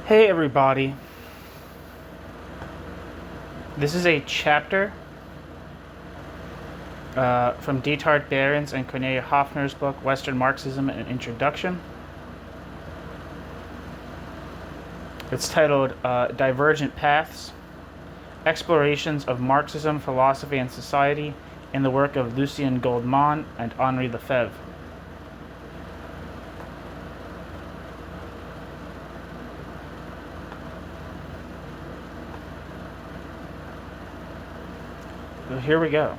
Hey everybody. This is a chapter from Diethard, Behrens, and Kornelia Hafner's book, Western Marxism: An Introduction. It's titled Divergent Paths, Explorations of Marxism, Philosophy, and Society in the work of Lucien Goldmann and Henri Lefebvre. So here we go.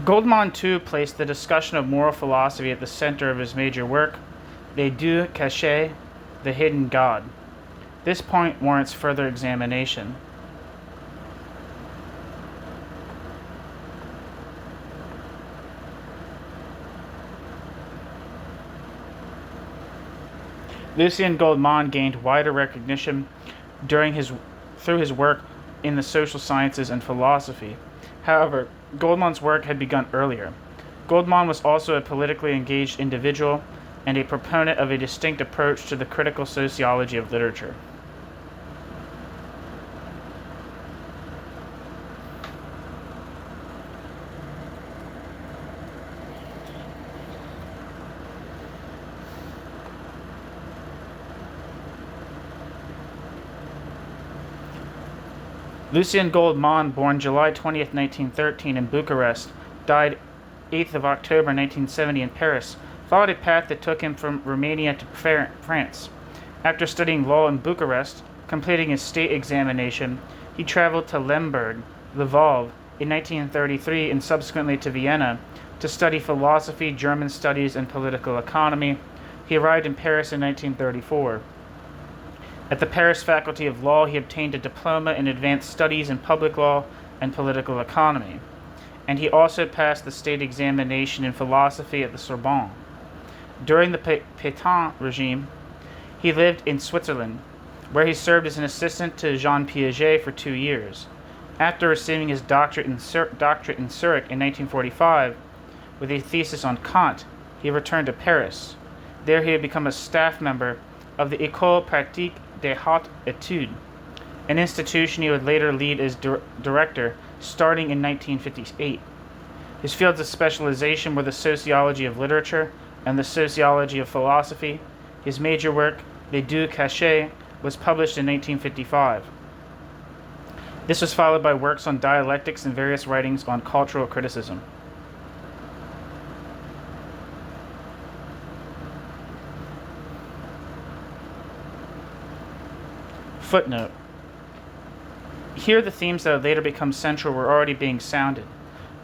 Goldmann too placed the discussion of moral philosophy at the center of his major work, Les Deux Cachés, The Hidden God. This point warrants further examination. Lucien Goldmann gained wider recognition through his work in the social sciences and philosophy. However, Goldmann's work had begun earlier. Goldmann was also a politically engaged individual and a proponent of a distinct approach to the critical sociology of literature. Lucien Goldmann, born July 20th, 1913 in Bucharest, died 8th of October 1970 in Paris, followed a path that took him from Romania to France. After studying law in Bucharest, completing his state examination, he traveled to Lemberg, Lvov, in 1933 and subsequently to Vienna to study philosophy, German studies, and political economy. He arrived in Paris in 1934. At the Paris Faculty of Law, he obtained a diploma in advanced studies in public law and political economy, and he also passed the state examination in philosophy at the Sorbonne. During the Pétain regime, he lived in Switzerland, where he served as an assistant to Jean Piaget for 2 years. After receiving his doctorate in Zurich in 1945, with a thesis on Kant, he returned to Paris. There he had become a staff member of the École Pratique des Hautes Études, an institution he would later lead as director starting in 1958. His fields of specialization were the sociology of literature and the sociology of philosophy. His major work, Les Deux Cachés, was published in 1955. This was followed by works on dialectics and various writings on cultural criticism. Footnote. Here the themes that would later become central were already being sounded.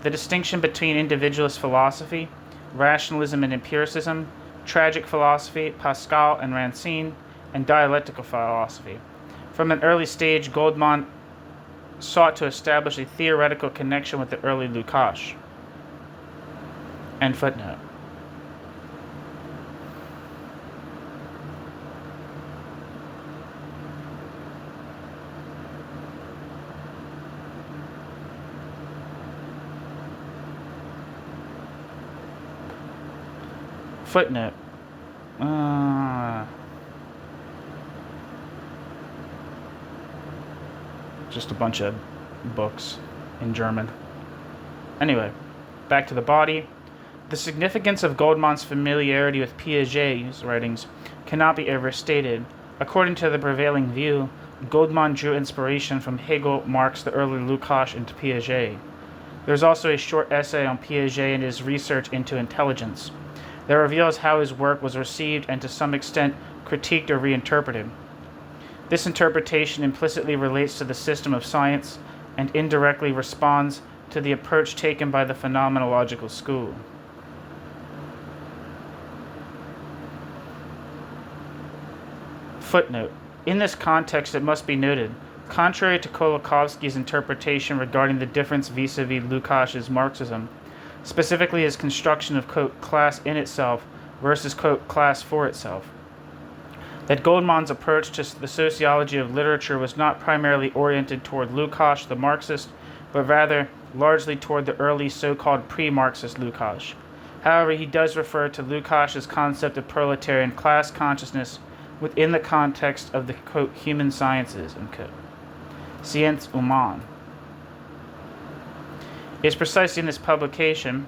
The distinction between individualist philosophy, rationalism and empiricism, tragic philosophy, Pascal and Racine, and dialectical philosophy. From an early stage, Goldmann sought to establish a theoretical connection with the early Lukács. End footnote. Footnote. Just a bunch of books in German. Anyway, back to the body. The significance of Goldmann's familiarity with Piaget's writings cannot be overstated. According to the prevailing view, Goldmann drew inspiration from Hegel, Marx, the early Lukács, and Piaget. There's also a short essay on Piaget and his research into intelligence that reveals how his work was received and to some extent critiqued or reinterpreted. This interpretation implicitly relates to the system of science and indirectly responds to the approach taken by the phenomenological school. Footnote. In this context, it must be noted, contrary to Kolakowski's interpretation regarding the difference vis-a-vis Lukács' Marxism, specifically his construction of, quote, class in itself versus, quote, class for itself, that Goldmann's approach to the sociology of literature was not primarily oriented toward Lukács, the Marxist, but rather largely toward the early so-called pre-Marxist Lukács. However, he does refer to Lukács' concept of proletarian class consciousness within the context of the, quote, human sciences, unquote. Sciences humaines. It is precisely in this publication,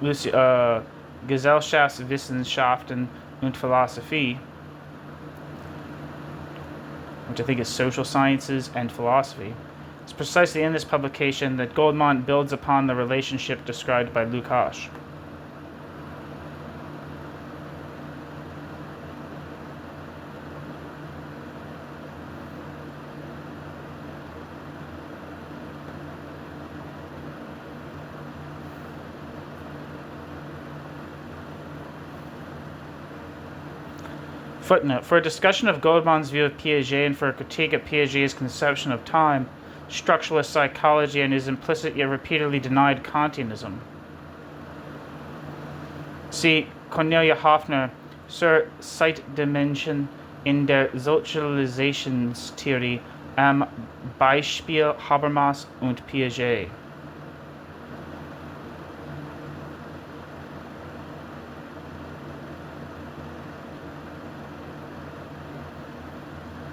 Gesellschaftswissenschaften und Philosophie, which I think is social sciences and philosophy. It's precisely in this publication that Goldmann builds upon the relationship described by Lukács. Footnote. For a discussion of Goldmann's view of Piaget and for a critique of Piaget's conception of time, structuralist psychology, and his implicit yet repeatedly denied Kantianism, see Kornelia Hafner zur Zeitdimension in der Sozialisationstheorie am Beispiel Habermas und Piaget.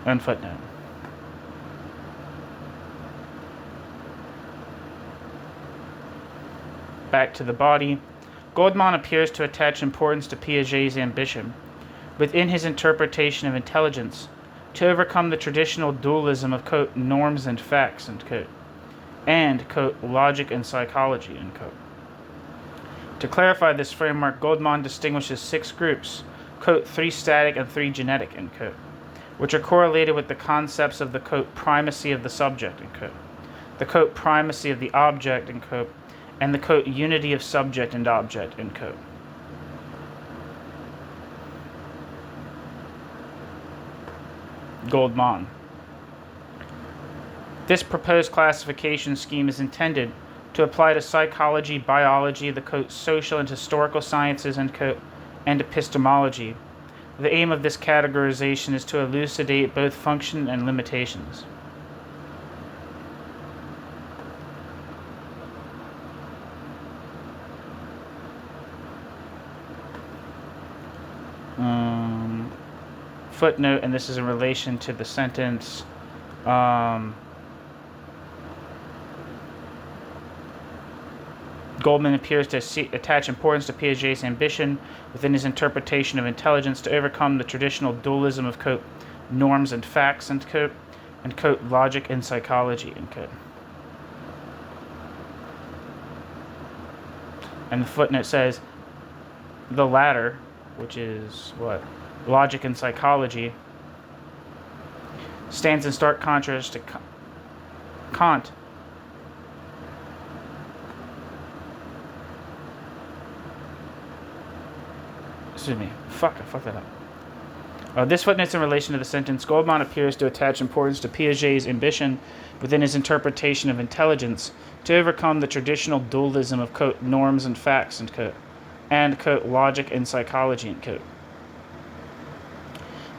And footnote. Back to the body. Goldmann appears to attach importance to Piaget's ambition, within his interpretation of intelligence, to overcome the traditional dualism of, quote, norms and facts, unquote, and, quote, logic and psychology, unquote. To clarify this framework, Goldmann distinguishes 6 groups, quote, 3 static and 3 genetic, unquote, which are correlated with the concepts of the, quote, primacy of the subject, unquote, the, quote, primacy of the object, unquote, and the, quote, unity of subject and object, unquote. Goldmann. This proposed classification scheme is intended to apply to psychology, biology, the, quote, social and historical sciences, unquote, and epistemology. The aim of this categorization is to elucidate both function and limitations. Footnote, and this is in relation to the sentence, Goldmann appears to attach importance to Piaget's ambition within his interpretation of intelligence to overcome the traditional dualism of, quote, norms and facts, and, quote, logic and psychology, end quote. And the footnote says, the latter, which is what? Logic and psychology, stands in stark contrast to Kant. Excuse me. I fucked that up. This footnote's in relation to the sentence, Goldmann appears to attach importance to Piaget's ambition within his interpretation of intelligence to overcome the traditional dualism of, quote, norms and facts, end quote, and, quote, logic and psychology, end quote.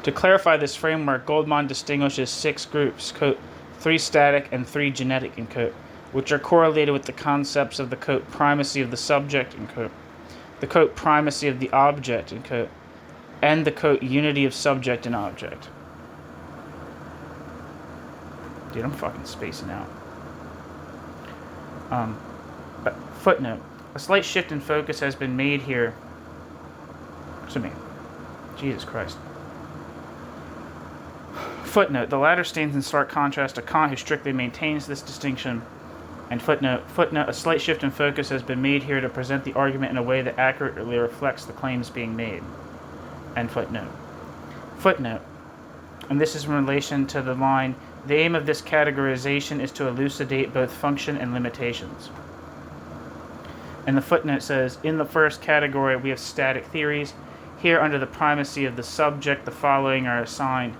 To clarify this framework, Goldmann distinguishes 6 groups, quote, 3 static and 3 genetic, end quote, which are correlated with the concepts of the, quote, primacy of the subject, end quote, the, quote, primacy of the object, end quote, and the, quote, unity of subject and object. Dude, I'm fucking spacing out. But footnote. A slight shift in focus has been made here. Excuse me. Jesus Christ. Footnote. The latter stands in stark contrast to Kant, who strictly maintains this distinction. And footnote. A slight shift in focus has been made here to present the argument in a way that accurately reflects the claims being made. And footnote. And this is in relation to the line, the aim of this categorization is to elucidate both function and limitations. And the footnote says, in the first category we have static theories. Here, under the primacy of the subject, the following are assigned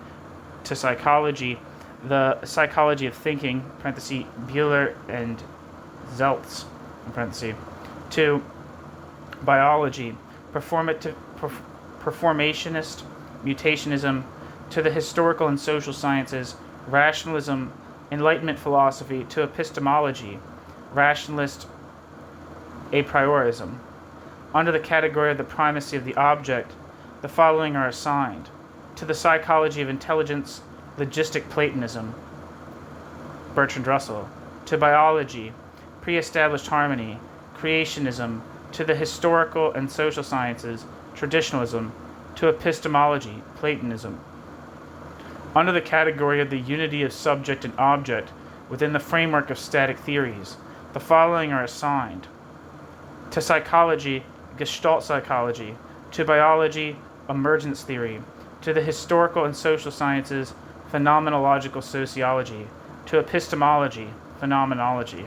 to psychology: the psychology of thinking, parenthesis, Buehler and Zeltz, parenthesis, to biology, performationist mutationism, to the historical and social sciences, rationalism, Enlightenment philosophy, to epistemology, rationalist a priorism. Under the category of the primacy of the object, the following are assigned: to the psychology of intelligence, logistic Platonism, Bertrand Russell, to biology, pre-established harmony, creationism, to the historical and social sciences, traditionalism, to epistemology, Platonism. Under the category of the unity of subject and object within the framework of static theories, the following are assigned: to psychology, Gestalt psychology, to biology, emergence theory, to the historical and social sciences, phenomenological sociology, to epistemology, phenomenology.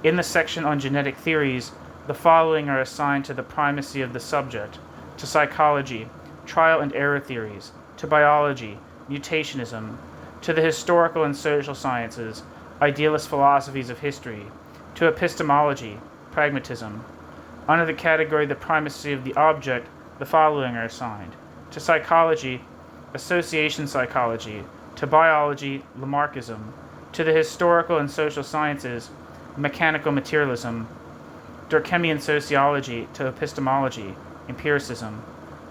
In the section on genetic theories, the following are assigned to the primacy of the subject: to psychology, trial and error theories, to biology, mutationism, to the historical and social sciences, idealist philosophies of history, to epistemology, pragmatism. Under the category the primacy of the object, the following are assigned: to psychology, association psychology, to biology, Lamarckism, to the historical and social sciences, mechanical materialism, Durkheimian sociology, to epistemology, empiricism.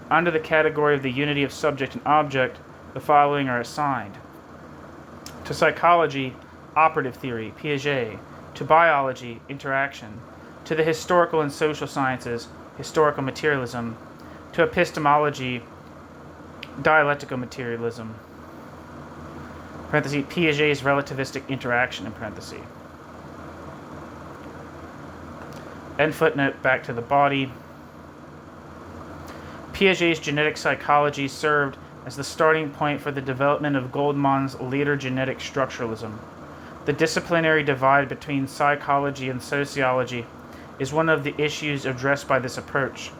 Under the category of the unity of subject and object, the following are assigned: to psychology, operative theory, Piaget, to biology, interaction, to the historical and social sciences, historical materialism, to epistemology, dialectical materialism, parenthesis, Piaget's relativistic interaction, in parenthesis. End footnote, back to the body. Piaget's genetic psychology served as the starting point for the development of Goldmann's later genetic structuralism. The disciplinary divide between psychology and sociology is one of the issues addressed by this approach.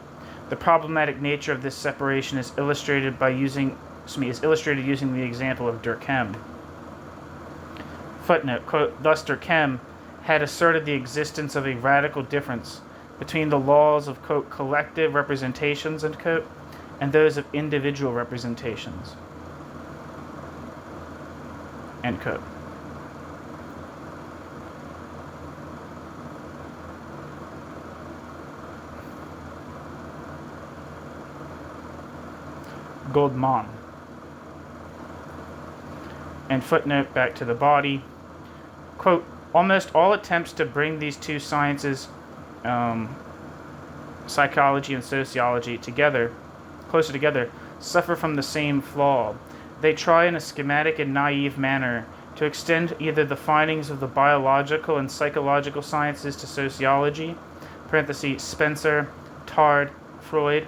The problematic nature of this separation is illustrated using the example of Durkheim. Footnote, quote, thus Durkheim had asserted the existence of a radical difference between the laws of, quote, collective representations, end quote, and those of individual representations, end quote. Goldmann. And footnote, back to the body. Quote, almost all attempts to bring these two sciences, psychology and sociology, closer together, suffer from the same flaw. They try in a schematic and naive manner to extend either the findings of the biological and psychological sciences to sociology, parenthesis, Spencer, Tard, Freud,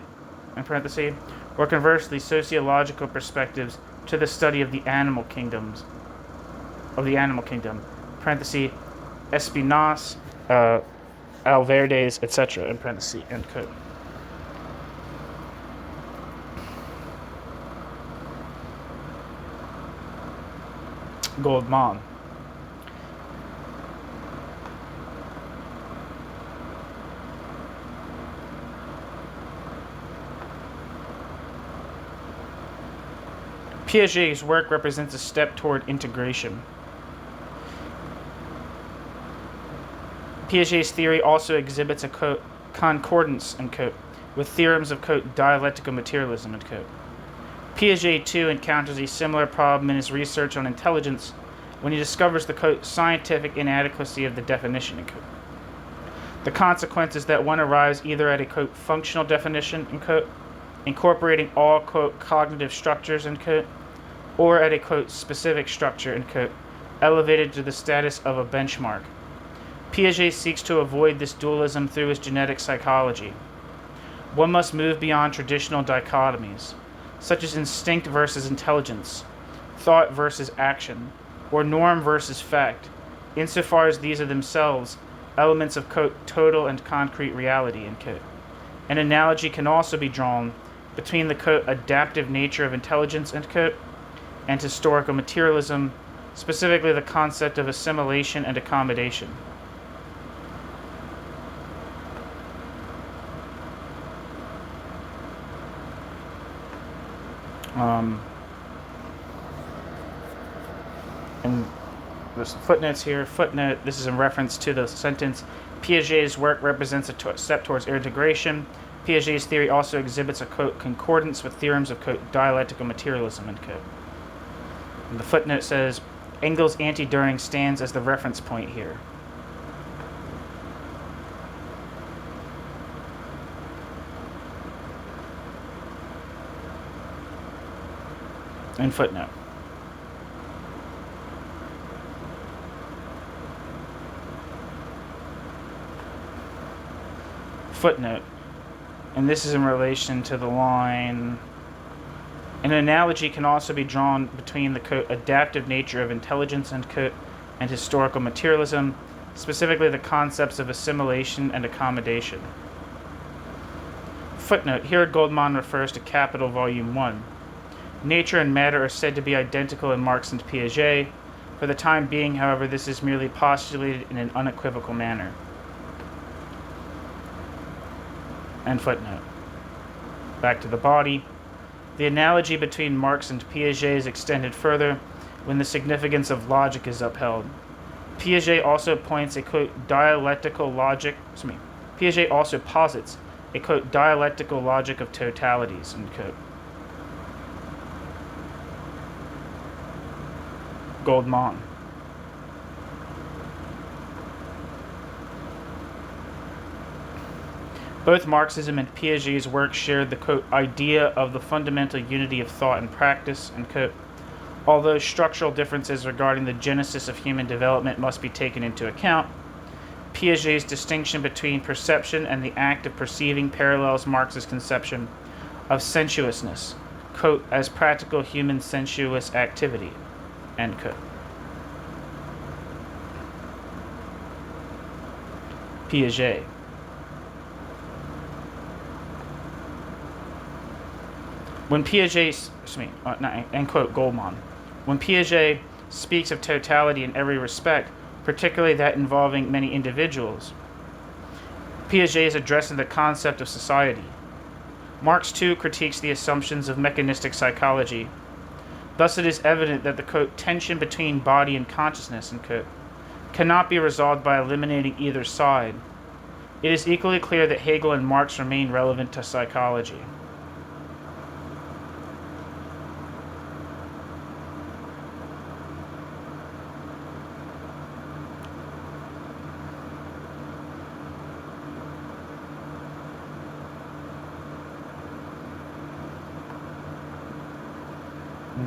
in parenthesis, or conversely sociological perspectives to the study of the animal kingdom, parenthesis, Espinasse, Alverdes, etc., in parenthesis, end quote. Goldmann. Piaget's work represents a step toward integration. Piaget's theory also exhibits a, quote, concordance, end quote, with theorems of, quote, dialectical materialism, end quote. Piaget, too, encounters a similar problem in his research on intelligence when he discovers the, quote, scientific inadequacy of the definition, end quote. The consequence is that one arrives either at a, quote, functional definition, end quote, incorporating all, quote, cognitive structures, end quote, or at a, quote, specific structure, end quote, elevated to the status of a benchmark. Piaget seeks to avoid this dualism through his genetic psychology. One must move beyond traditional dichotomies, such as instinct versus intelligence, thought versus action, or norm versus fact, insofar as these are themselves elements of, quote, total and concrete reality, end quote. An analogy can also be drawn between the, quote, adaptive nature of intelligence, end quote, and historical materialism, specifically the concept of assimilation and accommodation. And there's some footnotes here. Footnote, this is in reference to the sentence, Piaget's work represents a step towards integration. Piaget's theory also exhibits a, quote, concordance with theorems of, quote, dialectical materialism, end quote. And the footnote says, Engels' anti-Düring stands as the reference point here. And footnote. Footnote. And this is in relation to the line, an analogy can also be drawn between the, quote, adaptive nature of intelligence, end quote, and historical materialism, specifically the concepts of assimilation and accommodation. Footnote. Here Goldmann refers to Capital Volume 1. Nature and matter are said to be identical in Marx and Piaget. For the time being, however, this is merely postulated in an unequivocal manner. End footnote. Back to the body. The analogy between Marx and Piaget is extended further when the significance of logic is upheld. Piaget also points a, quote, dialectical logic, Piaget also posits a, quote, dialectical logic of totalities, end quote. Goldmann. Both Marxism and Piaget's work shared the, quote, idea of the fundamental unity of thought and practice, end quote. Although structural differences regarding the genesis of human development must be taken into account, Piaget's distinction between perception and the act of perceiving parallels Marx's conception of sensuousness, quote, as practical human sensuous activity, end quote. Piaget. When Piaget, end quote, Goldmann. When Piaget speaks of totality in every respect, particularly that involving many individuals, Piaget is addressing the concept of society. Marx, too, critiques the assumptions of mechanistic psychology. Thus it is evident that the, quote, tension between body and consciousness, end quote, cannot be resolved by eliminating either side. It is equally clear that Hegel and Marx remain relevant to psychology.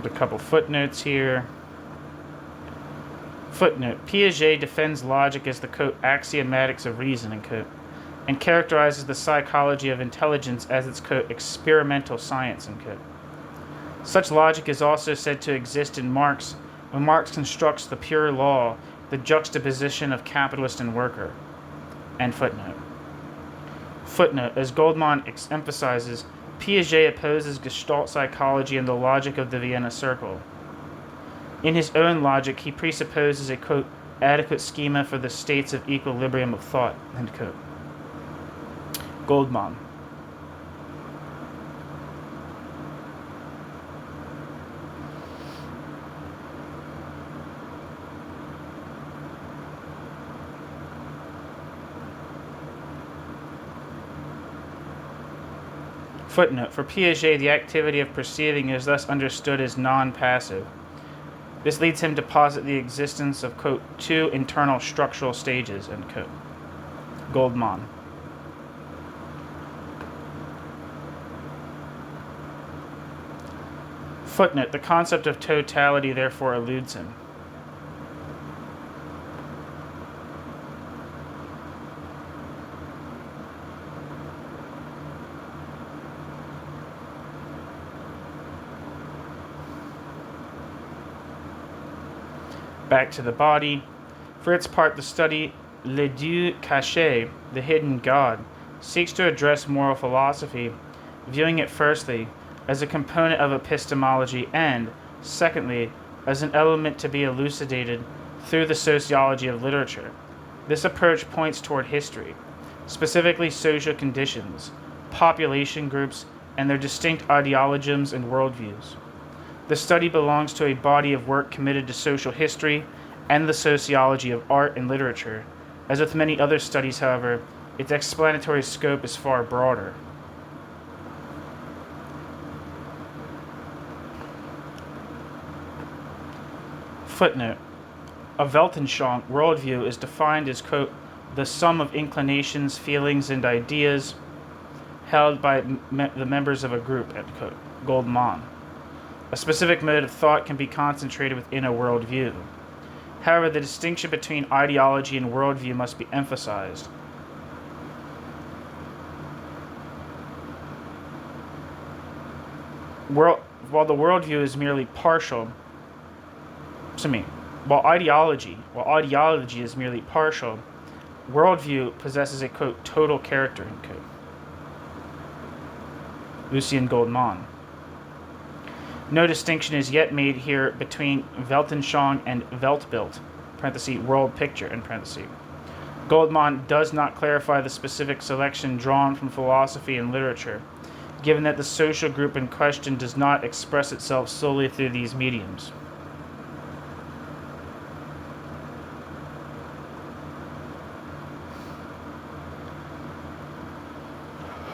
A couple footnotes here. Footnote. Piaget defends logic as the, quote, axiomatics of reason, end quote, and characterizes the psychology of intelligence as its, quote, experimental science, end quote. Such logic is also said to exist in Marx when Marx constructs the pure law, the juxtaposition of capitalist and worker. End footnote. Footnote. As Goldmann emphasizes, Piaget opposes Gestalt psychology and the logic of the Vienna Circle. In his own logic, he presupposes a, quote, adequate schema for the states of equilibrium of thought, end quote. Goldmann. Footnote. For Piaget, the activity of perceiving is thus understood as non-passive. This leads him to posit the existence of, quote, two internal structural stages, end quote. Goldmann. Footnote. The concept of totality therefore eludes him. Back to the body. For its part, the study Le Dieu caché, the hidden God, seeks to address moral philosophy, viewing it firstly as a component of epistemology and, secondly, as an element to be elucidated through the sociology of literature. This approach points toward history, specifically social conditions, population groups, and their distinct ideologisms and worldviews. The study belongs to a body of work committed to social history and the sociology of art and literature. As with many other studies, however, its explanatory scope is far broader. Footnote. A Weltanschauung worldview is defined as, quote, the sum of inclinations, feelings, and ideas held by the members of a group, end quote. Goldmann. A specific mode of thought can be concentrated within a worldview. However, the distinction between ideology and worldview must be emphasized. While the worldview is merely partial, while ideology is merely partial, worldview possesses a, quote, total character, end quote. Lucien Goldmann. No distinction is yet made here between Weltanschauung and Weltbild, parenthesis, world picture, end parenthesis. Goldmann does not clarify the specific selection drawn from philosophy and literature, given that the social group in question does not express itself solely through these mediums.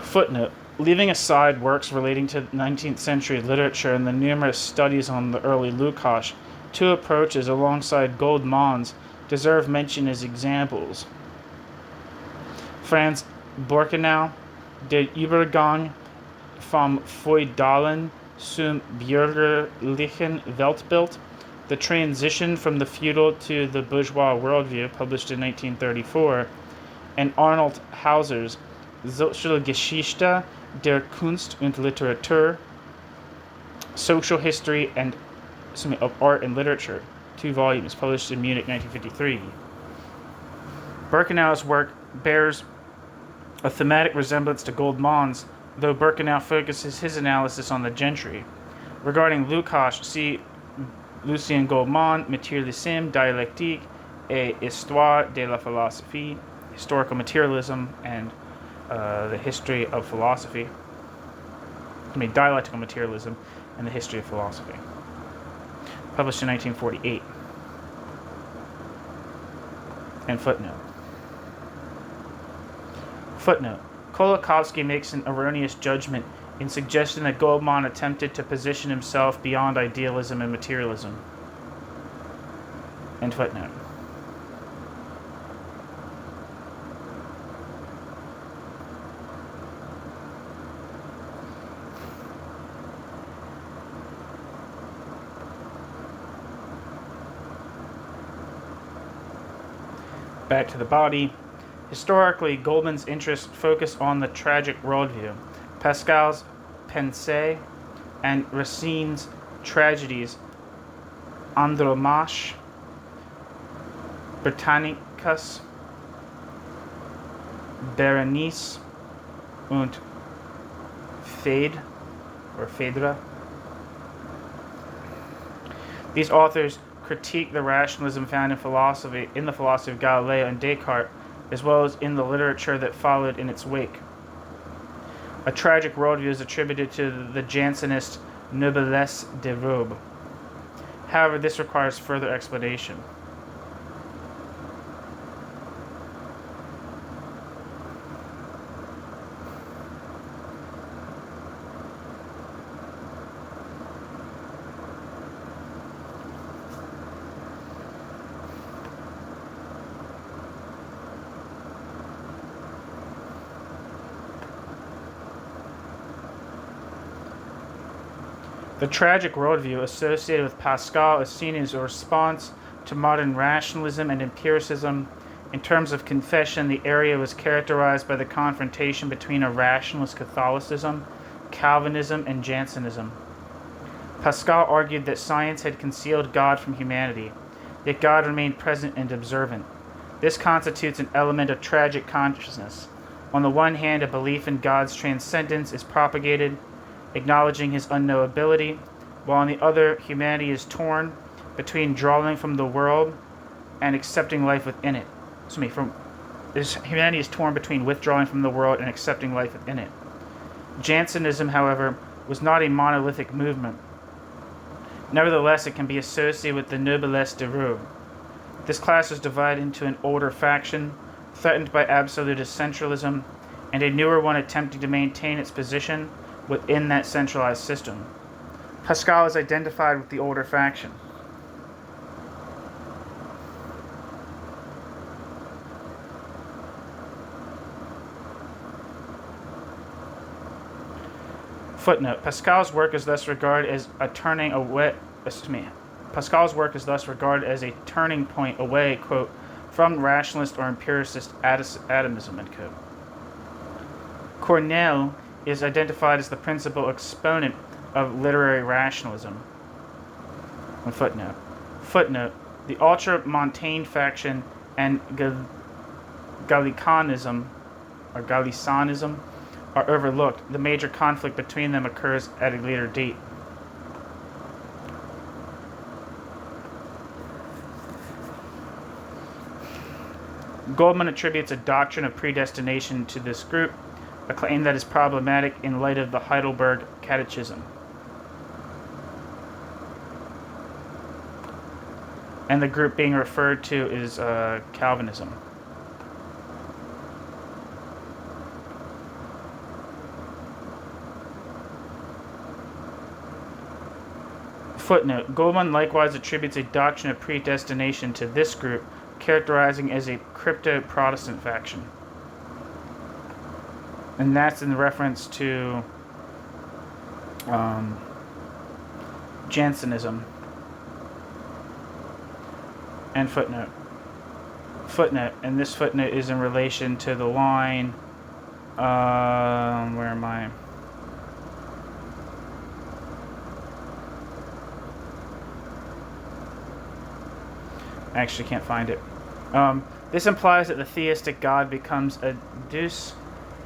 Footnote. Leaving aside works relating to 19th century literature and the numerous studies on the early Lukács, two approaches alongside Goldmann's deserve mention as examples. Franz Borkenau, Der Übergang vom feudalen zum bürgerlichen Weltbild, The Transition from the Feudal to the Bourgeois Worldview, published in 1934, and Arnold Hauser's Sozialgeschichte der Kunst und Literatur, Social History of Art and Literature, 2 volumes, published in Munich, 1953. Birkenau's work bears a thematic resemblance to Goldmann's, though Birkenau focuses his analysis on the gentry. Regarding Lukács, see Lucien Goldmann, Materialisme, Dialectique et Histoire de la Philosophie, Historical Materialism, and the History of Philosophy. Dialectical Materialism and the History of Philosophy. Published in 1948. And footnote. Footnote. Kolakowski makes an erroneous judgment in suggesting that Goldmann attempted to position himself beyond idealism and materialism. End footnote. Back to the body. Historically, Goldmann's interests focused on the tragic worldview. Pascal's Pensée and Racine's tragedies Andromache, Britannicus, Berenice und Phaedra. These authors critique the rationalism found in the philosophy of Galileo and Descartes, as well as in the literature that followed in its wake. A tragic worldview is attributed to the Jansenist noblesse de robe. However, this requires further explanation. The tragic worldview associated with Pascal is seen as a response to modern rationalism and empiricism. In terms of confession, the area was characterized by the confrontation between a rationalist Catholicism, Calvinism, and Jansenism. Pascal argued that science had concealed God from humanity, yet God remained present and observant. This constitutes an element of tragic consciousness. On the one hand, a belief in God's transcendence is propagated, acknowledging his unknowability, while on the other, humanity is torn between drawing from the world and accepting life within it. Humanity is torn between withdrawing from the world and accepting life within it. Jansenism, however, was not a monolithic movement. Nevertheless, it can be associated with the noblesse de robe. This class was divided into an older faction, threatened by absolutist centralism, and a newer one attempting to maintain its position within that centralized system. Pascal is identified with the older faction. Footnote: Pascal's work is thus regarded as a turning point away, quote, from rationalist or empiricist atomism, end quote. Cornell is identified as the principal exponent of literary rationalism. Footnote: the ultramontane faction and Gallicanism are overlooked. The major conflict between them occurs at a later date. Goldmann attributes a doctrine of predestination to this group, a claim that is problematic in light of the Heidelberg Catechism. And the group being referred to is Calvinism. Footnote: Goldmann likewise attributes a doctrine of predestination to this group, characterizing as a crypto-Protestant faction. And that's in reference to Jansenism. And footnote, and this footnote is in relation to the line, where am I? I actually can't find it. This implies that the theistic God becomes a deus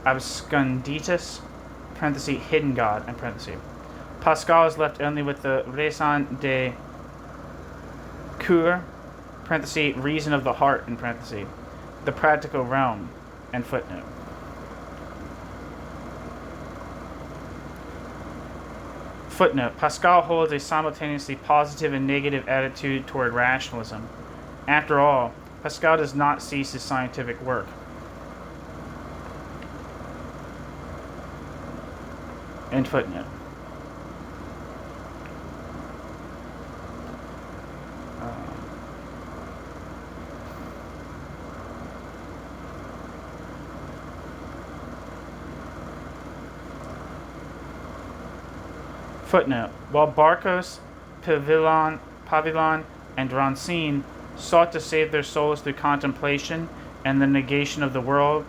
absconditus, parenthesis, hidden God, in parenthesis. Pascal is left only with the raison de cœur, parenthesis, reason of the heart, in parenthesis, the practical realm, and footnote. Footnote: Pascal holds a simultaneously positive and negative attitude toward rationalism. After all, Pascal does not cease his scientific work. End footnote. Footnote: While Barcos, Pavillon, and Rancine sought to save their souls through contemplation and the negation of the world,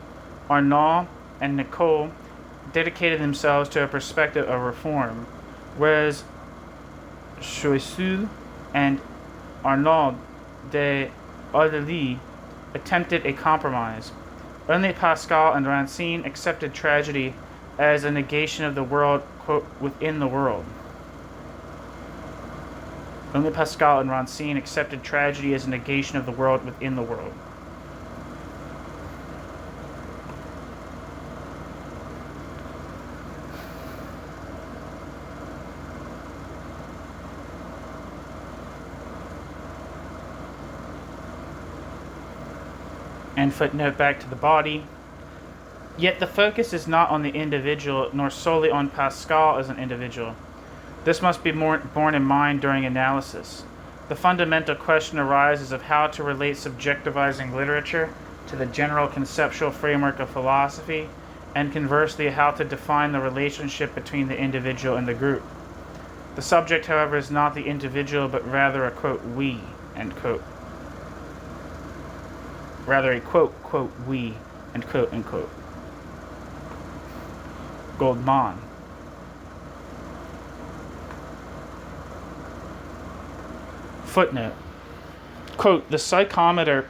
Arnauld and Nicole dedicated themselves to a perspective of reform, whereas Choiseul and Arnauld de Ordelly attempted a compromise. Only Pascal and Rancine accepted tragedy as a negation of the world, quote, within the world. Only Pascal and Rancine accepted tragedy as a negation of the world within the world. And footnote back to the body. Yet the focus is not on the individual, nor solely on Pascal as an individual. This must be borne in mind during analysis. The fundamental question arises of how to relate subjectivizing literature to the general conceptual framework of philosophy, and conversely how to define the relationship between the individual and the group. The subject, however, is not the individual, but rather a, quote, we, end quote. Rather a, quote, we, end quote, end quote. Goldmann. Footnote. Quote, the psychomotor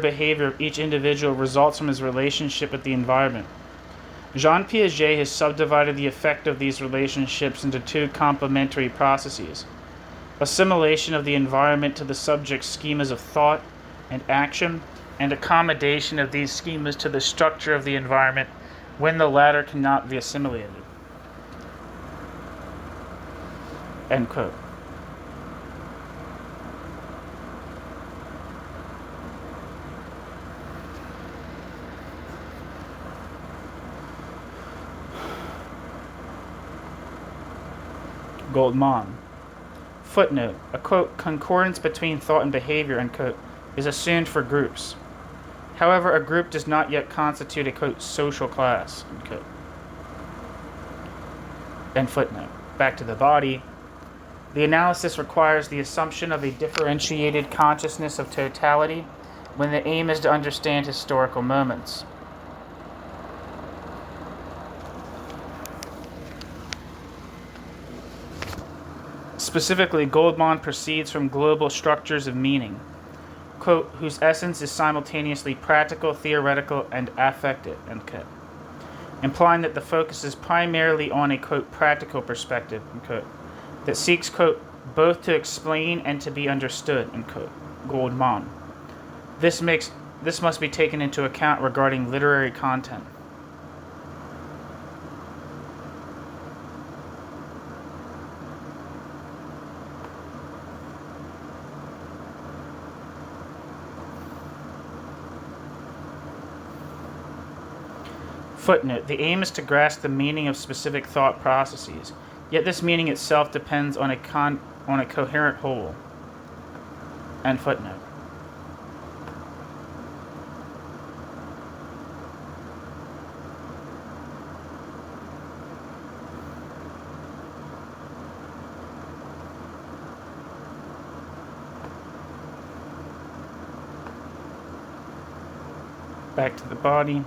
behavior of each individual results from his relationship with the environment. Jean Piaget has subdivided the effect of these relationships into two complementary processes: assimilation of the environment to the subject's schemas of thought and action, and accommodation of these schemas to the structure of the environment when the latter cannot be assimilated. End quote. Goldmann. Footnote. A, quote, concordance between thought and behavior, end quote, is assumed for groups. However, a group does not yet constitute a, quote, social class, end quote. End footnote. Back to the body. The analysis requires the assumption of a differentiated consciousness of totality when the aim is to understand historical moments. Specifically, Goldmann proceeds from global structures of meaning, quote, whose essence is simultaneously practical, theoretical, and affective, end quote, implying that the focus is primarily on a, quote, practical perspective, end quote, that seeks, quote, both to explain and to be understood, end quote, Goldmann. This must be taken into account regarding literary content. Footnote. The aim is to grasp the meaning of specific thought processes, yet this meaning itself depends on a coherent whole. End footnote. Back to the body.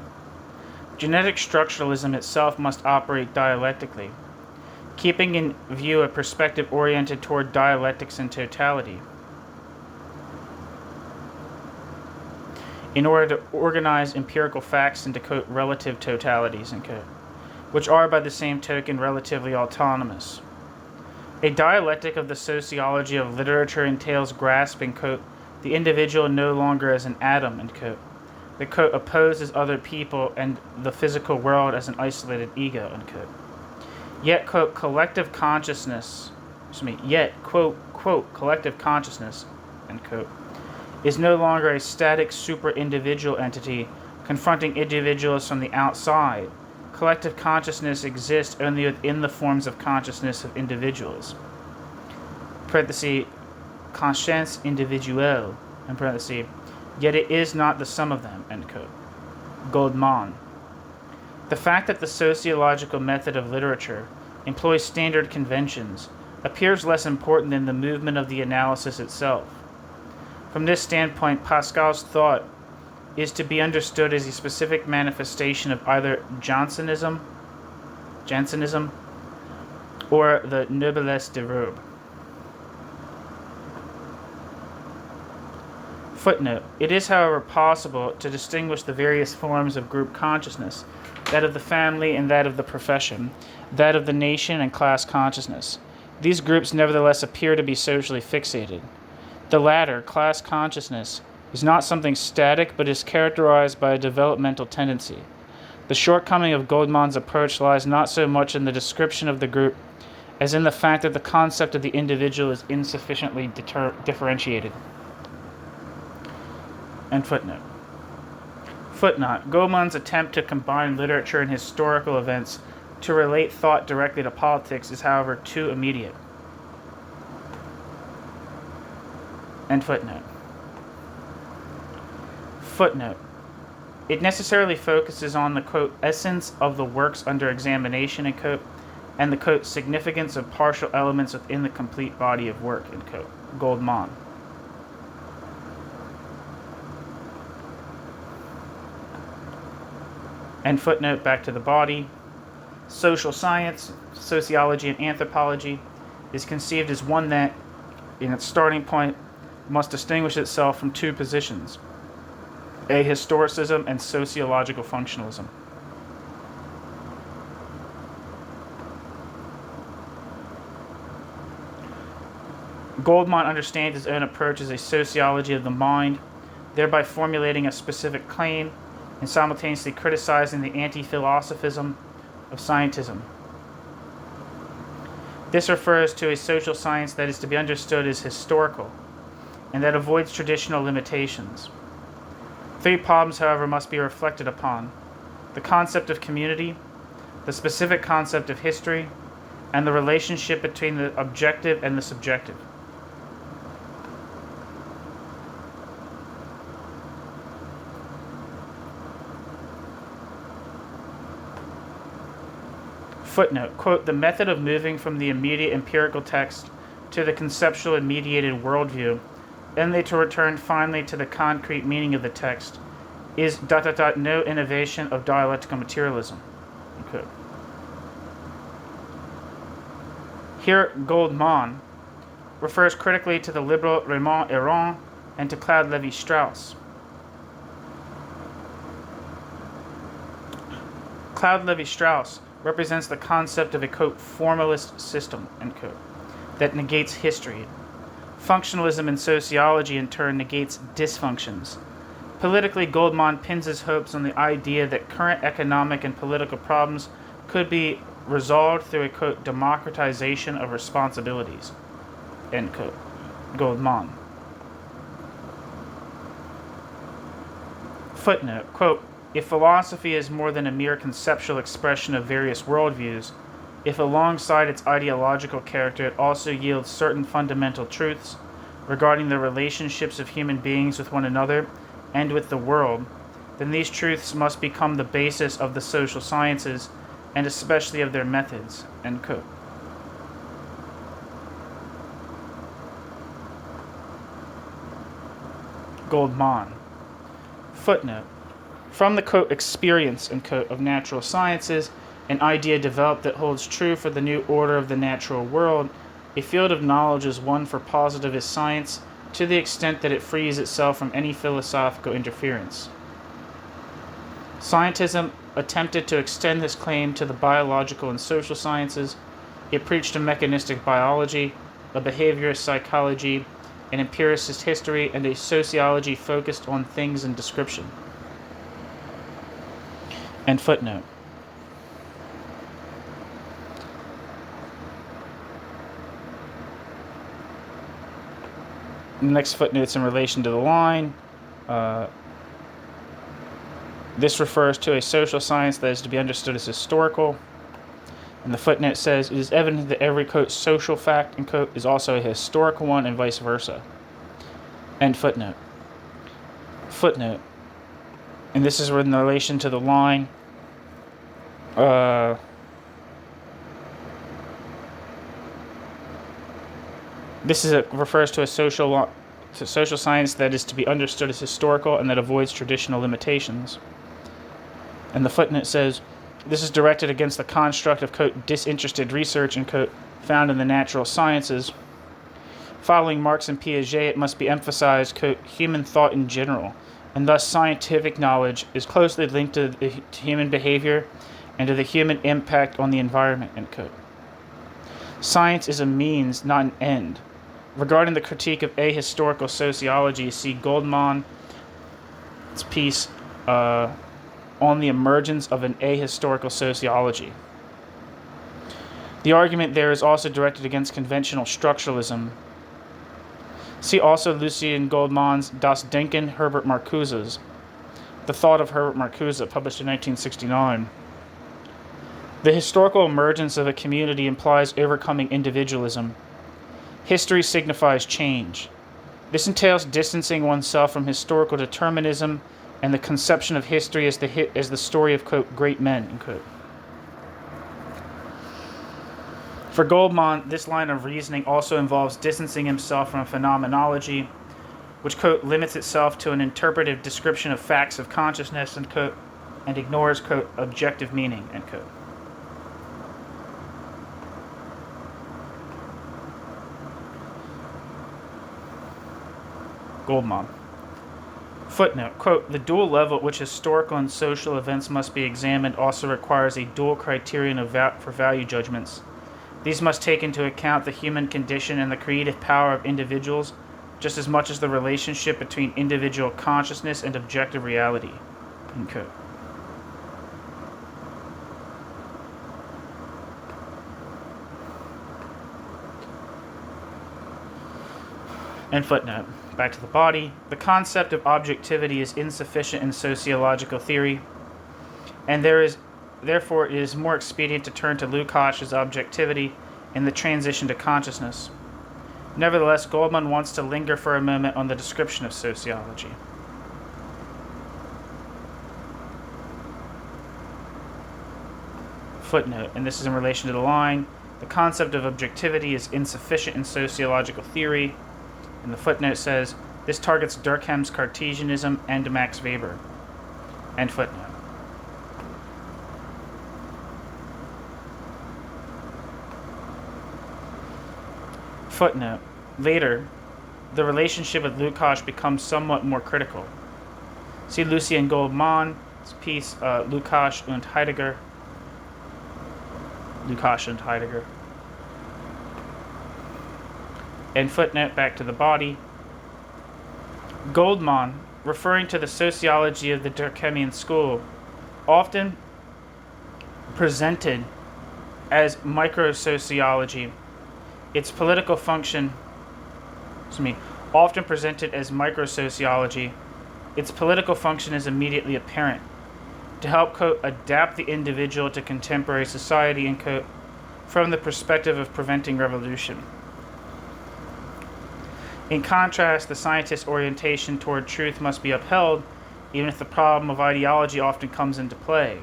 Genetic structuralism itself must operate dialectically, keeping in view a perspective oriented toward dialectics and totality, in order to organize empirical facts into, quote, relative totalities, end quote, which are by the same token relatively autonomous. A dialectic of the sociology of literature entails grasping, quote, the individual no longer as an atom, end quote, that, quote, opposes other people and the physical world as an isolated ego, end quote. Yet, quote, collective consciousness, collective consciousness, end quote, is no longer a static super-individual entity confronting individuals from the outside. Collective consciousness exists only within the forms of consciousness of individuals. Parenthesis, conscience individuelle, in parenthesis, yet it is not the sum of them, end quote. Goldmann. The fact that the sociological method of literature employs standard conventions appears less important than the movement of the analysis itself. From this standpoint, Pascal's thought is to be understood as a specific manifestation of either Jansenism, or the noblesse de robe. Footnote. It is, however, possible to distinguish the various forms of group consciousness, that of the family and that of the profession, that of the nation and class consciousness. These groups nevertheless appear to be socially fixated. The latter, class consciousness, is not something static but is characterized by a developmental tendency. The shortcoming of Goldmann's approach lies not so much in the description of the group as in the fact that the concept of the individual is insufficiently differentiated. End footnote. Footnote. Goldmann's attempt to combine literature and historical events to relate thought directly to politics is, however, too immediate. End footnote. Footnote. It necessarily focuses on the, quote, essence of the works under examination, end quote, and the, quote, significance of partial elements within the complete body of work, end quote. Goldmann. End footnote. Back to the body. Social science, sociology, and anthropology is conceived as one that, in its starting point, must distinguish itself from two positions: ahistoricism and sociological functionalism. Goldmann understands his own approach as a sociology of the mind, thereby formulating a specific claim and simultaneously criticizing the anti-philosophism of scientism. This refers to a social science that is to be understood as historical and that avoids traditional limitations. Three problems, however, must be reflected upon: the concept of community, the specific concept of history, and the relationship between the objective and the subjective. Footnote, quote, the method of moving from the immediate empirical text to the conceptual and mediated worldview, and to return finally to the concrete meaning of the text, is ... no innovation of dialectical materialism. Okay. Here, Goldmann refers critically to the liberal Raymond Aron and to Claude Lévi-Strauss. Claude Lévi-Strauss represents the concept of a, quote, formalist system, end quote, that negates history. Functionalism in sociology, in turn, negates dysfunctions. Politically, Goldmann pins his hopes on the idea that current economic and political problems could be resolved through a, quote, democratization of responsibilities, end quote. Goldmann. Footnote, quote, if philosophy is more than a mere conceptual expression of various worldviews, if alongside its ideological character it also yields certain fundamental truths regarding the relationships of human beings with one another and with the world, then these truths must become the basis of the social sciences and especially of their methods, end quote. Goldmann. Footnote. From the, quote, experience, end quote, of natural sciences, an idea developed that holds true for the new order of the natural world, a field of knowledge is one for positivist science to the extent that it frees itself from any philosophical interference. Scientism attempted to extend this claim to the biological and social sciences. It preached a mechanistic biology, a behaviorist psychology, an empiricist history, and a sociology focused on things and description. End footnote. The next footnote's in relation to the line. This refers to a social science that is to be understood as historical. And the footnote says, it is evident that every, quote, social fact, end quote, is also a historical one and vice versa. End footnote. Footnote. And this is in relation to the line. Refers to a social science that is to be understood as historical and that avoids traditional limitations. And the footnote says, this is directed against the construct of, quote, disinterested research, end quote, found in the natural sciences. Following Marx and Piaget, it must be emphasized, quote, human thought in general, and thus scientific knowledge is closely linked to human behavior and to the human impact on the environment, end quote. Science is a means, not an end. Regarding the critique of ahistorical sociology, see Goldmann's piece on the emergence of an ahistorical sociology. The argument there is also directed against conventional structuralism. See also Lucien Goldmann's Das Denken Herbert Marcuse's The Thought of Herbert Marcuse, published in 1969. The historical emergence of a community implies overcoming individualism. History signifies change. This entails distancing oneself from historical determinism and the conception of history as the story of, quote, great men, end quote. For Goldmann, this line of reasoning also involves distancing himself from a phenomenology which, quote, limits itself to an interpretive description of facts of consciousness, end quote, and ignores, quote, objective meaning, end quote. Goldmann. Footnote, quote, the dual level at which historical and social events must be examined also requires a dual criterion for value judgments. These must take into account the human condition and the creative power of individuals, just as much as the relationship between individual consciousness and objective reality, end quote. End footnote. Back to the body. The concept of objectivity is insufficient in sociological theory, and therefore it is more expedient to turn to Lukács's objectivity in the transition to consciousness. Nevertheless, Goldmann wants to linger for a moment on the description of sociology. Footnote, and this is in relation to the line, the concept of objectivity is insufficient in sociological theory. And the footnote says, this targets Durkheim's Cartesianism and Max Weber. End footnote. Footnote. Later, the relationship with Lukács becomes somewhat more critical. See Lucien Goldmann's piece, Lukács und Heidegger. Lukács and Heidegger. And footnote, back to the body. Goldmann, referring to the sociology of the Durkheimian school, often presented as microsociology. Its political function, often presented as microsociology, its political function is immediately apparent. To help, quote, adapt the individual to contemporary society, and quote, from the perspective of preventing revolution. In contrast, the scientist's orientation toward truth must be upheld, even if the problem of ideology often comes into play.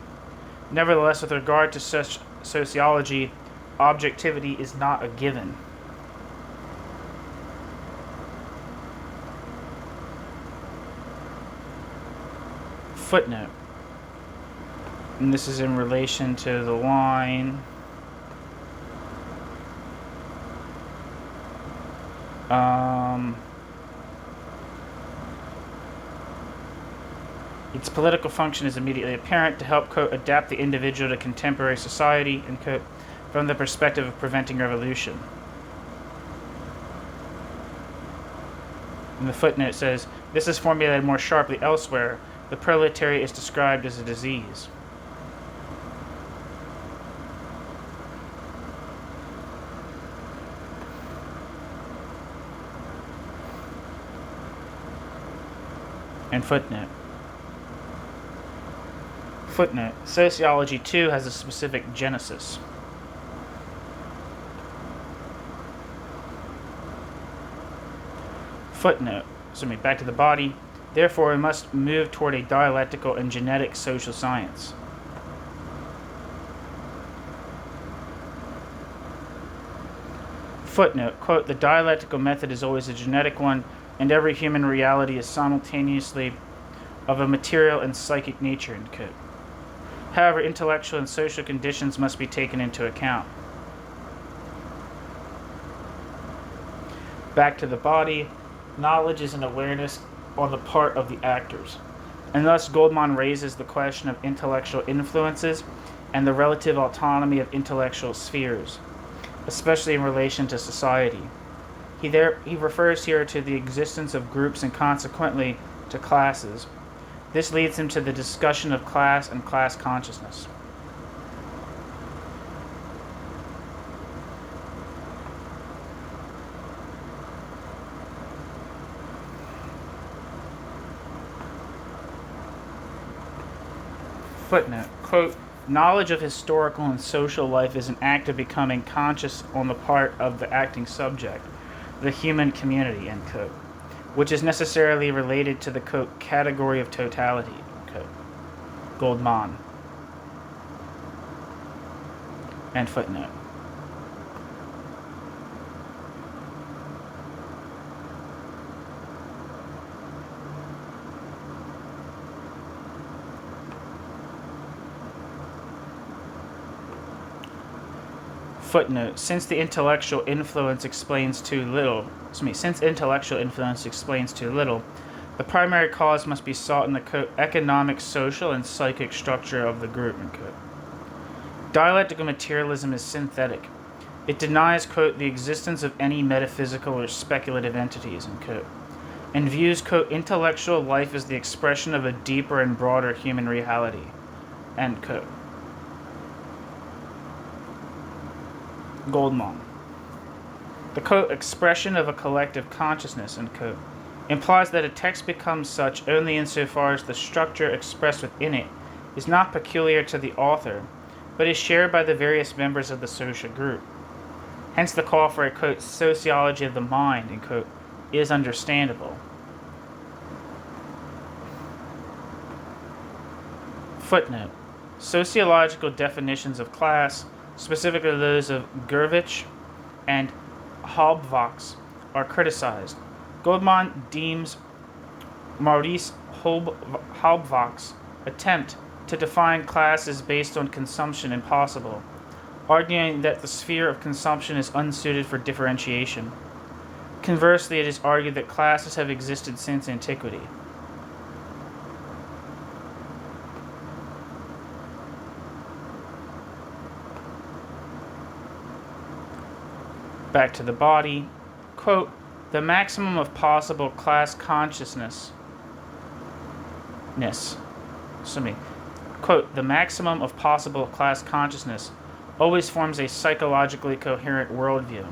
Nevertheless, with regard to such sociology, objectivity is not a given. Footnote. And this is in relation to the line. Its political function is immediately apparent to help, quote, adapt the individual to contemporary society, and quote, from the perspective of preventing revolution. And the footnote says, this is formulated more sharply elsewhere. The proletariat is described as a disease. And footnote. Footnote. Sociology, too, has a specific genesis. Footnote. Back to the body. Therefore, we must move toward a dialectical and genetic social science. Footnote. Quote, the dialectical method is always a genetic one, and every human reality is simultaneously of a material and psychic nature, end quote. However, intellectual and social conditions must be taken into account. Back to the body, knowledge is an awareness on the part of the actors, and thus Goldmann raises the question of intellectual influences and the relative autonomy of intellectual spheres, especially in relation to society. He refers here to the existence of groups and consequently to classes. This leads him to the discussion of class and class consciousness. Footnote, quote, knowledge of historical and social life is an act of becoming conscious on the part of the acting subject, the human community, end quote, which is necessarily related to the, quote, category of totality, quote. Goldmann. End footnote. Footnote, since intellectual influence explains too little, the primary cause must be sought in the, quote, economic, social, and psychic structure of the group, end quote. Dialectical materialism is synthetic. It denies, quote, the existence of any metaphysical or speculative entities, end quote, and views, quote, intellectual life as the expression of a deeper and broader human reality, end quote. Goldmann. The, quote, expression of a collective consciousness, end quote, implies that a text becomes such only insofar as the structure expressed within it is not peculiar to the author, but is shared by the various members of the social group. Hence the call for a, quote, sociology of the mind, end quote, is understandable. Footnote. Sociological definitions of class, specifically those of Gurvitch and Halbwachs, are criticized. Goldmann deems Maurice Halbwachs' attempt to define classes based on consumption impossible, arguing that the sphere of consumption is unsuited for differentiation. Conversely, it is argued that classes have existed since antiquity. Back to the body. Quote, the maximum of possible class consciousness. Quote, the maximum of possible class consciousness always forms a psychologically coherent worldview,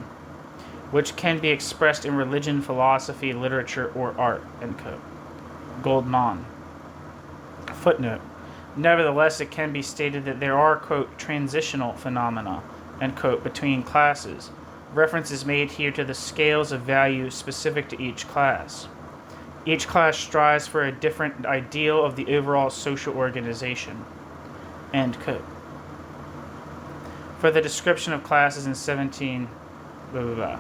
which can be expressed in religion, philosophy, literature, or art, end quote. Goldmann. Footnote. Nevertheless, it can be stated that there are, quote, transitional phenomena, end quote, between classes. Reference is made here to the scales of value specific to each class. Each class strives for a different ideal of the overall social organization. End quote. For the description of classes in 17... blah, blah, blah.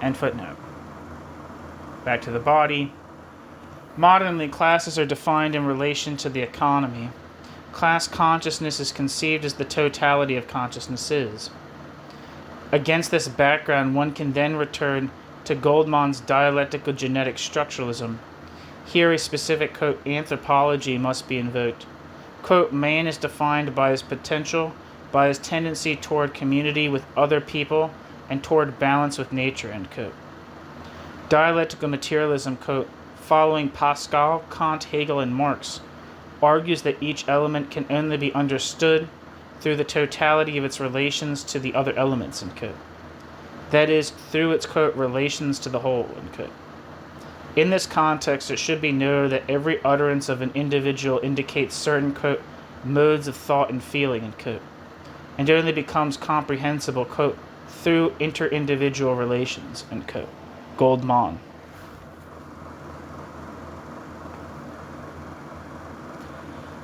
End footnote. Back to the body. Modernly, classes are defined in relation to the economy. Class consciousness is conceived as the totality of consciousnesses. Against this background, one can then return to Goldmann's dialectical genetic structuralism. Here a specific, quote, anthropology must be invoked. Quote, man is defined by his potential, by his tendency toward community with other people, and toward balance with nature, end quote. Dialectical materialism, quote, following Pascal, Kant, Hegel, and Marx, argues that each element can only be understood through the totality of its relations to the other elements, end quote. That is, through its, quote, relations to the whole, end quote. In this context, it should be noted that every utterance of an individual indicates certain, quote, modes of thought and feeling, end quote, and only becomes comprehensible, quote, through inter-individual relations, end quote. Goldmann.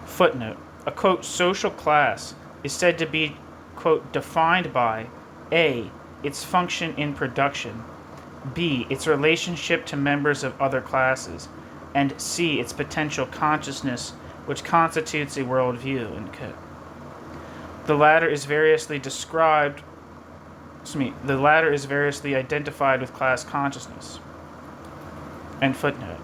Footnote. A, quote, social class is said to be, quote, defined by A, its function in production, B, its relationship to members of other classes, and C, its potential consciousness, which constitutes a worldview, end quote. The latter is variously identified with class consciousness. End footnote.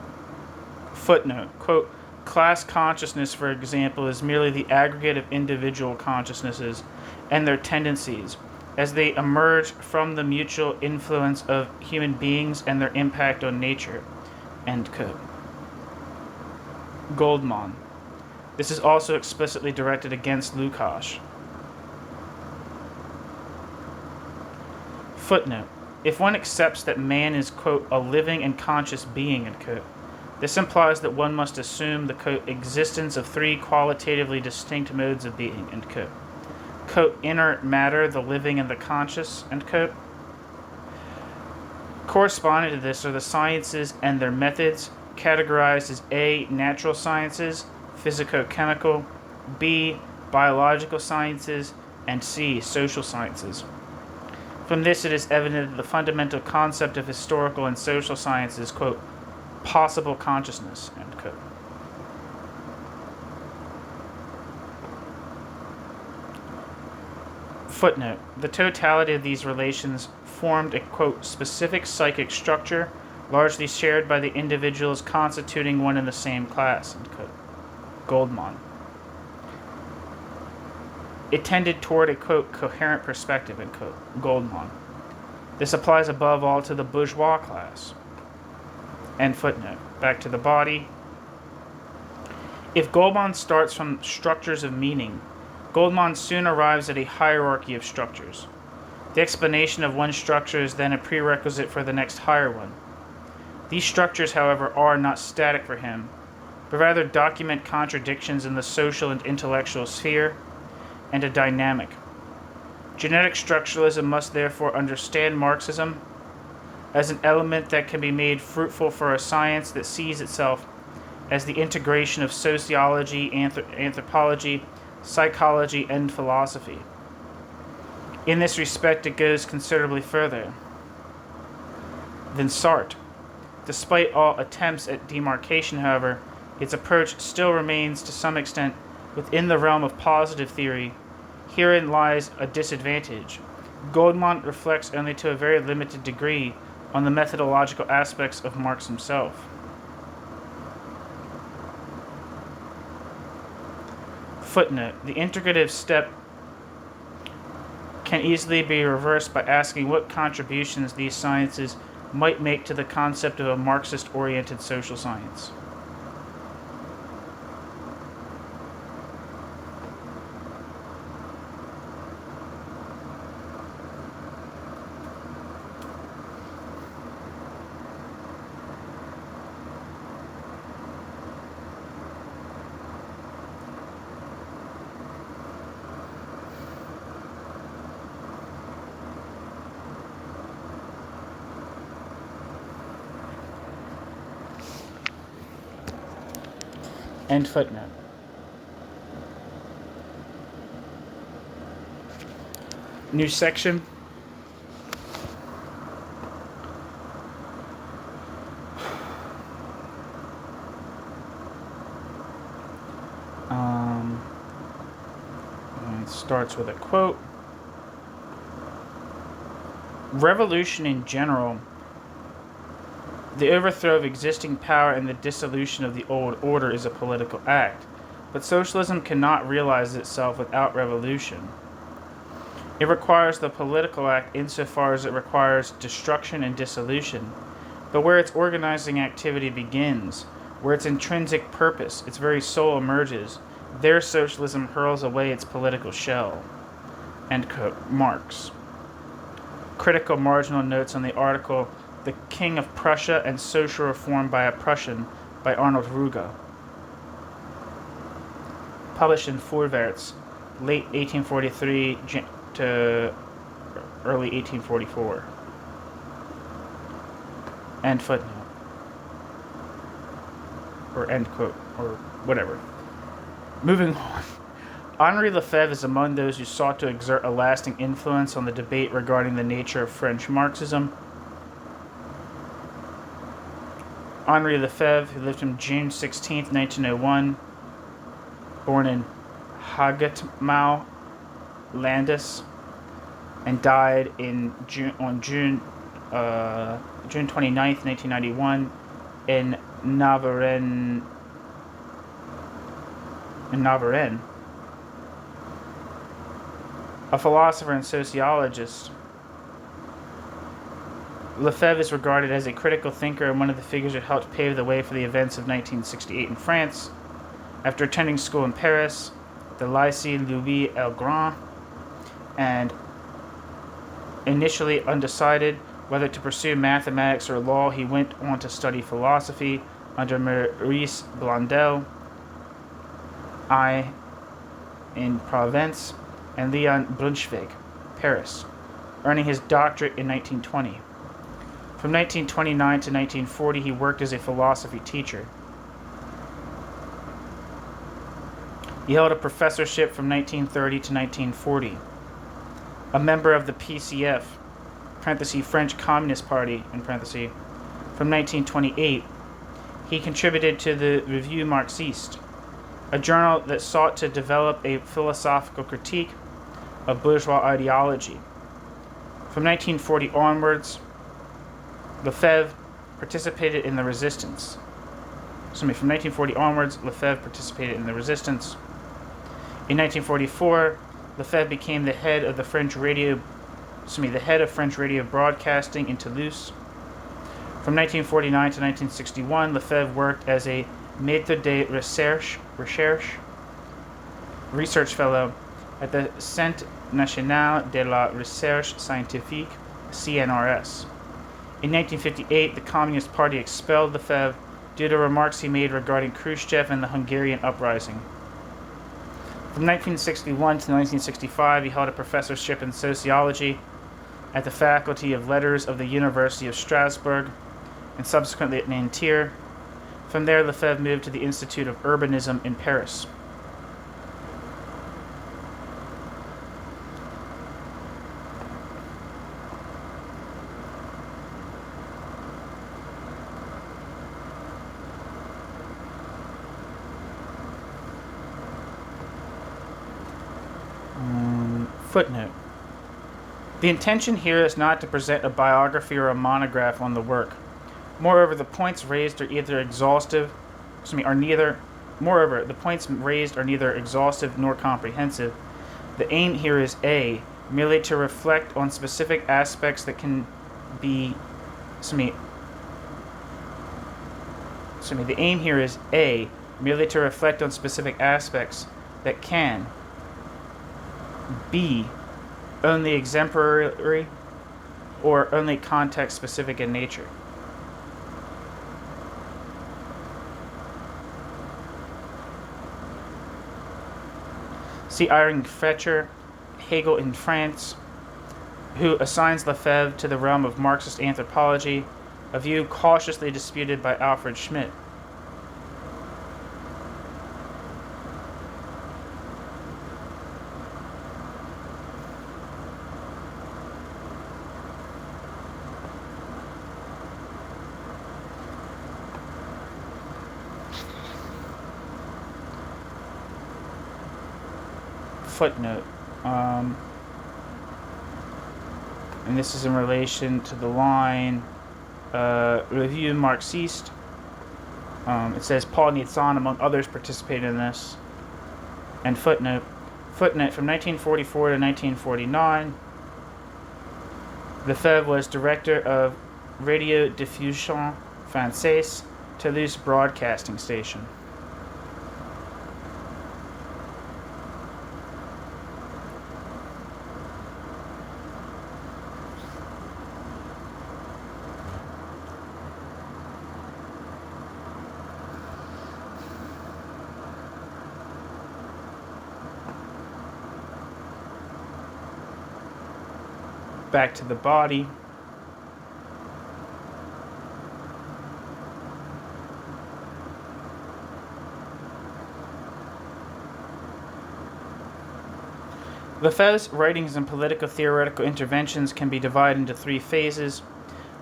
Footnote. Quote, class consciousness, for example, is merely the aggregate of individual consciousnesses and their tendencies as they emerge from the mutual influence of human beings and their impact on nature. End quote. Goldmann. This is also explicitly directed against Lukács. Footnote. If one accepts that man is, quote, a living and conscious being, end quote, this implies that one must assume the, quote, existence of three qualitatively distinct modes of being, end quote. Quote, inner matter, the living and the conscious, end quote. Corresponding to this are the sciences and their methods, categorized as A, natural sciences, physico-chemical, B, biological sciences, and C, social sciences. From this, it is evident that the fundamental concept of historical and social science is, quote, possible consciousness, end quote. Footnote. The totality of these relations formed a, quote, specific psychic structure, largely shared by the individuals constituting one and the same class, end quote. Goldmann. It tended toward a, quote, coherent perspective, end quote. Goldmann. This applies above all to the bourgeois class. End footnote. Back to the body. If Goldmann starts from structures of meaning, Goldmann soon arrives at a hierarchy of structures. The explanation of one structure is then a prerequisite for the next higher one. These structures, however, are not static for him, but rather document contradictions in the social and intellectual sphere, and a dynamic. Genetic structuralism must therefore understand Marxism as an element that can be made fruitful for a science that sees itself as the integration of sociology, anthropology, psychology, and philosophy. In this respect, it goes considerably further than Sartre. Despite all attempts at demarcation, however, its approach still remains to some extent within the realm of positive theory. Herein lies a disadvantage. Goldmann reflects only to a very limited degree on the methodological aspects of Marx himself. Footnote: the integrative step can easily be reversed by asking what contributions these sciences might make to the concept of a Marxist-oriented social science. End footnote. New section. It starts with a quote. Revolution in general, the overthrow of existing power and the dissolution of the old order is a political act, but socialism cannot realize itself without revolution. It requires the political act insofar as it requires destruction and dissolution, but where its organizing activity begins, where its intrinsic purpose, its very soul emerges, there socialism hurls away its political shell. End quote. Marx. Critical marginal notes on the article The King of Prussia and Social Reform by a Prussian by Arnold Ruge. Published in Vorwärts, late 1843 to early 1844. End footnote. Or end quote, or whatever. Moving on. Henri Lefebvre is among those who sought to exert a lasting influence on the debate regarding the nature of French Marxism. Henri Lefebvre, who lived from June 16, 1901, born in Hagetmau, Landis, and died on June 29, 1991, in Navarren. A philosopher and sociologist, Lefebvre is regarded as a critical thinker and one of the figures that helped pave the way for the events of 1968 in France. After attending school in Paris, the Lycée Louis le Grand, and initially undecided whether to pursue mathematics or law, he went on to study philosophy under Maurice Blondel, I in Provence, and Leon Brunschwig, Paris, earning his doctorate in 1920. From 1929 to 1940, he worked as a philosophy teacher. He held a professorship from 1930 to 1940. A member of the PCF, French Communist Party, from 1928, he contributed to the Revue Marxiste, a journal that sought to develop a philosophical critique of bourgeois ideology. From 1940 onwards, Lefebvre participated in the resistance. From 1940 onwards, Lefebvre participated in the resistance. In 1944, Lefebvre became the head of French radio broadcasting in Toulouse. From 1949 to 1961, Lefebvre worked as a Maître de Recherche research fellow at the Centre National de la Recherche Scientifique, CNRS. In 1958, the Communist Party expelled Lefebvre due to remarks he made regarding Khrushchev and the Hungarian uprising. From 1961 to 1965, he held a professorship in sociology at the Faculty of Letters of the University of Strasbourg and subsequently at Nanterre. From From there, Lefebvre moved to the Institute of Urbanism in Paris. Footnote. The intention here is not to present a biography or a monograph on the work. Moreover, the points raised are neither exhaustive nor comprehensive. The aim here is A, merely to reflect on specific aspects that can be the aim here is A, merely to reflect on specific aspects that can B, only exemplary or only context-specific in nature. See Irving Fletcher, Hegel in France, who assigns Lefebvre to the realm of Marxist anthropology, a view cautiously disputed by Alfred Schmidt. Footnote, and this is in relation to the line Revue Marxiste. It says Paul Nizan, among others, participated in this. And footnote from 1944 to 1949, Lefebvre was director of Radio Diffusion Française, Toulouse broadcasting station. Back to the body. Lefebvre's writings and political theoretical interventions can be divided into three phases,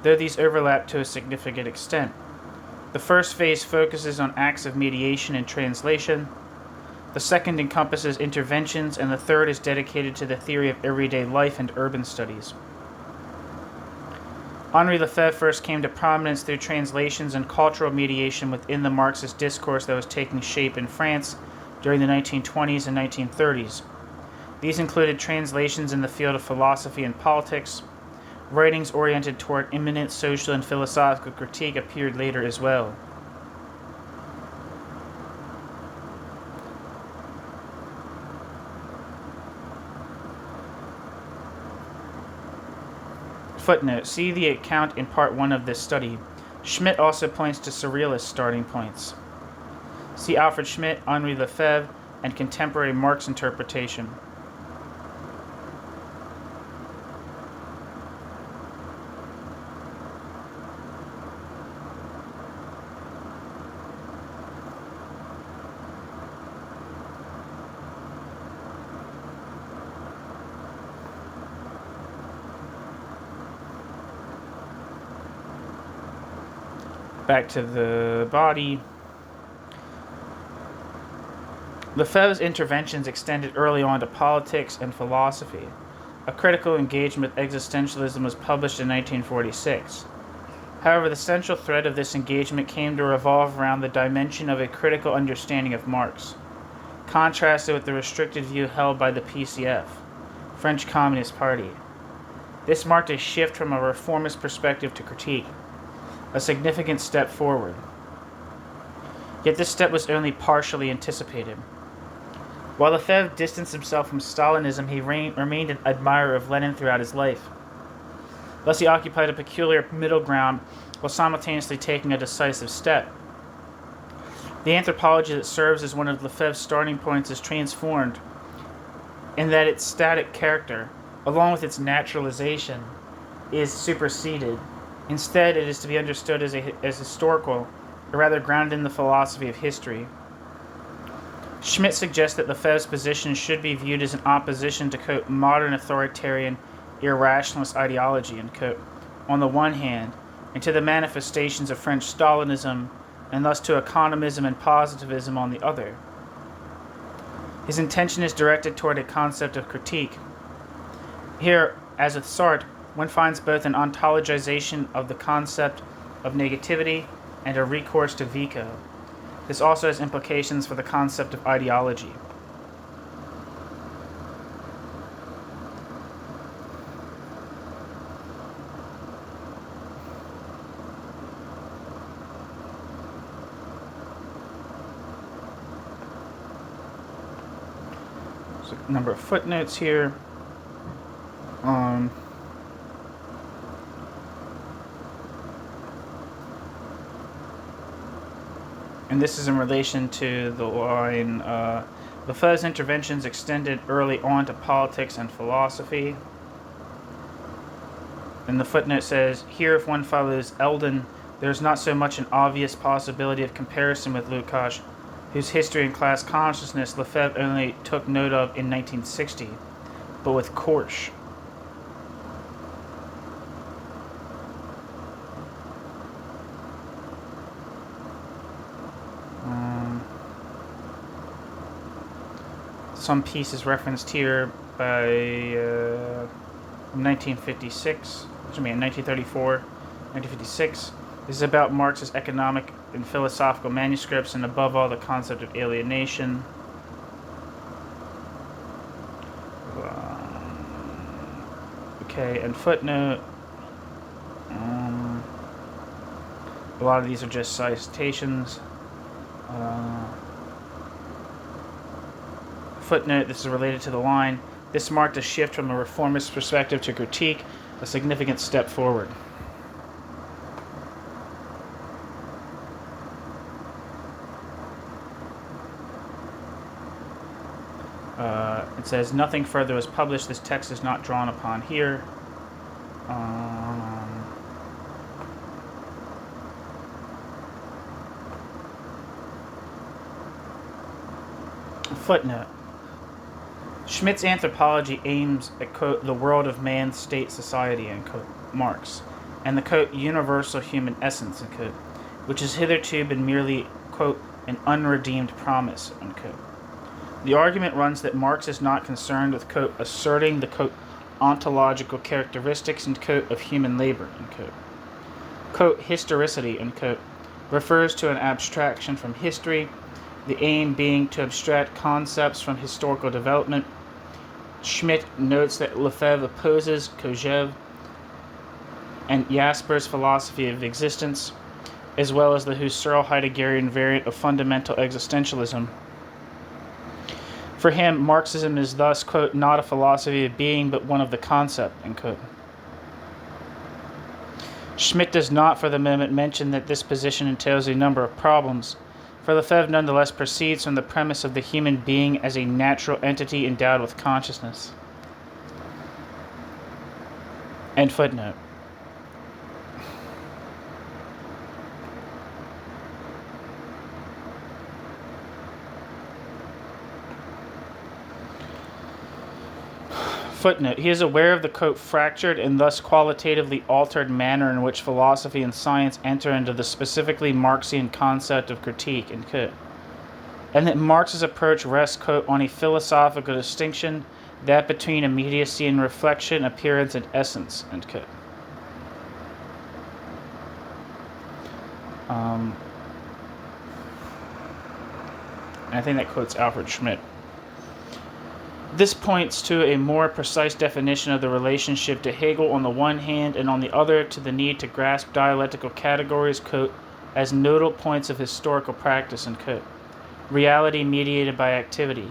though these overlap to a significant extent. The first phase focuses on acts of mediation and translation. The second encompasses interventions, and the third is dedicated to the theory of everyday life and urban studies. Henri Lefebvre first came to prominence through translations and cultural mediation within the Marxist discourse that was taking shape in France during the 1920s and 1930s. These included translations in the field of philosophy and politics. Writings oriented toward immanent social and philosophical critique appeared later as well. Footnote, see the account in part 1 of this study. Schmidt also points to surrealist starting points. See Alfred Schmidt, Henri Lefebvre, and contemporary Marx interpretation. Back to the body. Lefebvre's interventions extended early on to politics and philosophy. A critical engagement with existentialism was published in 1946. However, the central thread of this engagement came to revolve around the dimension of a critical understanding of Marx, contrasted with the restricted view held by the PCF, French Communist Party. This marked a shift from a reformist perspective to critique, a significant step forward. Yet this step was only partially anticipated. While Lefebvre distanced himself from Stalinism, he remained an admirer of Lenin throughout his life. Thus he occupied a peculiar middle ground while simultaneously taking a decisive step. The anthropology that serves as one of Lefebvre's starting points is transformed in that its static character, along with its naturalization, is superseded. Instead, it is to be understood as historical or rather grounded in the philosophy of history. Schmidt suggests that Lefebvre's position should be viewed as an opposition to, quote, modern authoritarian irrationalist ideology, end quote, on the one hand, and to the manifestations of French Stalinism, and thus to economism and positivism on the other. His intention is directed toward a concept of critique. Here, as with Sartre, one finds both an ontologization of the concept of negativity and a recourse to Vico. This also has implications for the concept of ideology. So, number of footnotes here. And this is in relation to the line, Lefebvre's interventions extended early on to politics and philosophy. And the footnote says, here if one follows Eldon, there is not so much an obvious possibility of comparison with Lukács, whose history and class consciousness Lefebvre only took note of in 1960, but with Hirsch. Some pieces referenced here by 1956, 1934, 1956. This is about Marx's economic and philosophical manuscripts, and above all, the concept of alienation. Okay, and footnote. A lot of these are just citations. Footnote, this is related to the line, this marked a shift from a reformist perspective to critique, a significant step forward. It says, nothing further was published, this text is not drawn upon here. Footnote. Schmidt's anthropology aims at, quote, the world of man, state, society, end quote, Marx, and the, quote, universal human essence, end quote, which has hitherto been merely, quote, an unredeemed promise, end quote. The argument runs that Marx is not concerned with, quote, asserting the, quote, ontological characteristics, end quote, of human labor, end quote. Quote, historicity, end quote, refers to an abstraction from history, the aim being to abstract concepts from historical development. Schmidt notes that Lefebvre opposes Kojève and Jasper's philosophy of existence, as well as the Husserl Heideggerian variant of fundamental existentialism. For him, Marxism is thus, quote, not a philosophy of being, but one of the concept, end quote. Schmidt does not for the moment mention that this position entails a number of problems, for Lefebvre nonetheless proceeds from the premise of the human being as a natural entity endowed with consciousness. End footnote. Footnote. He is aware of the, quote, fractured and thus qualitatively altered manner in which philosophy and science enter into the specifically Marxian concept of critique, end quote, and that Marx's approach rests, quote, on a philosophical distinction, that between immediacy and reflection, appearance and essence, end quote. And I think that quotes Alfred Schmidt. This points to a more precise definition of the relationship to Hegel on the one hand, and on the other to the need to grasp dialectical categories, quote, as nodal points of historical practice, end quote. Reality mediated by activity.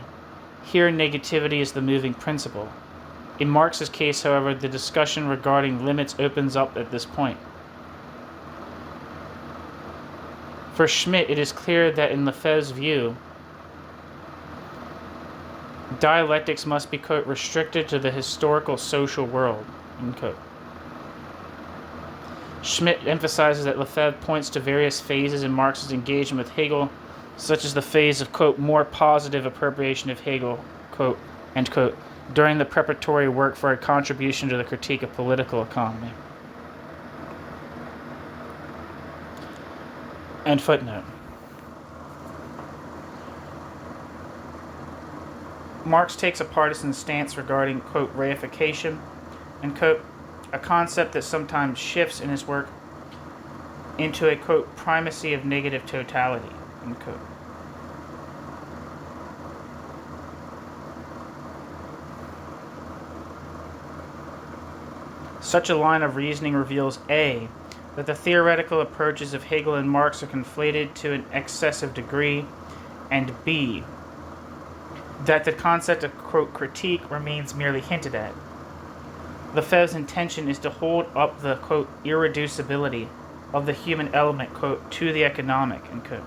Here negativity is the moving principle. In Marx's case, however, the discussion regarding limits opens up at this point. For Schmidt, it is clear that in Lefebvre's view, dialectics must be, quote, restricted to the historical social world, end quote. Schmidt emphasizes that Lefebvre points to various phases in Marx's engagement with Hegel, such as the phase of, quote, more positive appropriation of Hegel, quote, end quote, during the preparatory work for a contribution to the critique of political economy. End footnote. Marx takes a partisan stance regarding, quote, reification, and, quote, a concept that sometimes shifts in his work into a, quote, primacy of negative totality, end quote. Such a line of reasoning reveals A, that the theoretical approaches of Hegel and Marx are conflated to an excessive degree, and B, that the concept of, quote, critique remains merely hinted at. Lefebvre's intention is to hold up the, quote, irreducibility of the human element, quote, to the economic, end quote.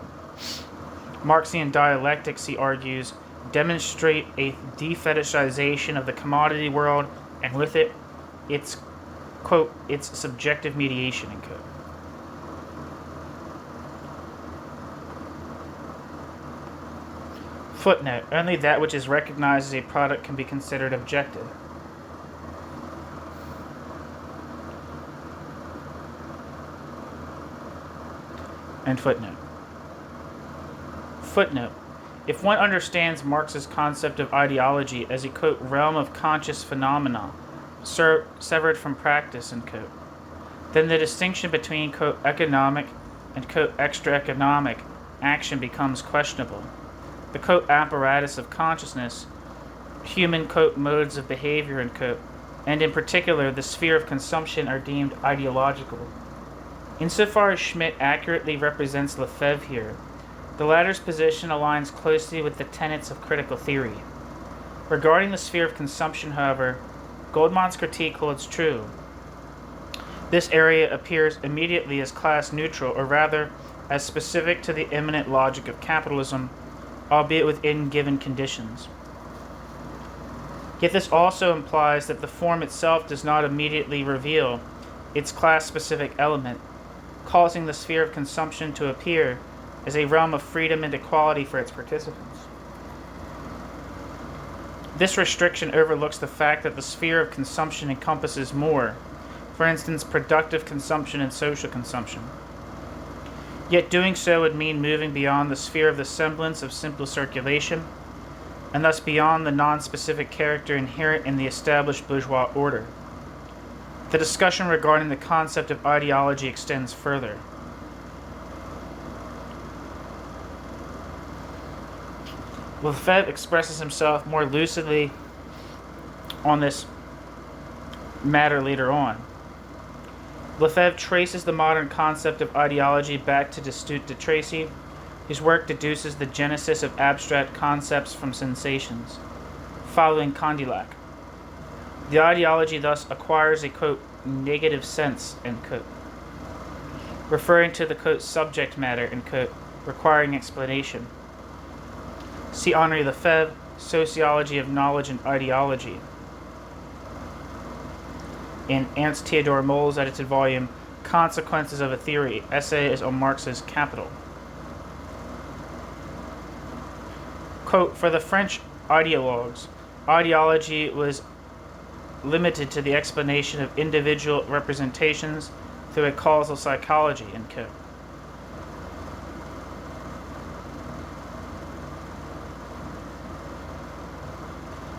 Marxian dialectics, he argues, demonstrate a defetishization of the commodity world, and with it, its, quote, its subjective mediation, end quote. Footnote, only that which is recognized as a product can be considered objective. End footnote. Footnote. If one understands Marx's concept of ideology as a, quote, realm of conscious phenomena, severed from practice, end quote, then the distinction between, quote, economic and, quote, extra-economic action becomes questionable. The, quote, apparatus of consciousness, human, quote, modes of behavior, end quote, and in particular the sphere of consumption are deemed ideological. Insofar as Schmidt accurately represents Lefebvre here, the latter's position aligns closely with the tenets of critical theory. Regarding the sphere of consumption, however, Goldmann's critique holds true. This area appears immediately as class neutral, or rather as specific to the immanent logic of capitalism, albeit within given conditions. Yet this also implies that the form itself does not immediately reveal its class-specific element, causing the sphere of consumption to appear as a realm of freedom and equality for its participants. This restriction overlooks the fact that the sphere of consumption encompasses more, for instance, productive consumption and social consumption. Yet doing so would mean moving beyond the sphere of the semblance of simple circulation, and thus beyond the non-specific character inherent in the established bourgeois order. The discussion regarding the concept of ideology extends further. Lefebvre expresses himself more lucidly on this matter later on. Lefebvre traces the modern concept of ideology back to Destutt de Tracy, whose work deduces the genesis of abstract concepts from sensations, following Condillac. The ideology thus acquires a, quote, negative sense, end quote, referring to the, quote, subject matter, end quote, requiring explanation. See Henri Lefebvre, Sociology of Knowledge and Ideology. In Ernst Theodor Moll's edited volume, Consequences of a Theory, Essays on Marx's Capital. Quote, for the French ideologues, ideology was limited to the explanation of individual representations through a causal psychology, end quote.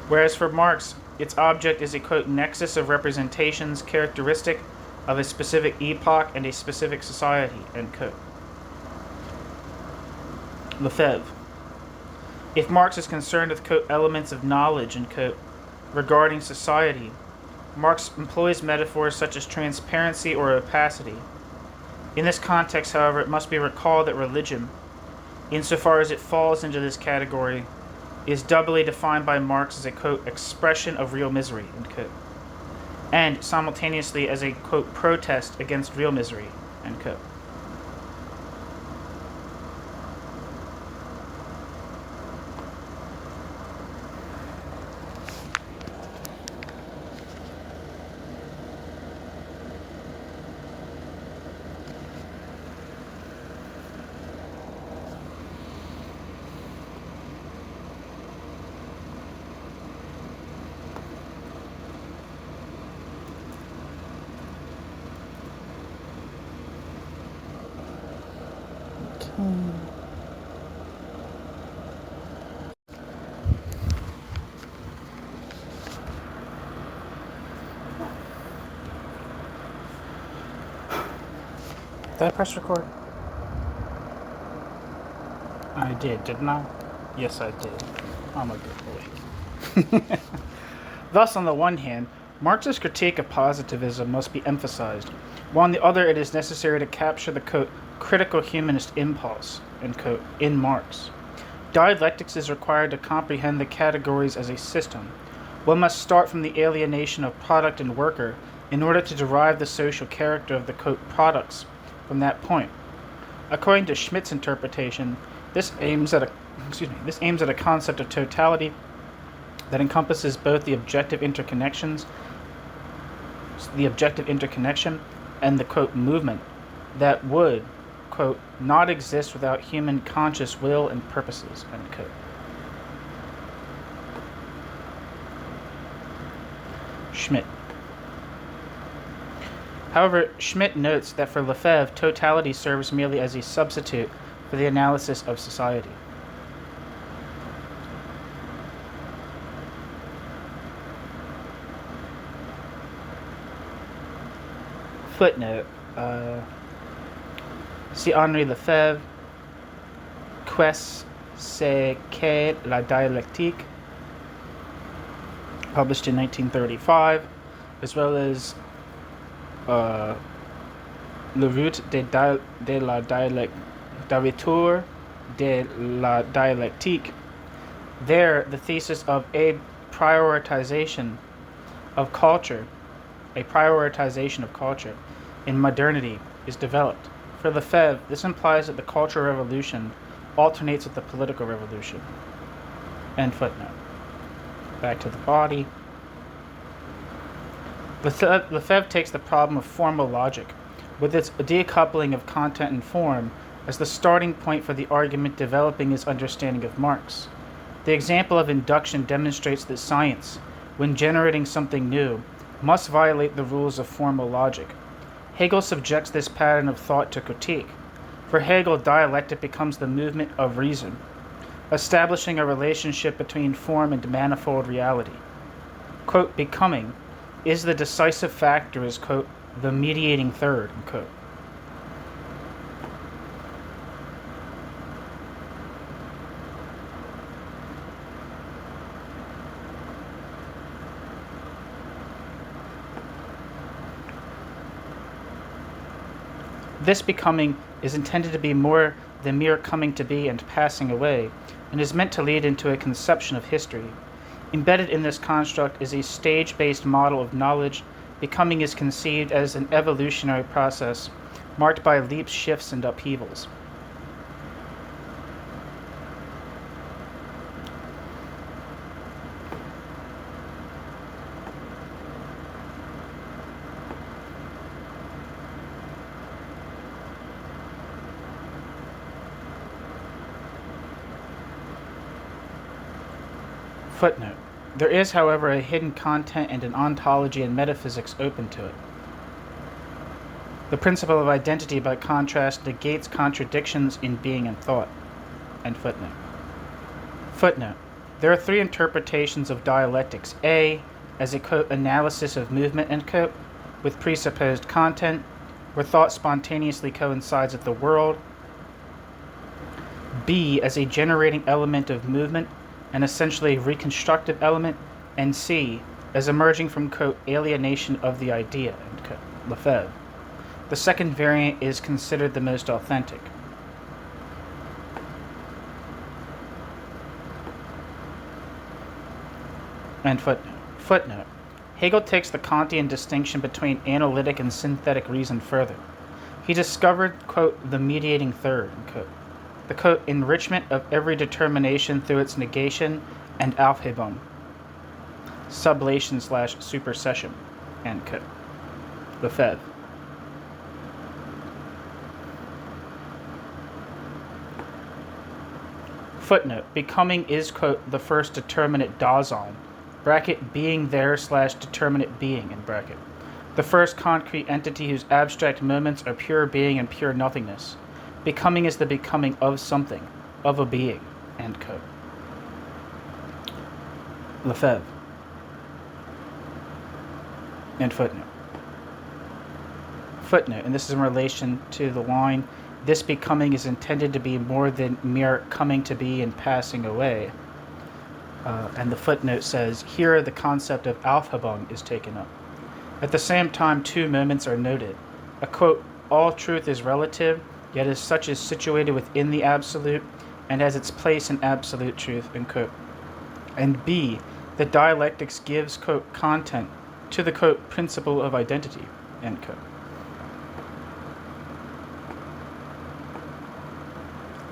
Whereas for Marx, its object is a, quote, nexus of representations characteristic of a specific epoch and a specific society, end quote. Lefebvre. If Marx is concerned with, quote, elements of knowledge, end quote, regarding society, Marx employs metaphors such as transparency or opacity. In this context, however, it must be recalled that religion, insofar as it falls into this category, is doubly defined by Marx as a, quote, expression of real misery, end quote, and simultaneously as a, quote, protest against real misery, end quote. Did I press record? I did, didn't I? Yes, I did. I'm a good boy. Thus, on the one hand, Marx's critique of positivism must be emphasized, while on the other it is necessary to capture the, quote, critical humanist impulse, end quote, in Marx. Dialectics is required to comprehend the categories as a system. One must start from the alienation of product and worker in order to derive the social character of the, quote, products from that point. According to Schmidt's interpretation, this aims at a concept of totality that encompasses both the objective interconnection and the, quote, movement that would, quote, not exist without human conscious will and purposes, end quote. Schmidt. However, Schmidt notes that for Lefebvre, totality serves merely as a substitute for the analysis of society. Footnote. See Henri Lefebvre, Qu'est-ce qu'est la dialectique, published in 1935, as well as Le route de la retour de la dialectique. There, the thesis of a prioritization of culture in modernity is developed. For Lefebvre, this implies that the cultural revolution alternates with the political revolution. End footnote. Back to the body. Lefebvre takes the problem of formal logic, with its decoupling of content and form, as the starting point for the argument developing his understanding of Marx. The example of induction demonstrates that science, when generating something new, must violate the rules of formal logic. Hegel subjects this pattern of thought to critique. For Hegel, dialectic becomes the movement of reason, establishing a relationship between form and manifold reality. Quote, becoming is the decisive factor as, quote, the mediating third, unquote. This becoming is intended to be more than mere coming to be and passing away, and is meant to lead into a conception of history. Embedded in this construct is a stage-based model of knowledge. Becoming is conceived as an evolutionary process marked by leaps, shifts, and upheavals. Footnote. There is, however, a hidden content and an ontology and metaphysics open to it. The principle of identity, by contrast, negates contradictions in being and thought. End footnote. Footnote. There are three interpretations of dialectics. A, as a, quote, analysis of movement, end quote, with presupposed content, where thought spontaneously coincides with the world. B, as a generating element of movement, an essentially reconstructive element, and C, as emerging from, quote, alienation of the idea, end quote, Lefebvre. The second variant is considered the most authentic. End footnote. Footnote. Hegel takes the Kantian distinction between analytic and synthetic reason further. He discovered, quote, the mediating third, end quote, the, quote, enrichment of every determination through its negation and Aufhebung, sublation / supersession, end quote. Lefebvre. Footnote. Becoming is, quote, the first determinate Dasein, bracket, being there / determinate being, in bracket. The first concrete entity whose abstract moments are pure being and pure nothingness. Becoming is the becoming of something, of a being, end quote. Lefebvre. And footnote. Footnote, and this is in relation to the line, this becoming is intended to be more than mere coming to be and passing away. And the footnote says, here the concept of Aufhebung is taken up. At the same time, two moments are noted. A quote, all truth is relative, yet as such is situated within the absolute, and has its place in absolute truth, end quote. And B, the dialectics gives, quote, content to the, quote, principle of identity, end quote.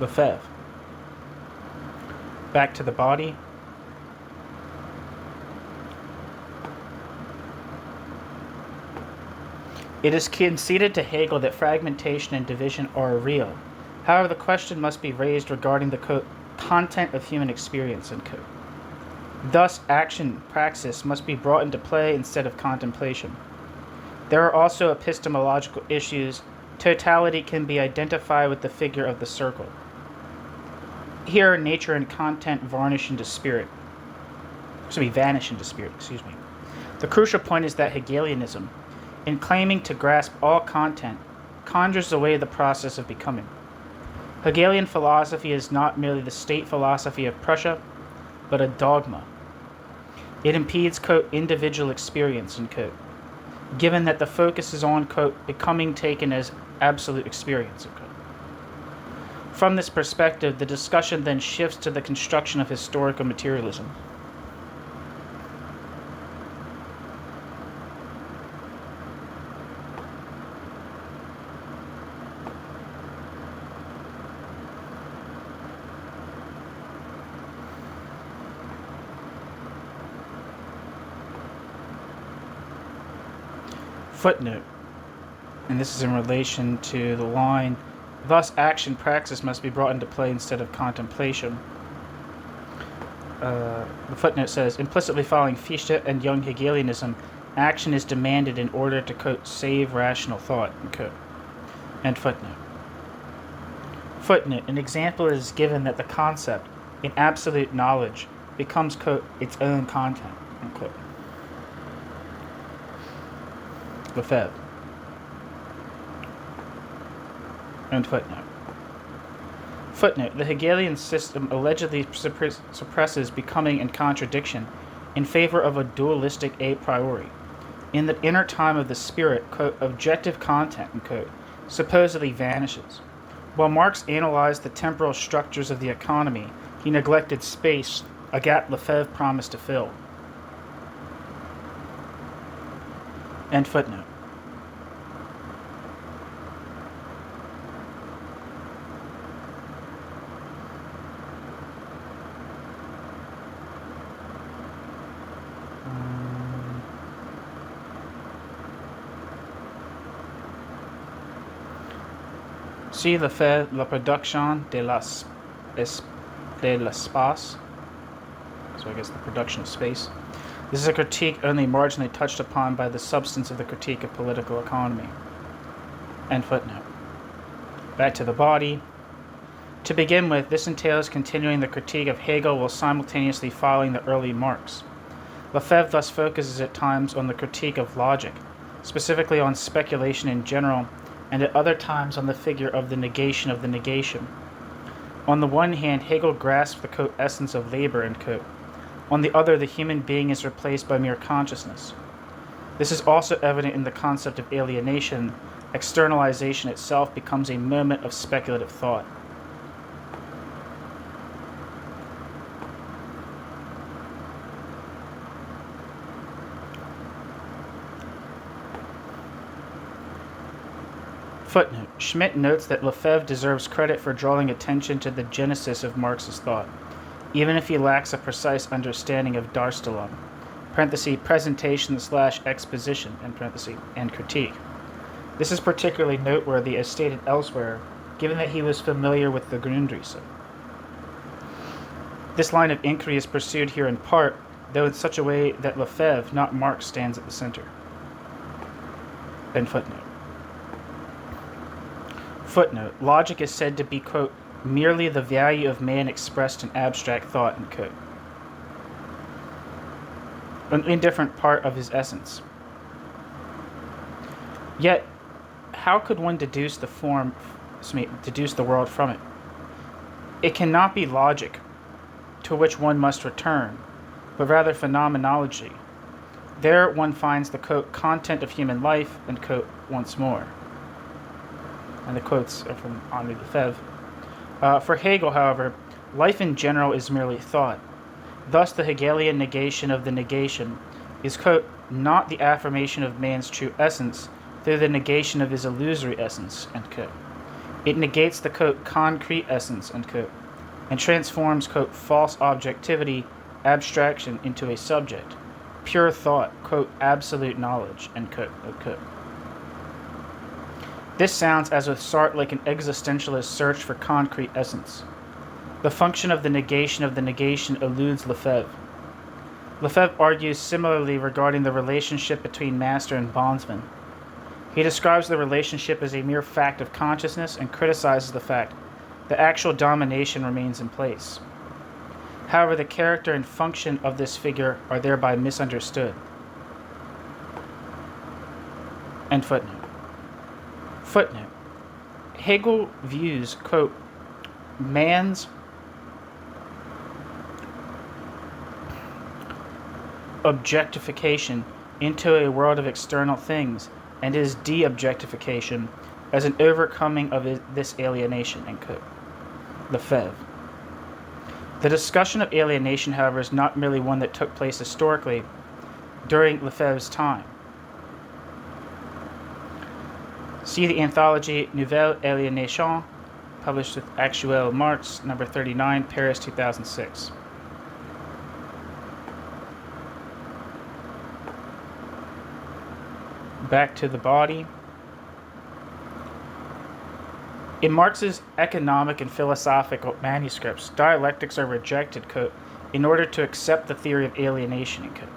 Lefebvre. Back to the body. It is conceded to Hegel that fragmentation and division are real. However, the question must be raised regarding the, quote, content of human experience, end quote. Thus, action, praxis, must be brought into play instead of contemplation. There are also epistemological issues. Totality can be identified with the figure of the circle. Here, nature and content vanish into spirit. The crucial point is that Hegelianism, in claiming to grasp all content, conjures away the process of becoming. Hegelian philosophy is not merely the state philosophy of Prussia, but a dogma. It impedes, quote, individual experience, end quote, given that the focus is on, quote, becoming taken as absolute experience, end quote. From this perspective, the discussion then shifts to the construction of historical materialism. Footnote, and this is in relation to the line, thus action praxis must be brought into play instead of contemplation. The footnote says, implicitly following Fichte and Young Hegelianism, action is demanded in order to, quote, save rational thought, end quote. End footnote. Footnote, an example is given that the concept, in absolute knowledge, becomes, quote, its own content, end quote. Lefebvre. End footnote. Footnote, the Hegelian system allegedly suppresses becoming and contradiction in favor of a dualistic a priori. In the inner time of the spirit, quote, objective content, end quote, supposedly vanishes. While Marx analyzed the temporal structures of the economy, he neglected space, a gap Lefebvre promised to fill. End footnote. See Lefebvre, La production de l'espace. So I guess the production of space. This is a critique only marginally touched upon by the substance of the critique of political economy. End footnote. Back to the body. To begin with, this entails continuing the critique of Hegel while simultaneously following the early Marx. Lefebvre thus focuses at times on the critique of logic, specifically on speculation in general, and at other times on the figure of the negation of the negation. On the one hand, Hegel grasps the, quote, essence of labor, end quote. On the other, the human being is replaced by mere consciousness. This is also evident in the concept of alienation. Externalization itself becomes a moment of speculative thought. Footnote. Schmidt notes that Lefebvre deserves credit for drawing attention to the genesis of Marx's thought, even if he lacks a precise understanding of Darstellung, presentation/exposition, and critique. This is particularly noteworthy as stated elsewhere, given that he was familiar with the Grundrisse. This line of inquiry is pursued here in part, though in such a way that Lefebvre, not Marx, stands at the center. End footnote. Footnote. Logic is said to be, quote, merely the value of man expressed in abstract thought, end quote. An indifferent part of his essence. Yet, how could one deduce the world from it? It cannot be logic, to which one must return, but rather phenomenology. There one finds the, quote, content of human life, end quote, once more. And the quotes are from Henri Lefebvre. For Hegel, however, life in general is merely thought. Thus, the Hegelian negation of the negation is, quote, not the affirmation of man's true essence through the negation of his illusory essence, end quote. It negates the, quote, concrete essence, end quote, and transforms, quote, false objectivity, abstraction into a subject, pure thought, quote, absolute knowledge, end quote, end quote. This sounds, as with Sartre, like an existentialist search for concrete essence. The function of the negation eludes Lefebvre. Lefebvre argues similarly regarding the relationship between master and bondsman. He describes the relationship as a mere fact of consciousness and criticizes the fact that actual domination remains in place. However, the character and function of this figure are thereby misunderstood. End footnote. Footnote. Hegel views, quote, man's objectification into a world of external things and his de-objectification as an overcoming of this alienation, end quote. Lefebvre. The discussion of alienation, however, is not merely one that took place historically during Lefebvre's time. See the anthology Nouvelle Aliénation, published with Actuel Marx, number 39, Paris 2006. Back to the body. In Marx's economic and philosophical manuscripts, dialectics are rejected, quote, in order to accept the theory of alienation, end quote.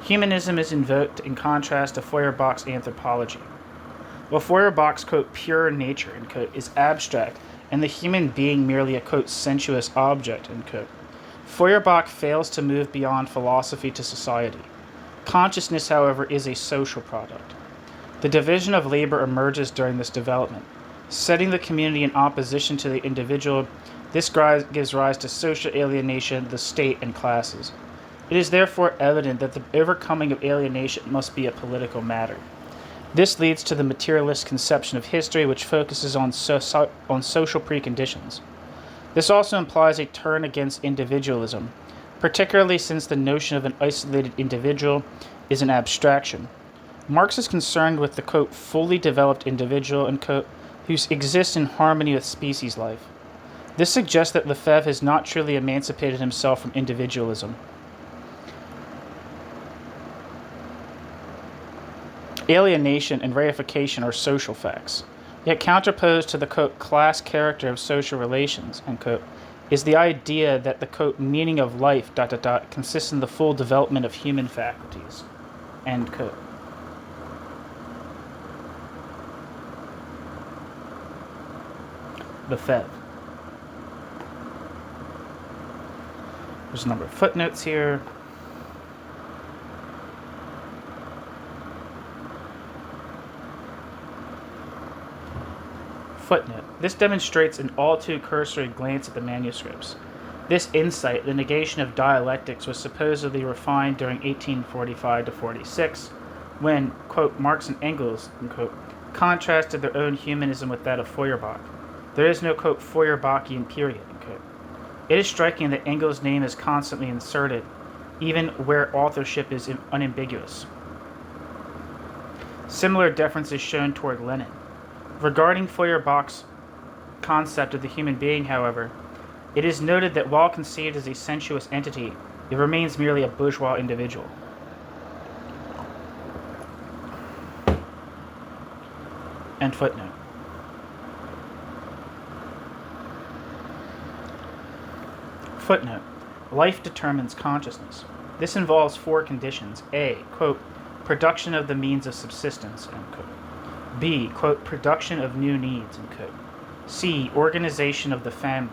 Humanism is invoked in contrast to Feuerbach's anthropology. While Feuerbach's, quote, pure nature, end quote, is abstract, and the human being merely a, quote, sensuous object, end quote, Feuerbach fails to move beyond philosophy to society. Consciousness, however, is a social product. The division of labor emerges during this development. Setting the community in opposition to the individual, this gives rise to social alienation, the state, and classes. It is therefore evident that the overcoming of alienation must be a political matter. This leads to the materialist conception of history, which focuses on social preconditions. This also implies a turn against individualism, particularly since the notion of an isolated individual is an abstraction. Marx is concerned with the, quote, fully developed individual, end quote, who exists in harmony with species life. This suggests that Lefebvre has not truly emancipated himself from individualism. Alienation and reification are social facts, yet counterposed to the, quote, class character of social relations, end quote, is the idea that the, quote, meaning of life, consists in the full development of human faculties, end quote. Lefebvre. There's a number of footnotes here. Footnote. This demonstrates an all too cursory glance at the manuscripts. This insight, the negation of dialectics, was supposedly refined during 1845 to 46, when, quote, Marx and Engels, end quote, contrasted their own humanism with that of Feuerbach. There is no, quote, Feuerbachian period, end quote. It is striking that Engels' name is constantly inserted, even where authorship is unambiguous. Similar deference is shown toward Lenin. Regarding Feuerbach's concept of the human being, however, it is noted that while conceived as a sensuous entity, it remains merely a bourgeois individual. End footnote. Footnote. Life determines consciousness. This involves four conditions. A, quote, production of the means of subsistence, end quote. B, quote, production of new needs, end quote. C, organization of the family.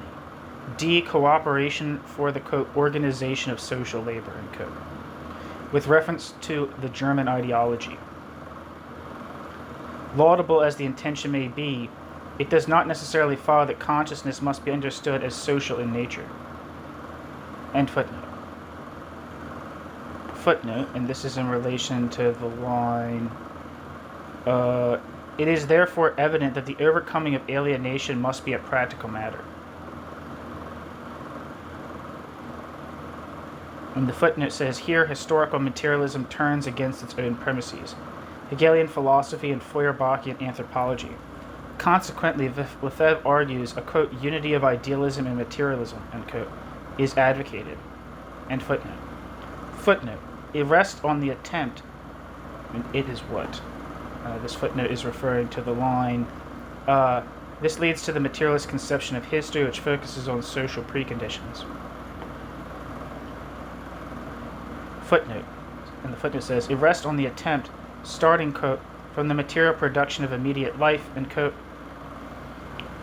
D, cooperation for the, quote, organization of social labor, end quote. With reference to the German ideology. Laudable as the intention may be, it does not necessarily follow that consciousness must be understood as social in nature. End footnote. Footnote, and this is in relation to the line, it is therefore evident that the overcoming of alienation must be a practical matter. And the footnote says, here historical materialism turns against its own premises, Hegelian philosophy and Feuerbachian anthropology. Consequently, Lefebvre argues a, quote, unity of idealism and materialism, end quote, is advocated. End footnote. Footnote. It rests on the attempt, and it is what? This footnote is referring to the line, this leads to the materialist conception of history which focuses on social preconditions. Footnote. And the footnote says, it rests on the attempt, starting, quote, from the material production of immediate life, end quote,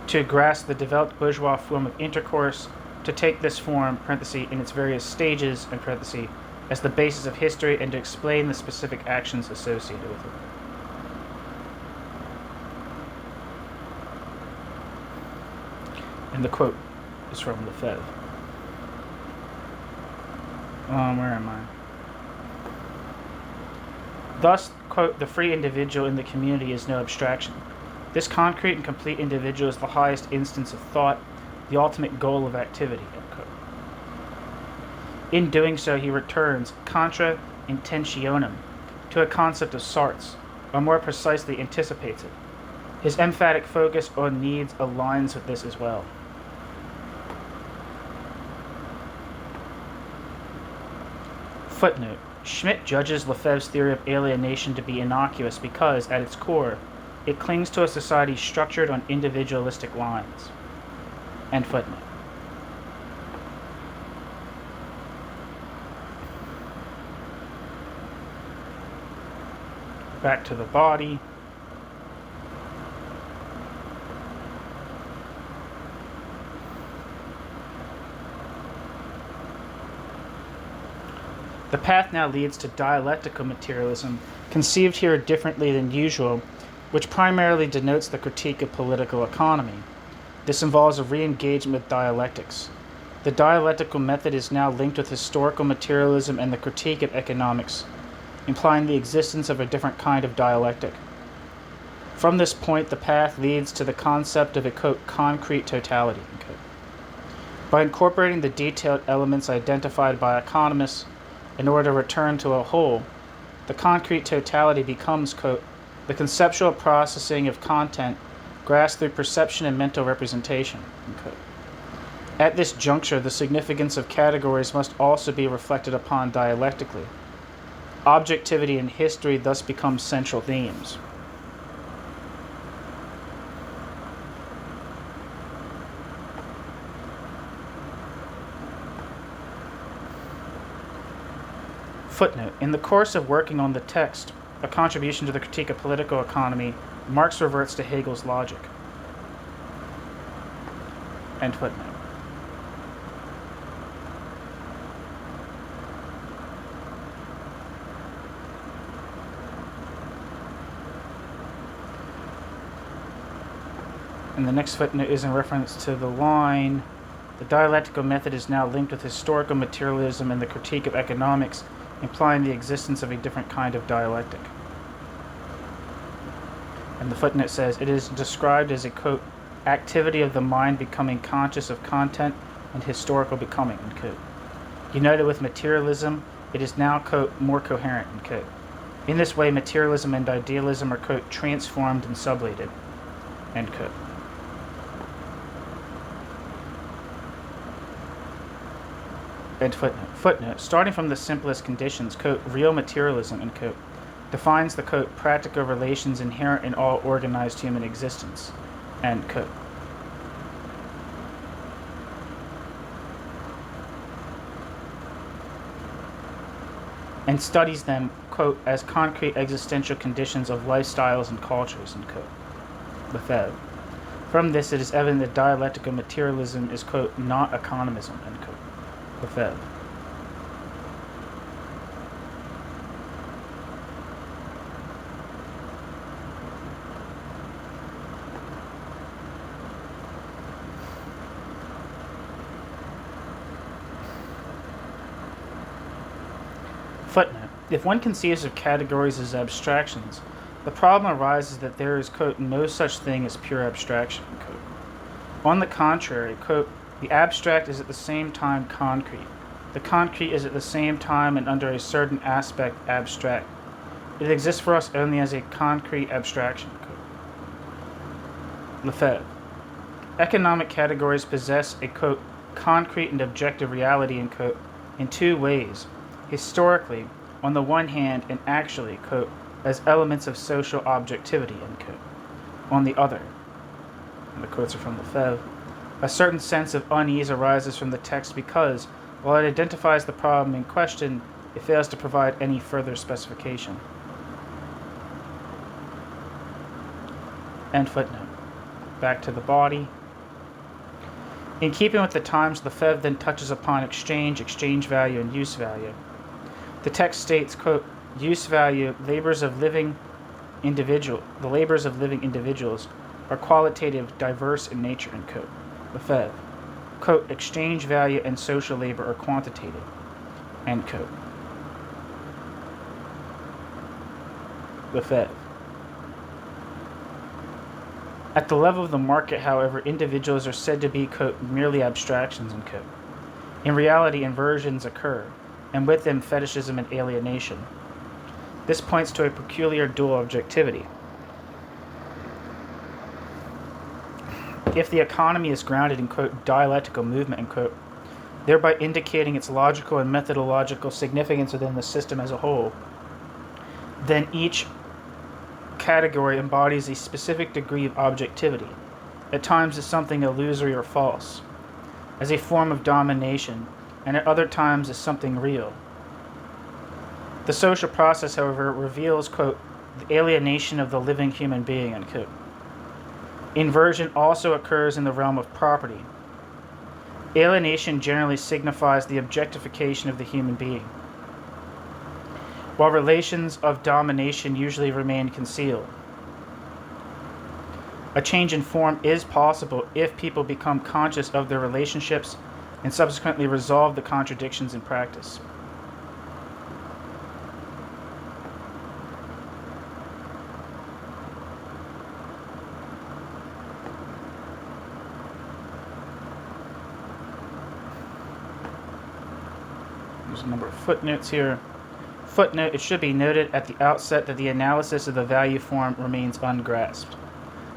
to grasp the developed bourgeois form of intercourse, to take this form, parenthesis, in its various stages, and parenthesis, as the basis of history, and to explain the specific actions associated with it. And the quote is from Lefebvre. Where am I? Thus, quote, the free individual in the community is no abstraction. This concrete and complete individual is the highest instance of thought, the ultimate goal of activity, end quote. In doing so, he returns contra intentionem to a concept of Sartre's, or more precisely anticipates it. His emphatic focus on needs aligns with this as well. Footnote. Schmidt judges Lefebvre's theory of alienation to be innocuous because, at its core, it clings to a society structured on individualistic lines. End footnote. Back to the body. The path now leads to dialectical materialism, conceived here differently than usual, which primarily denotes the critique of political economy. This involves a re-engagement with dialectics. The dialectical method is now linked with historical materialism and the critique of economics, implying the existence of a different kind of dialectic. From this point, the path leads to the concept of a, quote, concrete totality, unquote. By incorporating the detailed elements identified by economists in order to return to a whole, the concrete totality becomes, quote, the conceptual processing of content grasped through perception and mental representation, unquote. At this juncture, the significance of categories must also be reflected upon dialectically. Objectivity and history thus become central themes. Footnote. In the course of working on the text, a contribution to the critique of political economy, Marx reverts to Hegel's logic. End footnote. And the next footnote is in reference to the line, the dialectical method is now linked with historical materialism and the critique of economics, implying the existence of a different kind of dialectic. And the footnote says, it is described as a, quote, activity of the mind becoming conscious of content and historical becoming, end quote. United with materialism, it is now, quote, more coherent, end quote. In this way, materialism and idealism are, quote, transformed and sublated, end quote. End footnote. Footnote. Starting from the simplest conditions, quote, real materialism, end quote, defines the, quote, practical relations inherent in all organized human existence, end quote. And studies them, quote, quote, as concrete existential conditions of lifestyles and cultures, end quote. Lefebvre. From this, it is evident that dialectical materialism is, quote, not economism, end quote. Lefebvre. Footnote. If one conceives of categories as abstractions, the problem arises that there is, quote, no such thing as pure abstraction, quote. On the contrary, quote, the abstract is at the same time concrete. The concrete is at the same time and under a certain aspect abstract. It exists for us only as a concrete abstraction, quote. Lefebvre. Economic categories possess a, quote, concrete and objective reality, end quote, in two ways. Historically, on the one hand, and actually, quote, as elements of social objectivity, end quote. On the other, and the quotes are from Lefebvre, a certain sense of unease arises from the text because, while it identifies the problem in question, it fails to provide any further specification. End footnote. Back to the body. In keeping with the times, Lefebvre then touches upon exchange value, and use value. The text states, quote, use value, the labors of living individuals are qualitative, diverse in nature, end quote. Lefebvre. Quote, exchange value and social labor are quantitative, end quote. Lefebvre. At the level of the market, however, individuals are said to be, quote, merely abstractions, end quote. In reality, inversions occur, and with them fetishism and alienation. This points to a peculiar dual objectivity. If the economy is grounded in, quote, dialectical movement, end quote, thereby indicating its logical and methodological significance within the system as a whole, then each category embodies a specific degree of objectivity, at times as something illusory or false, as a form of domination, and at other times as something real. The social process, however, reveals, quote, the alienation of the living human being, end quote. Inversion also occurs in the realm of property. Alienation generally signifies the objectification of the human being, while relations of domination usually remain concealed. A change in form is possible if people become conscious of their relationships and subsequently resolve the contradictions in practice. There's a number of footnotes here. Footnote, it should be noted at the outset that the analysis of the value form remains ungrasped.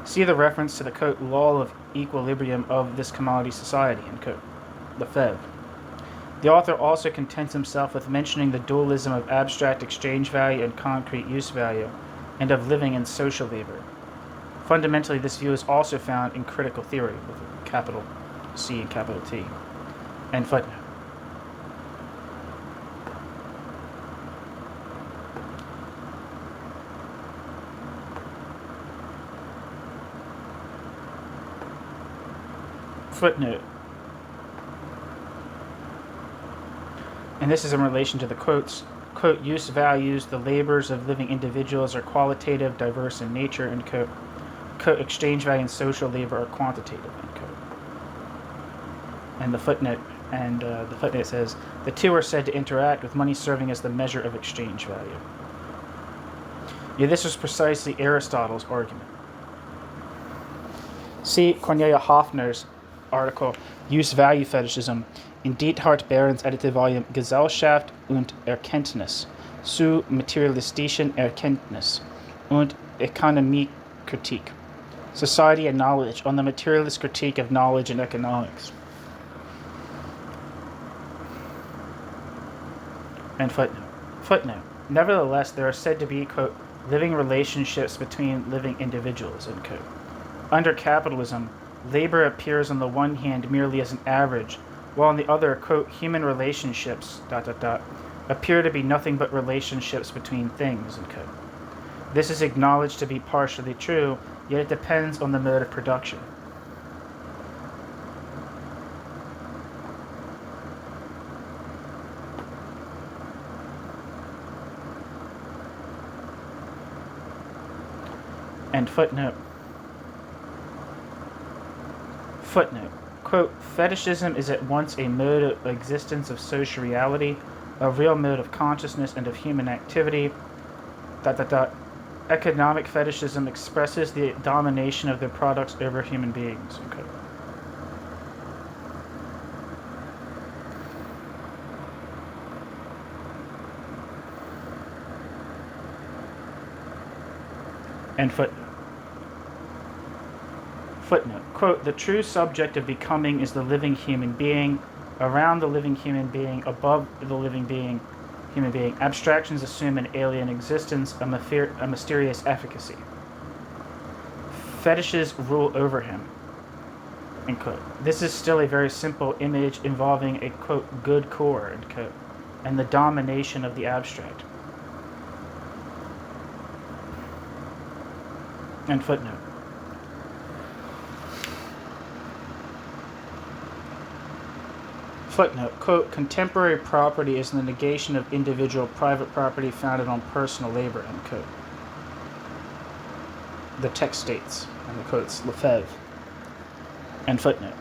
See the reference to the, quote, law of equilibrium of this commodity society, end quote. Lefebvre. The author also contents himself with mentioning the dualism of abstract exchange value and concrete use value, and of living and social labor. Fundamentally, this view is also found in critical theory, with a capital C and capital T. End footnote. Footnote. And this is in relation to the quotes. Quote, use values, the labors of living individuals are qualitative, diverse in nature, end quote. Quote, exchange value and social labor are quantitative, end quote. And the footnote says, the two are said to interact, with money serving as the measure of exchange value. Yeah, this was precisely Aristotle's argument. See Kornelia Hafner's article, Use Value Fetishism, in Diethard Behrens edited volume Gesellschaft und Erkenntnis zu materialistischen Erkenntnis und Ökonomiekritik, Society and Knowledge, on the materialist critique of knowledge and economics. And footnote. Nevertheless, there are said to be, quote, living relationships between living individuals, end quote. Under capitalism, labor appears on the one hand merely as an average, while on the other, quote, human relationships, appear to be nothing but relationships between things, end quote. This is acknowledged to be partially true, yet it depends on the mode of production. And footnote. Footnote. Quote, fetishism is at once a mode of existence of social reality, a real mode of consciousness and of human activity. ... Economic fetishism expresses the domination of their products over human beings. Okay. And footnote. Footnote. Quote, the true subject of becoming is the living human being, around the living human being, above the living being, human being. Abstractions assume an alien existence, a mysterious efficacy. Fetishes rule over him. End quote. This is still a very simple image involving a, quote, good core, end quote, and the domination of the abstract. And footnote. Footnote, quote, contemporary property is the negation of individual private property founded on personal labor, end quote. The text states, and the quotes, Lefebvre. And footnote.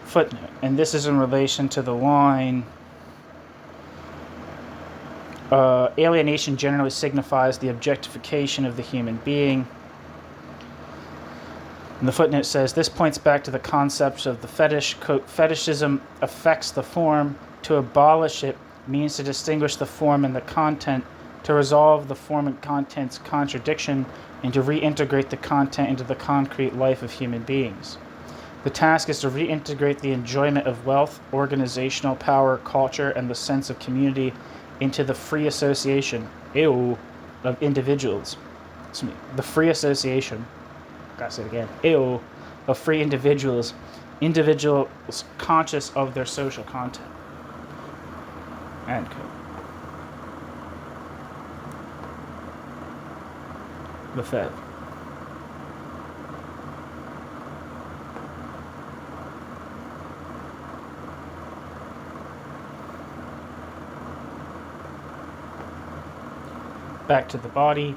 Footnote, and this is in relation to the line, alienation generally signifies the objectification of the human being. And the footnote says, this points back to the concept of the fetish. Quote, fetishism affects the form. To abolish it means to distinguish the form and the content, to resolve the form and content's contradiction, and to reintegrate the content into the concrete life of human beings. The task is to reintegrate the enjoyment of wealth, organizational power, culture, and the sense of community into the free association, of individuals. The free association. Gotta say it again. Of free individuals conscious of their social content. End quote. Lefebvre. Back to the body.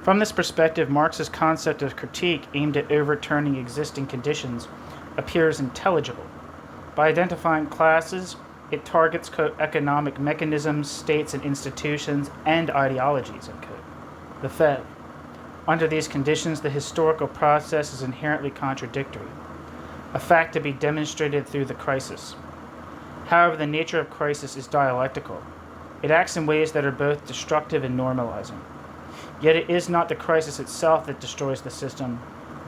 From this perspective, Marx's concept of critique aimed at overturning existing conditions appears intelligible. By identifying classes, it targets, quote, economic mechanisms, states and institutions, and ideologies, end quote. Lefebvre. Under these conditions, the historical process is inherently contradictory, a fact to be demonstrated through the crisis. However, the nature of crisis is dialectical. It acts in ways that are both destructive and normalizing. Yet it is not the crisis itself that destroys the system.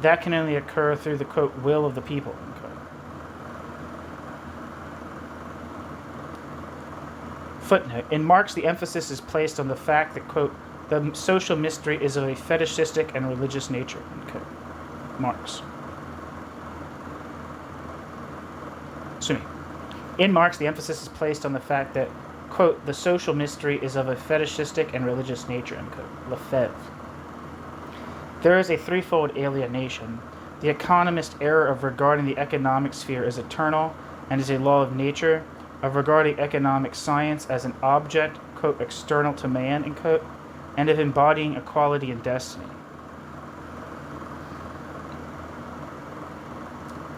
That can only occur through the, quote, will of the people, end quote. Footnote. In Marx, the emphasis is placed on the fact that, quote, the social mystery is of a fetishistic and religious nature, end quote. Marx. In Marx, the emphasis is placed on the fact that, quote, the social mystery is of a fetishistic and religious nature, end quote. Lefebvre. There is a threefold alienation. The economist error of regarding the economic sphere as eternal and as a law of nature, of regarding economic science as an object, quote, external to man, end quote, and of embodying equality and destiny.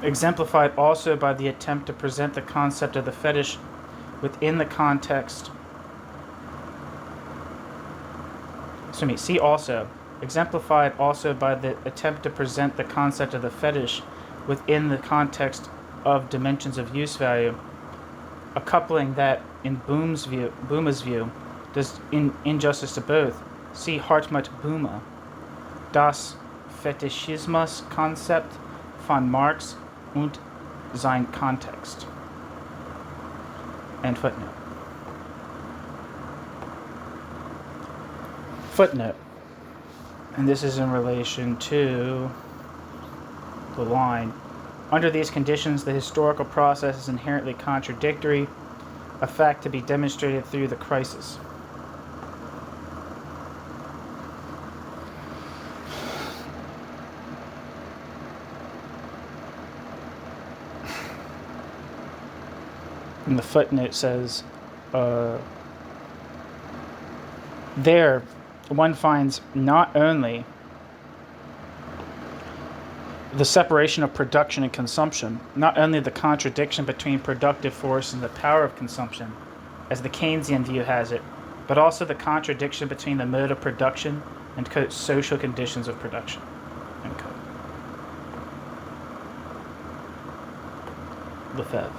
Exemplified also by the attempt to present the concept of the fetish within the context. See also. Exemplified also by the attempt to present the concept of the fetish within the context of dimensions of use value, a coupling that, in Booma's view, does injustice to both. See Hartmut Böhme, Das Fetischismus-Konzept von Marx und sein Kontext. And footnote. Footnote. And this is in relation to the line. Under these conditions, the historical process is inherently contradictory. a fact to be demonstrated through the crisis. And the footnote says, there one finds not only the separation of production and consumption, not only the contradiction between productive force and the power of consumption, as the Keynesian view has it, but also the contradiction between the mode of production and, quote, social conditions of production, end quote. Lefebvre.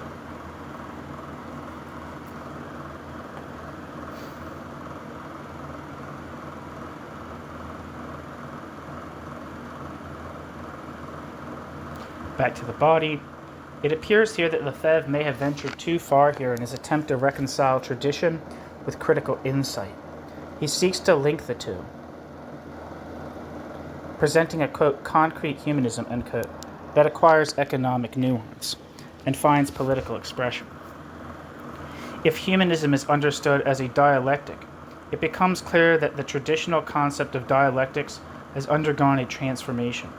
Back to the body. It appears here that Lefebvre may have ventured too far here in his attempt to reconcile tradition with critical insight. He seeks to link the two, presenting a, quote, concrete humanism, end quote, that acquires economic nuance and finds political expression. If humanism is understood as a dialectic, it becomes clear that the traditional concept of dialectics has undergone a transformation.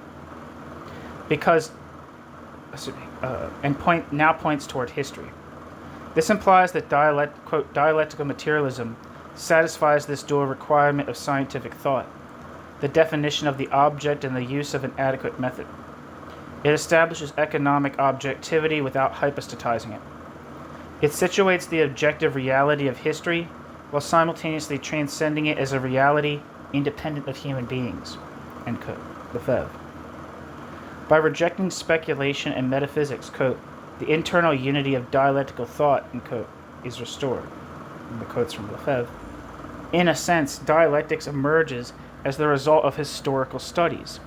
Because now points toward history. This implies that quote, dialectical materialism satisfies this dual requirement of scientific thought, the definition of the object and the use of an adequate method. It establishes economic objectivity without hypostatizing it. It situates the objective reality of history while simultaneously transcending it as a reality independent of human beings, end quote, Lefebvre. By rejecting speculation and metaphysics, quote, the internal unity of dialectical thought, end quote, is restored. And the quotes from Lefebvre. In a sense, dialectics emerges as the result of historical studies.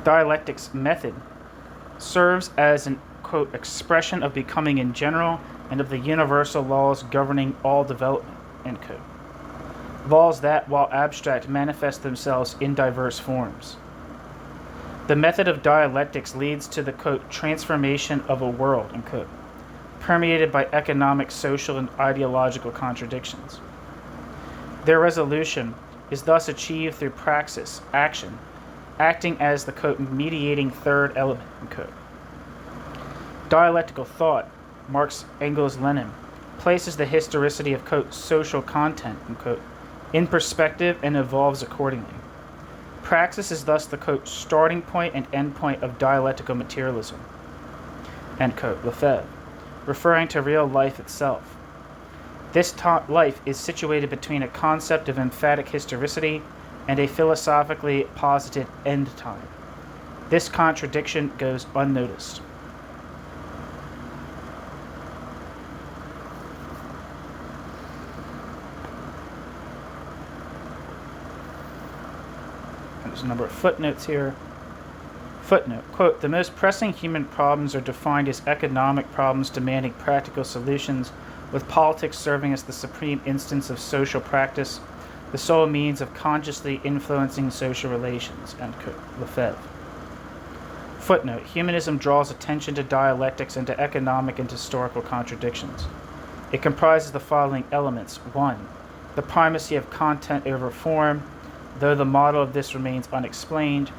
Dialectics method serves as an, quote, expression of becoming in general and of the universal laws governing all development, end quote. Laws that, while abstract, manifest themselves in diverse forms. The method of dialectics leads to the, quote, transformation of a world, end quote, permeated by economic, social, and ideological contradictions. Their resolution is thus achieved through praxis, action, acting as the, quote, mediating third element, end quote. Dialectical thought, Marx, Engels, Lenin, places the historicity of, quote, social content, end quote, in perspective and evolves accordingly. Praxis is thus the, quote, starting point and end point of dialectical materialism, end quote, Lefebvre, referring to real life itself. This life is situated between a concept of emphatic historicity and a philosophically posited end time. This contradiction goes unnoticed. There's a number of footnotes here. Footnote, quote, the most pressing human problems are defined as economic problems demanding practical solutions, with politics serving as the supreme instance of social practice, the sole means of consciously influencing social relations, end quote, Lefebvre. Footnote, humanism draws attention to dialectics and to economic and historical contradictions. It comprises the following elements. 1. The primacy of content over form, though the model of this remains unexplained.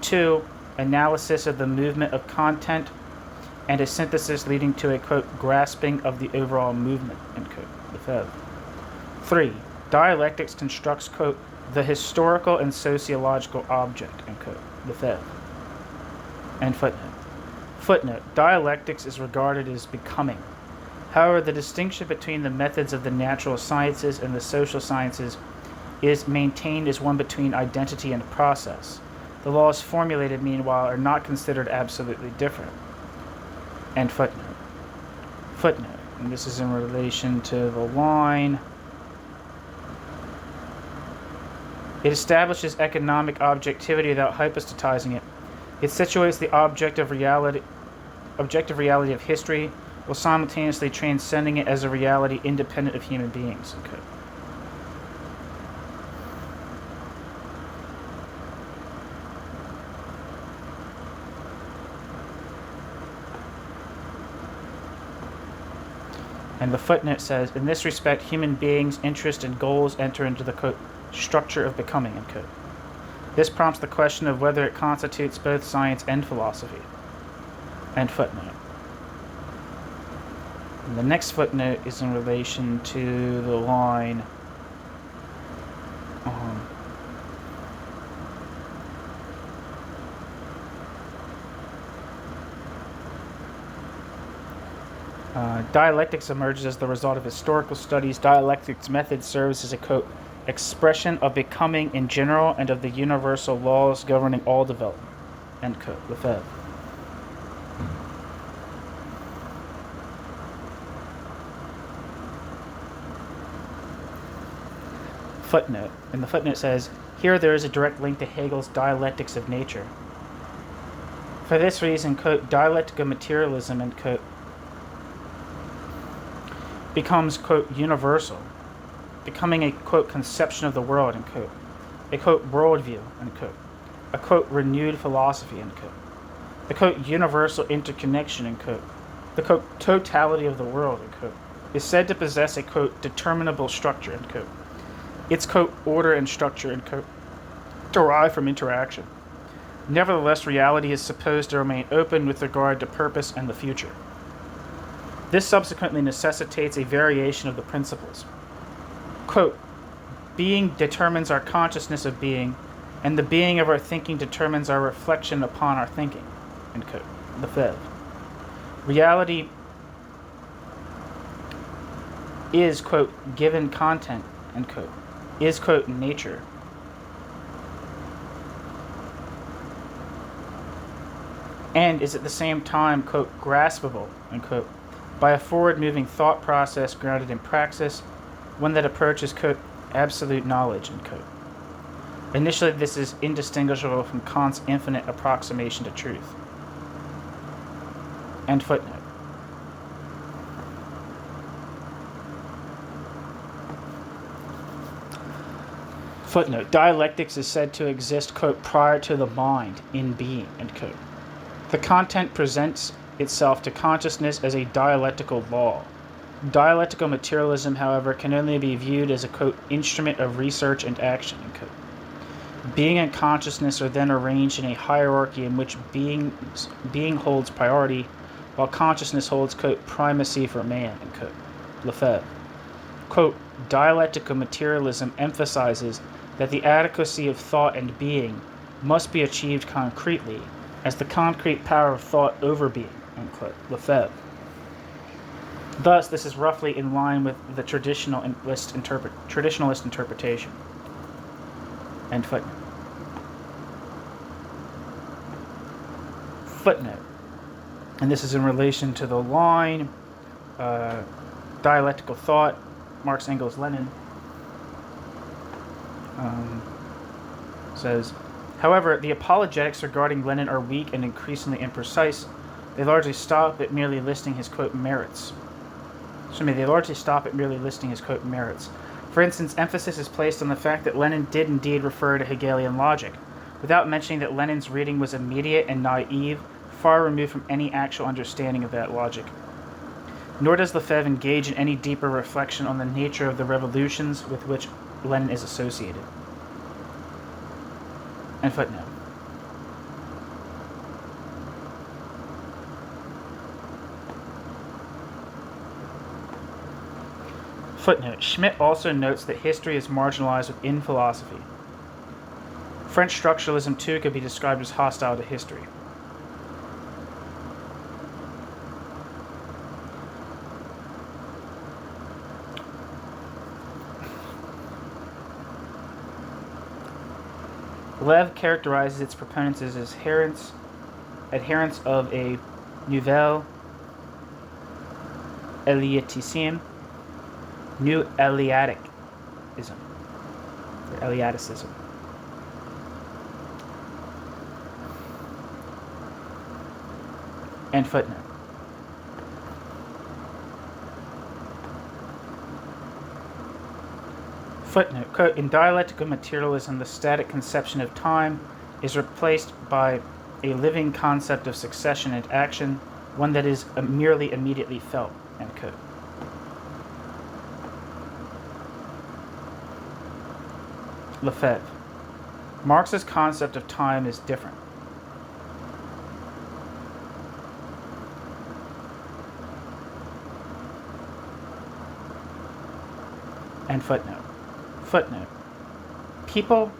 2. Analysis of the movement of content and a synthesis leading to a, quote, grasping of the overall movement, end quote, Lefebvre. 3. Dialectics constructs, quote, the historical and sociological object, end quote, Lefebvre. And footnote. Footnote, dialectics is regarded as becoming. However, the distinction between the methods of the natural sciences and the social sciences is maintained as one between identity and process. The laws formulated, meanwhile, are not considered absolutely different. End footnote. Footnote, and this is in relation to the line. It establishes economic objectivity without hypostatizing it. It situates the objective reality of history while simultaneously transcending it as a reality independent of human beings. Okay. And the footnote says, in this respect, human beings' interest and goals enter into the, quote, structure of becoming, end quote. This prompts the question of whether it constitutes both science and philosophy. End footnote. And the next footnote is in relation to the line dialectics emerges as the result of historical studies. Dialectics method serves as a, quote, expression of becoming in general and of the universal laws governing all development, end quote. Lefebvre. Footnote. And the footnote says, here there is a direct link to Hegel's dialectics of nature. For this reason, quote, dialectic of materialism, end quote, becomes, quote, universal, becoming a, quote, conception of the world, end quote, a, quote, worldview, end quote, a, quote, renewed philosophy, end quote, the, quote, universal interconnection, end quote, the, quote, totality of the world, end quote, is said to possess a, quote, determinable structure, end quote. Its, quote, order and structure, end quote, derive from interaction. Nevertheless, reality is supposed to remain open with regard to purpose and the future. This subsequently necessitates a variation of the principles. Quote, being determines our consciousness of being, and the being of our thinking determines our reflection upon our thinking, end quote. Lefebvre. Reality is, quote, given content, end quote, is, quote, nature. And is at the same time, quote, graspable, end quote, by a forward-moving thought process grounded in praxis, one that approaches, quote, absolute knowledge, end quote. Initially, this is indistinguishable from Kant's infinite approximation to truth. End footnote. Footnote. Dialectics is said to exist, quote, prior to the mind, in being, end quote. The content presents itself to consciousness as a dialectical law. Dialectical materialism, however, can only be viewed as a, quote, instrument of research and action, end quote. Being and consciousness are then arranged in a hierarchy in which being holds priority, while consciousness holds, quote, primacy for man, end quote. Lefebvre. Quote, dialectical materialism emphasizes that the adequacy of thought and being must be achieved concretely, as the concrete power of thought over being, end quote. Lefebvre. Thus, this is roughly in line with the traditionalist interpretation. End footnote. Footnote. And this is in relation to the line, dialectical thought, Marx, Engels, Lenin. Says, however, the apologetics regarding Lenin are weak and increasingly imprecise. They largely stop at merely listing his, quote, merits. For instance, emphasis is placed on the fact that Lenin did indeed refer to Hegelian logic, without mentioning that Lenin's reading was immediate and naive, far removed from any actual understanding of that logic. Nor does Lefebvre engage in any deeper reflection on the nature of the revolutions with which Lenin is associated. End footnote. Footnote. Schmidt also notes that history is marginalized within philosophy. French structuralism, too, could be described as hostile to history. Lev characterizes its proponents as adherents of a nouvelle Eliatism, new Eliaticism. End footnote. Footnote, quote, in dialectical materialism, the static conception of time is replaced by a living concept of succession and action, one that is merely immediately felt, end quote. Lefebvre. Marx's concept of time is different. And footnote. Footnote. People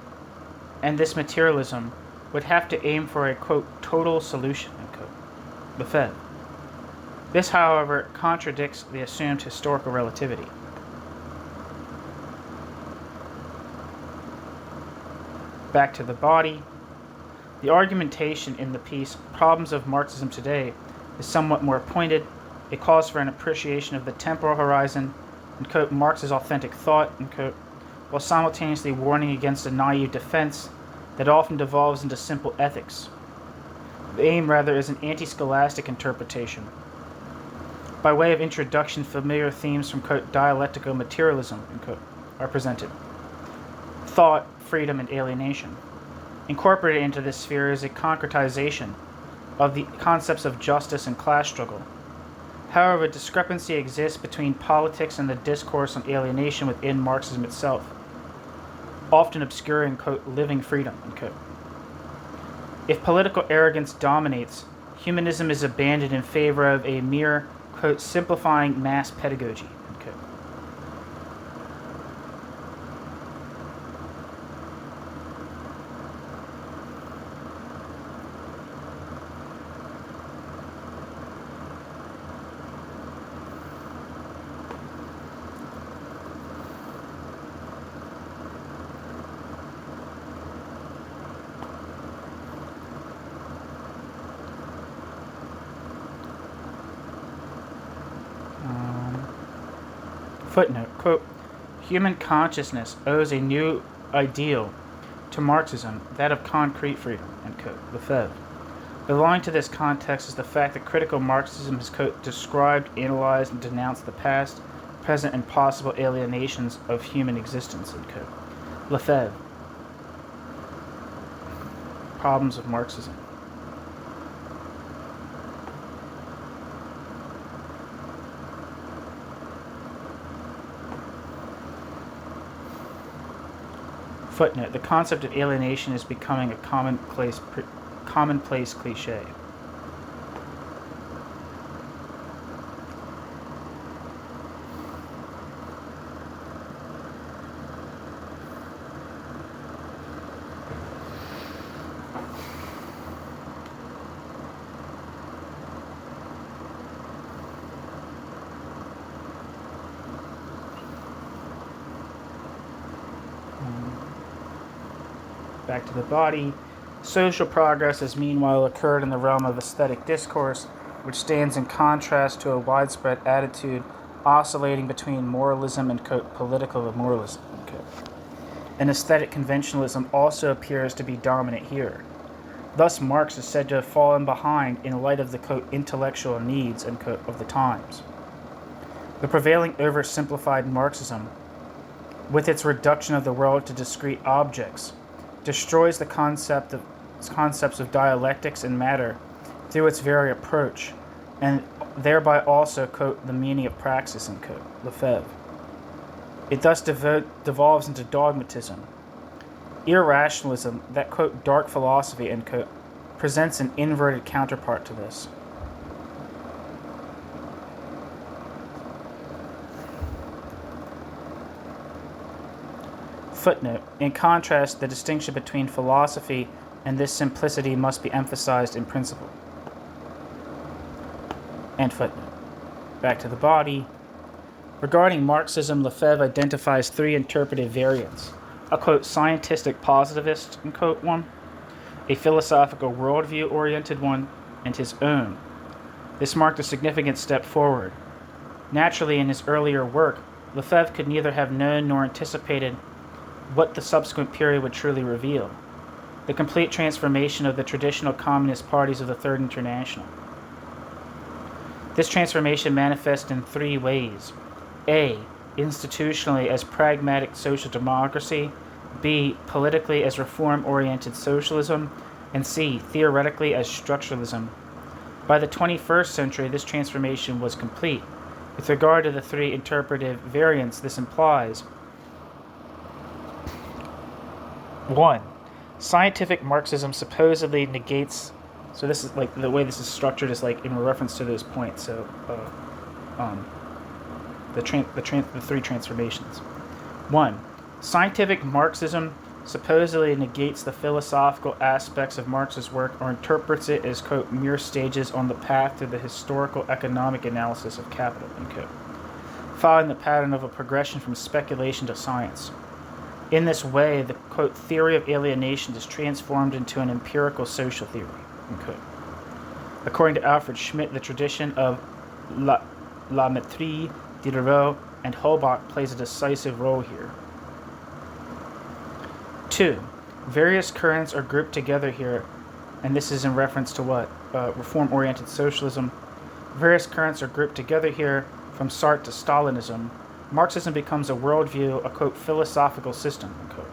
and this materialism would have to aim for a, quote, total solution, unquote. Lefebvre. This, however, contradicts the assumed historical relativity. Back to the body. The argumentation in the piece Problems of Marxism Today is somewhat more pointed. It calls for an appreciation of the temporal horizon and, quote, Marx's authentic thought, and, quote, while simultaneously warning against a naive defense that often devolves into simple ethics. The aim, rather, is an anti-scholastic interpretation. By way of introduction, familiar themes from, quote, dialectical materialism, end quote, are presented. Thought, freedom, and alienation. Incorporated into this sphere is a concretization of the concepts of justice and class struggle. However, a discrepancy exists between politics and the discourse on alienation within Marxism itself, often obscuring, quote, living freedom, end quote. If political arrogance dominates, humanism is abandoned in favor of a mere, quote, simplifying mass pedagogy, end quote. Footnote, quote, human consciousness owes a new ideal to Marxism, that of concrete freedom, end quote, Lefebvre. Belonging to this context is the fact that critical Marxism has, quote, described, analyzed, and denounced the past, present, and possible alienations of human existence, end quote. Lefebvre. Problems of Marxism. Footnote, the concept of alienation is becoming a commonplace cliché. Back to the body. Social progress has meanwhile occurred in the realm of aesthetic discourse, which stands in contrast to a widespread attitude oscillating between moralism and, quote, political immoralism. Okay. And aesthetic conventionalism also appears to be dominant here. Thus, Marx is said to have fallen behind in light of the, quote, intellectual needs, end quote, of the times. The prevailing oversimplified Marxism, with its reduction of the world to discrete objects, destroys the concepts of dialectics and matter through its very approach, and thereby also, quote, the meaning of praxis, end quote, Lefebvre. It thus devolves into dogmatism. Irrationalism, that, quote, dark philosophy, end quote, presents an inverted counterpart to this. Footnote. In contrast, the distinction between philosophy and this simplicity must be emphasized in principle. End footnote. Back to the body. Regarding Marxism, Lefebvre identifies three interpretive variants. A, quote, scientific positivist, end quote, one, a philosophical worldview-oriented one, and his own. This marked a significant step forward. Naturally, in his earlier work, Lefebvre could neither have known nor anticipated what the subsequent period would truly reveal: the complete transformation of the traditional communist parties of the Third International. This transformation manifests in three ways. A, institutionally as pragmatic social democracy, B, politically as reform-oriented socialism, and C, theoretically as structuralism. By the 21st century, this transformation was complete. With regard to the three interpretive variants, this implies 1. Scientific Marxism supposedly negates. So this is like the way this is structured is like in reference to those points. So the three transformations. 1. Scientific Marxism supposedly negates the philosophical aspects of Marx's work or interprets it as, quote, mere stages on the path to the historical economic analysis of capital, unquote, following the pattern of a progression from speculation to science. In this way, the, quote, theory of alienation is transformed into an empirical social theory, unquote. According to Alfred Schmidt, the tradition of la maîtrise, Diderot, and Holbach plays a decisive role here. 2. Various currents are grouped together here, and this is in reference to what? Reform-oriented socialism. Various currents are grouped together here from Sartre to Stalinism. Marxism becomes a worldview, a, quote, philosophical system, unquote.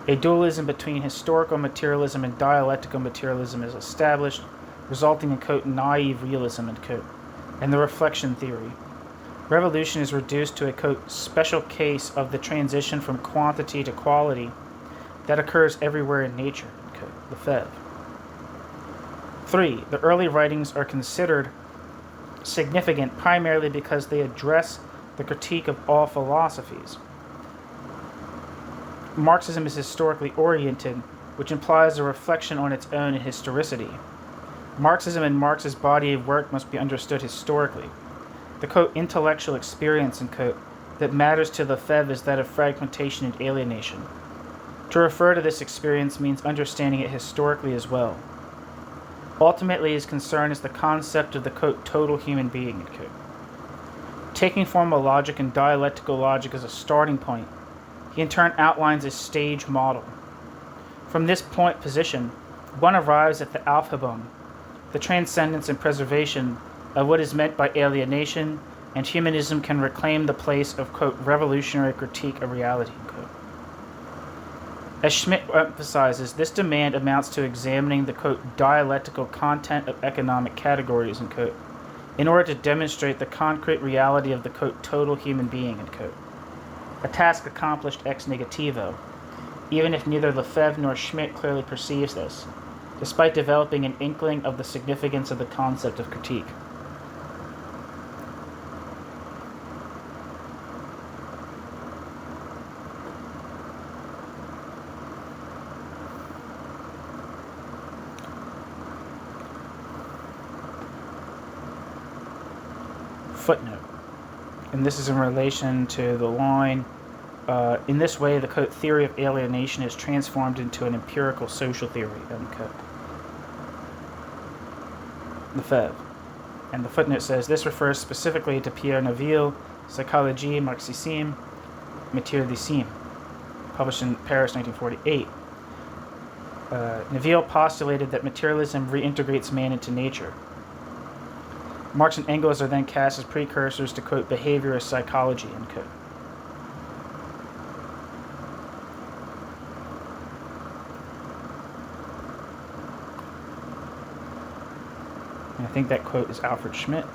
A dualism between historical materialism and dialectical materialism is established, resulting in, quote, naive realism, unquote, and the reflection theory. Revolution is reduced to a, quote, special case of the transition from quantity to quality that occurs everywhere in nature, unquote, Lefebvre. 3. The early writings are considered significant primarily because they address the critique of all philosophies. Marxism is historically oriented, which implies a reflection on its own historicity. Marxism and Marx's body of work must be understood historically. The, quote, intellectual experience, unquote, that matters to Lefebvre is that of fragmentation and alienation. To refer to this experience means understanding it historically as well. Ultimately, his concern is the concept of the, quote, total human being, unquote. Taking formal logic and dialectical logic as a starting point, he in turn outlines a stage model. From this position, one arrives at the Aufhebung, the transcendence and preservation of what is meant by alienation, and humanism can reclaim the place of, quote, revolutionary critique of reality, unquote. As Schmidt emphasizes, this demand amounts to examining the, quote, dialectical content of economic categories, unquote, in order to demonstrate the concrete reality of the, quote, total human being, unquote. A task accomplished ex negativo, even if neither Lefebvre nor Schmidt clearly perceives this, despite developing an inkling of the significance of the concept of critique. Footnote, and this is in relation to the line, in this way the, quote, theory of alienation is transformed into an empirical social theory, unquote. Lefebvre. And the footnote says, this refers specifically to Pierre Neville's Psychologie Marxisme, Materialisme, published in Paris, 1948. Neville postulated that materialism reintegrates man into nature. Marx and Engels are then cast as precursors to, quote, behaviorist psychology, unquote. And I think that quote is Alfred Schmidt.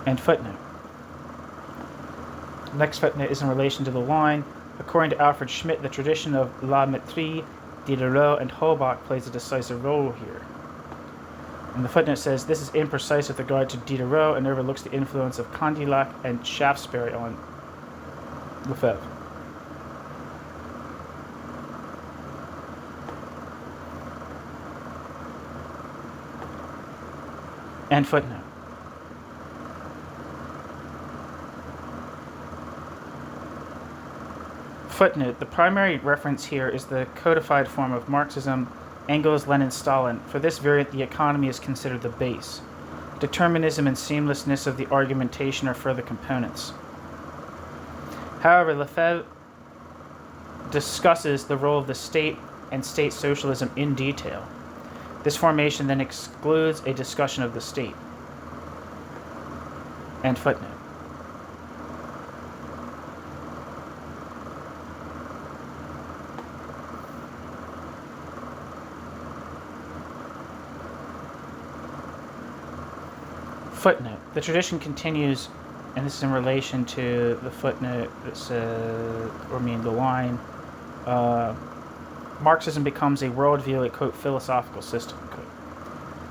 And footnote. Next footnote is in relation to the line. According to Alfred Schmidt, the tradition of la maîtrise, Diderot, and Holbach plays a decisive role here. And the footnote says, this is imprecise with regard to Diderot and overlooks the influence of Condillac and Shaftesbury on Lefebvre. And footnote. Footnote, the primary reference here is the codified form of Marxism, Engels, Lenin, Stalin. For this variant, the economy is considered the base. Determinism and seamlessness of the argumentation are further components. However, Lefebvre discusses the role of the state and state socialism in detail. This formation then excludes a discussion of the state. And footnote. Footnote. The tradition continues, and this is in relation to the footnote that says, the line, Marxism becomes a worldview, a, quote, philosophical system, quote.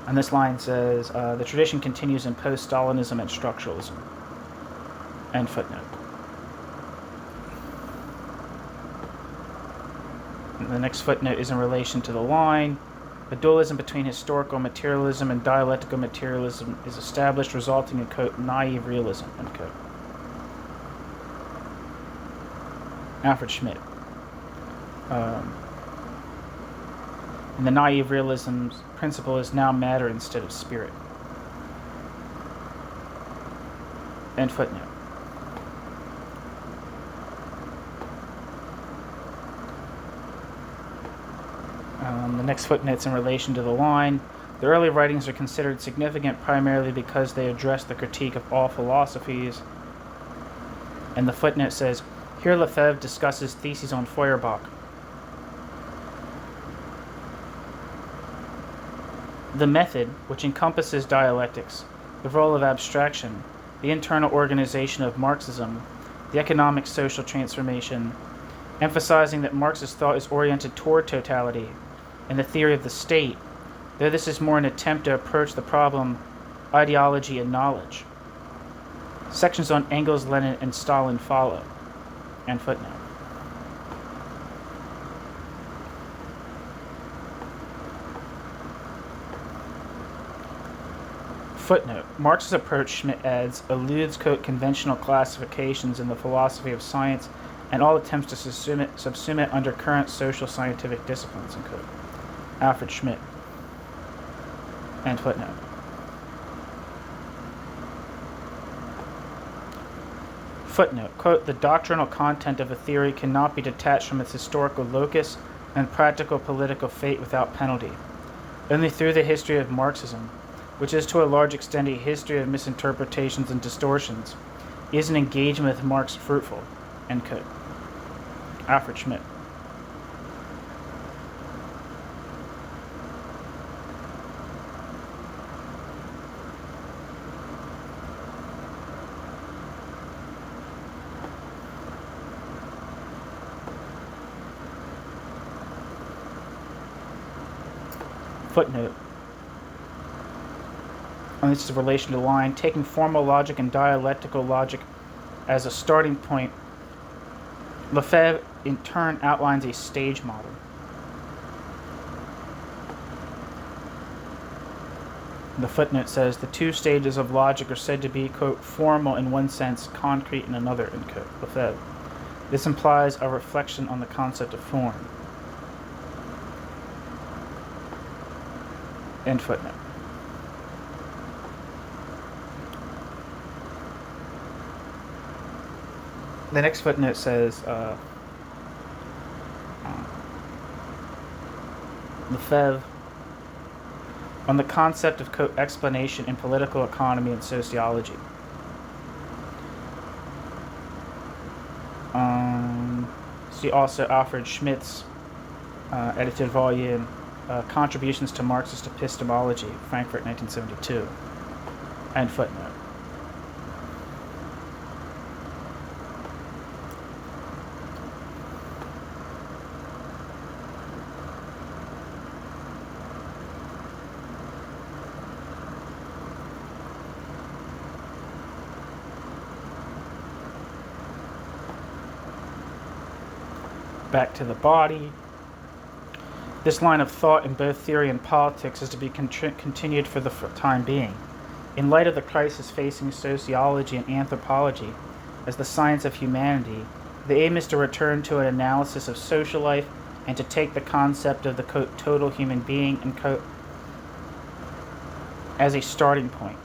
And this line says, the tradition continues in post-Stalinism and structuralism. End footnote. And the next footnote is in relation to the line, the dualism between historical materialism and dialectical materialism is established, resulting in, quote, naive realism, end quote. Alfred Schmidt. And the naive realism's principle is now matter instead of spirit. End footnote. The next footnote's in relation to the line. The early writings are considered significant primarily because they address the critique of all philosophies. And the footnote says, here Lefebvre discusses theses on Feuerbach. The method, which encompasses dialectics, the role of abstraction, the internal organization of Marxism, the economic social transformation, emphasizing that Marxist thought is oriented toward totality, and the theory of the state, though this is more an attempt to approach the problem ideology and knowledge. Sections on Engels, Lenin, and Stalin follow. End footnote. Footnote. Marx's approach, Schmidt adds, eludes, quote, conventional classifications in the philosophy of science and all attempts to subsume it under current social scientific disciplines, end quote. Alfred Schmidt. End footnote. Footnote. Quote, the doctrinal content of a theory cannot be detached from its historical locus and practical political fate without penalty. Only through the history of Marxism, which is to a large extent a history of misinterpretations and distortions, is an engagement with Marx fruitful. End quote. Alfred Schmidt. Footnote. And this is in relation to the line, taking formal logic and dialectical logic as a starting point, Lefebvre in turn outlines a stage model. The footnote says the two stages of logic are said to be, quote, formal in one sense, concrete in another, end quote. Lefebvre. This implies a reflection on the concept of form. End footnote. The next footnote says, Lefebvre on the concept of, quote, explanation in political economy and sociology. See also Alfred Schmidt's edited volume, Contributions to Marxist Epistemology, Frankfurt, 1972. End footnote. Back to the body. This line of thought in both theory and politics is to be continued for the time being. In light of the crisis facing sociology and anthropology as the science of humanity, the aim is to return to an analysis of social life and to take the concept of the, quote, total human being, and, quote, as a starting point.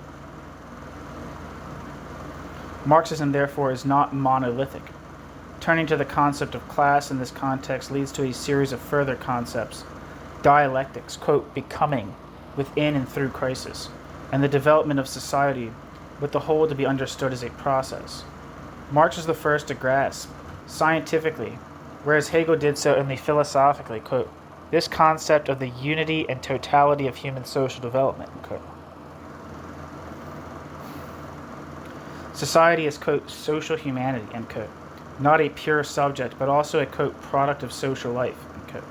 Marxism, therefore, is not monolithic. Turning to the concept of class in this context leads to a series of further concepts, dialectics, quote, becoming, within and through crisis, and the development of society, with the whole to be understood as a process. Marx was the first to grasp, scientifically, whereas Hegel did so only philosophically, quote, this concept of the unity and totality of human social development, quote. Society is, quote, social humanity, end quote, not a pure subject, but also a, quote, product of social life, end quote.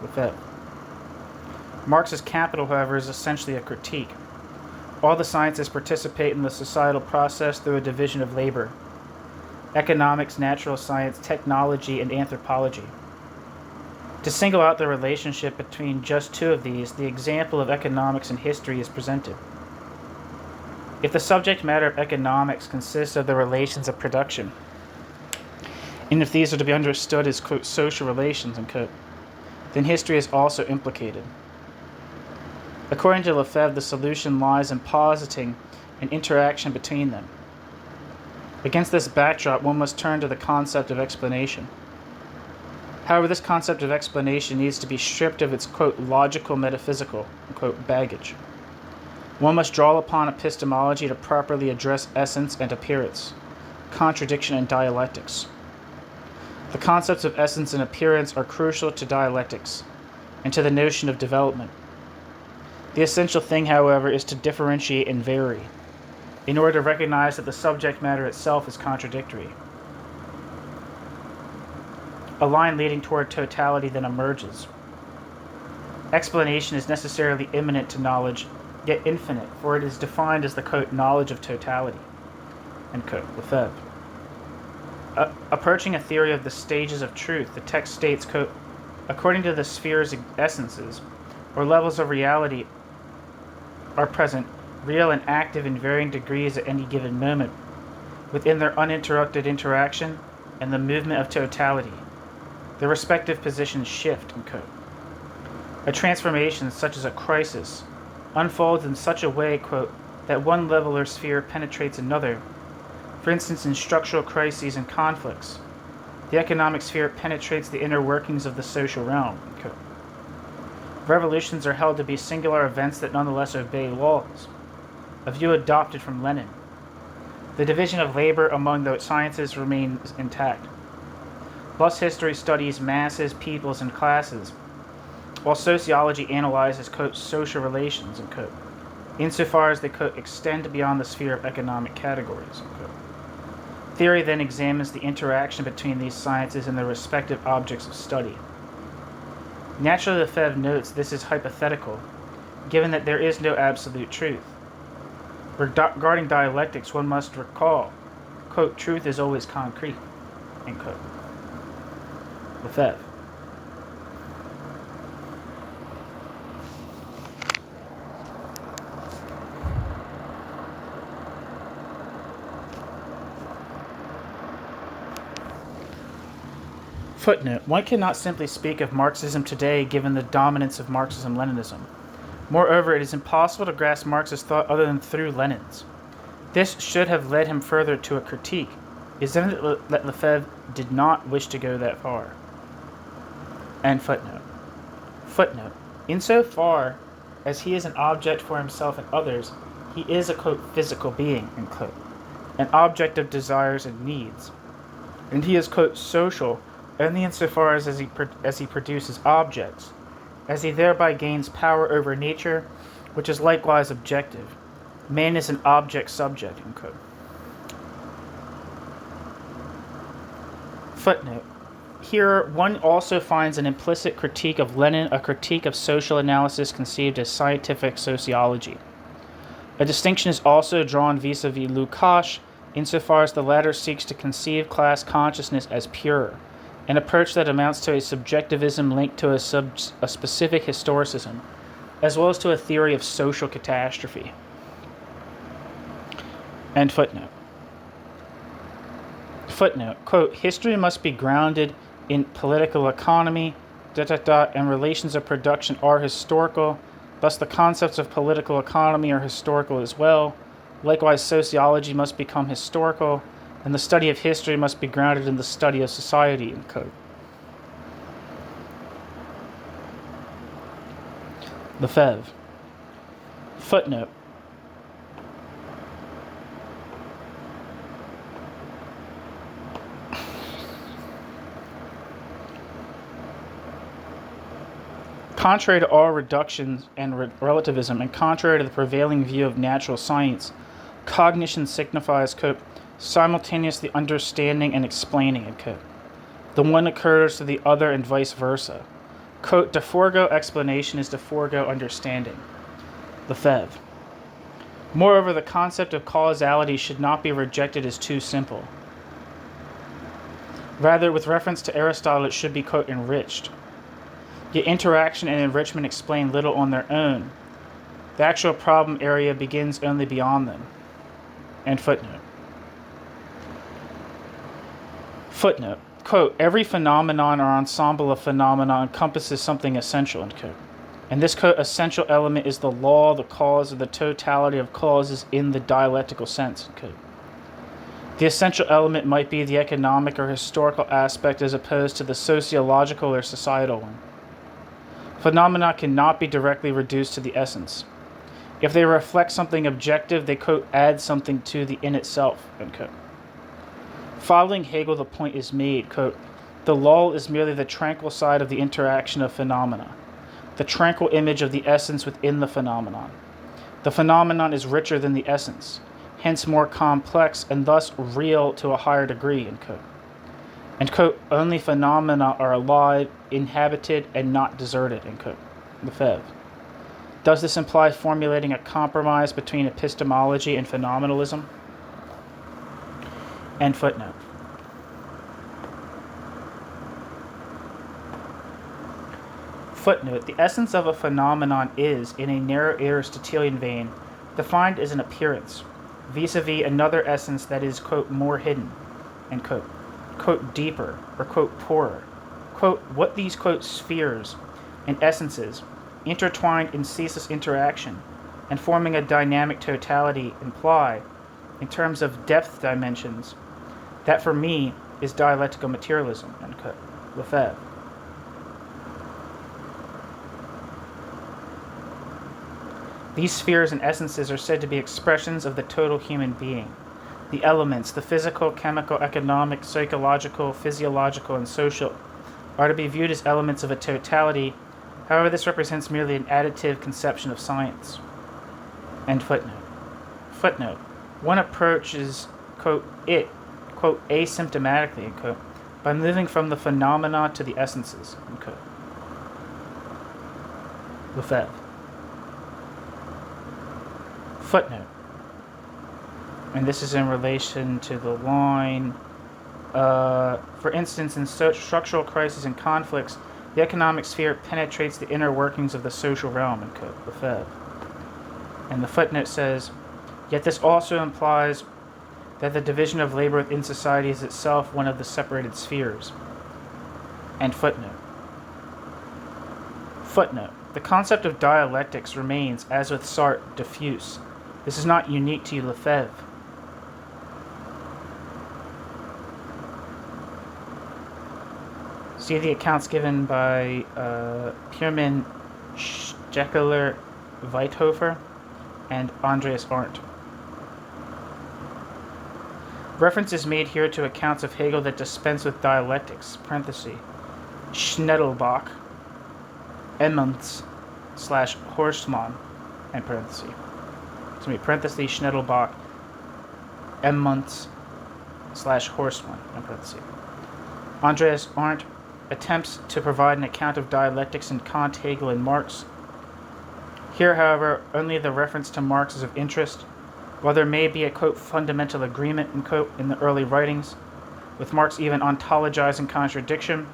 Lefebvre. Marx's Capital, however, is essentially a critique. All the sciences participate in the societal process through a division of labor: economics, natural science, technology, and anthropology. To single out the relationship between just two of these, the example of economics and history is presented. If the subject matter of economics consists of the relations of production, and if these are to be understood as, quote, social relations, end quote, then history is also implicated. According to Lefebvre, the solution lies in positing an interaction between them. Against this backdrop, one must turn to the concept of explanation. However, this concept of explanation needs to be stripped of its, quote, logical metaphysical, quote, baggage. One must draw upon epistemology to properly address essence and appearance, contradiction and dialectics. The concepts of essence and appearance are crucial to dialectics and to the notion of development. The essential thing, however, is to differentiate and vary, in order to recognize that the subject matter itself is contradictory. A line leading toward totality then emerges. Explanation is necessarily immanent to knowledge, yet infinite, for it is defined as the, quote, knowledge of totality, end quote, Lefebvre. Approaching a theory of the stages of truth, the text states, quote, according to the sphere's essences, or levels of reality are present, real and active in varying degrees at any given moment, within their uninterrupted interaction and the movement of totality. Their respective positions shift, end quote. A transformation, such as a crisis, unfolds in such a way, quote, that one level or sphere penetrates another. For instance, in structural crises and conflicts, the economic sphere penetrates the inner workings of the social realm, end quote. Revolutions are held to be singular events that nonetheless obey laws, a view adopted from Lenin. The division of labor among the sciences remains intact. Thus, history studies masses, peoples, and classes, while sociology analyzes, quote, social relations, end quote, insofar as they, quote, extend beyond the sphere of economic categories, end quote. Theory then examines the interaction between these sciences and their respective objects of study. Naturally, Lefebvre notes this is hypothetical, given that there is no absolute truth. Regarding dialectics, one must recall, quote, truth is always concrete, end quote. Lefebvre. Footnote: one cannot simply speak of Marxism today given the dominance of Marxism-Leninism. Moreover, it is impossible to grasp Marx's thought other than through Lenin's. This should have led him further to a critique. It is evident that Lefebvre did not wish to go that far. End footnote. Footnote: insofar as he is an object for himself and others, he is a, quote, physical being, end quote, an object of desires and needs. And he is, quote, social only insofar as he produces objects, as he thereby gains power over nature, which is likewise objective. Man is an object-subject, end quote. Footnote: here one also finds an implicit critique of Lenin, a critique of social analysis conceived as scientific sociology. A distinction is also drawn vis-a-vis Lukács, insofar as the latter seeks to conceive class consciousness as pure, an approach that amounts to a subjectivism linked to a specific historicism, as well as to a theory of social catastrophe. End footnote. Footnote, quote, history must be grounded in political economy, and relations of production are historical, thus the concepts of political economy are historical as well. Likewise, sociology must become historical, and the study of history must be grounded in the study of society, end quote. Lefebvre. Footnote: contrary to all reductions and relativism, and contrary to the prevailing view of natural science, cognition signifies, quote, simultaneously understanding and explaining, end quote. The one occurs to the other and vice versa. Quote, to forego explanation is to forego understanding. Lefebvre. Moreover, the concept of causality should not be rejected as too simple. Rather, with reference to Aristotle, it should be, quote, enriched. Yet interaction and enrichment explain little on their own. The actual problem area begins only beyond them. And footnote. Footnote. Quote, every phenomenon or ensemble of phenomena encompasses something essential, end quote. And this, quote, essential element is the law, the cause, or the totality of causes in the dialectical sense, end quote. The essential element might be the economic or historical aspect as opposed to the sociological or societal one. Phenomena cannot be directly reduced to the essence. If they reflect something objective, they, quote, add something to the in itself, end quote. Following Hegel, the point is made, quote, the law is merely the tranquil side of the interaction of phenomena, the tranquil image of the essence within the phenomenon. The phenomenon is richer than the essence, hence more complex and thus real to a higher degree, end quote. And, quote, only phenomena are alive, inhabited, and not deserted, end quote. Lefebvre. Does this imply formulating a compromise between epistemology and phenomenalism? End footnote. Footnote. The essence of a phenomenon is, in a narrow Aristotelian vein, defined as an appearance, vis-a-vis another essence that is, quote, more hidden, end quote, quote, deeper, or, quote, poorer. Quote, what these, quote, spheres and essences, intertwined in ceaseless interaction and forming a dynamic totality, imply, in terms of depth dimensions, that for me is dialectical materialism, end quote. Lefebvre. These spheres and essences are said to be expressions of the total human being. The elements, the physical, chemical, economic, psychological, physiological, and social, are to be viewed as elements of a totality. However, this represents merely an additive conception of science. End footnote. Footnote. One approach is, quote, it, quote, asymptomatically, end quote, by moving from the phenomena to the essences, end quote. Lefebvre. Footnote. And this is in relation to the line, for instance, in structural crises and conflicts, the economic sphere penetrates the inner workings of the social realm, end quote. Lefebvre. And the footnote says, yet this also implies that the division of labor within society is itself one of the separated spheres. End footnote. Footnote. The concept of dialectics remains, as with Sartre, diffuse. This is not unique to Lefebvre. See the accounts given by Pierman Steckler Weithofer and Andreas Arndt. Reference is made here to accounts of Hegel that dispense with dialectics, parenthesis, Schnettelbach, Emmons / Horstmann, and parenthesis. Parenthesis, Schnettelbach, Emmons / Horstmann, and parenthesis. Andreas Arndt attempts to provide an account of dialectics in Kant, Hegel, and Marx. Here, however, only the reference to Marx is of interest. While there may be a, quote, fundamental agreement, end quote, in the early writings, with Marx even ontologizing contradiction,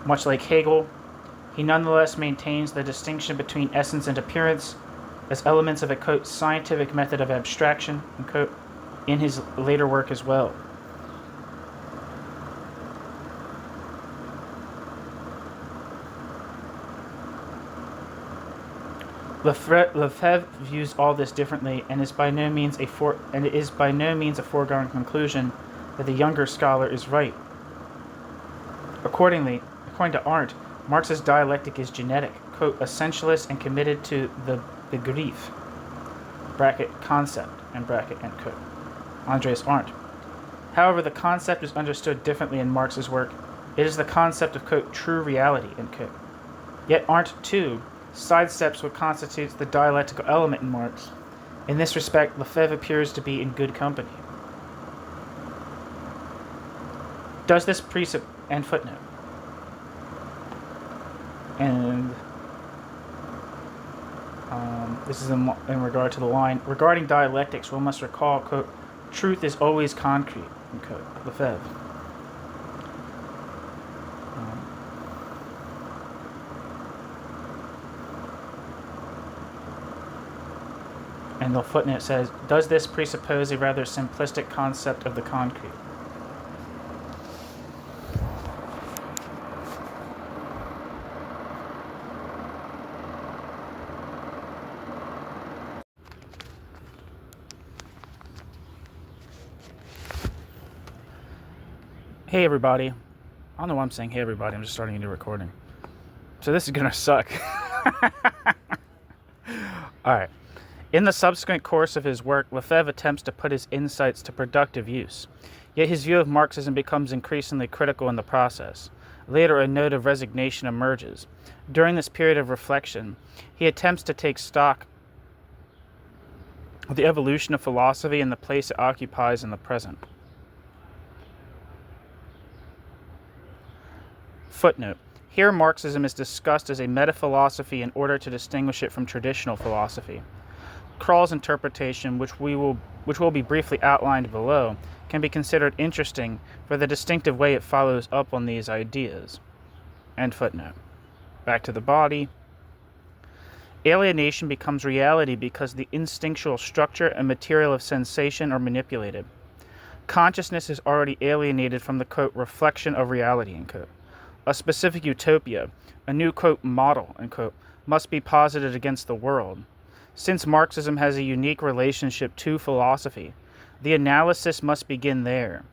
much like Hegel, he nonetheless maintains the distinction between essence and appearance as elements of a, quote, scientific method of abstraction, end quote, in his later work as well. Lefebvre views all this differently, and it is by no means a foregone conclusion that the younger scholar is right. According to Arndt, Marx's dialectic is genetic, quote, essentialist and committed to the Begriff, bracket concept, and bracket, end quote. Andreas Arndt. However, the concept is understood differently in Marx's work. It is the concept of, quote, true reality, end quote. Yet Arndt, too, sidesteps what constitutes the dialectical element in Marx. In this respect, Lefebvre appears to be in good company. Does this presuppose, and footnote, and this is in regard to the line, regarding dialectics, one must recall, quote, truth is always concrete, unquote, Lefebvre. And the footnote says, does this presuppose a rather simplistic concept of the concrete? Hey everybody. I don't know why I'm saying hey everybody, I'm just starting a new recording. So this is gonna suck. Alright. In the subsequent course of his work, Lefebvre attempts to put his insights to productive use. Yet his view of Marxism becomes increasingly critical in the process. Later, a note of resignation emerges. During this period of reflection, he attempts to take stock of the evolution of philosophy and the place it occupies in the present. Footnote. Here Marxism is discussed as a metaphilosophy in order to distinguish it from traditional philosophy. Krall's interpretation, which will be briefly outlined below, can be considered interesting for the distinctive way it follows up on these ideas. End footnote. Back to the body. Alienation becomes reality because the instinctual structure and material of sensation are manipulated. Consciousness is already alienated from the, quote, reflection of reality, end quote. A specific utopia, a new, quote, model, end quote, must be posited against the world. Since Marxism has a unique relationship to philosophy, the analysis must begin there.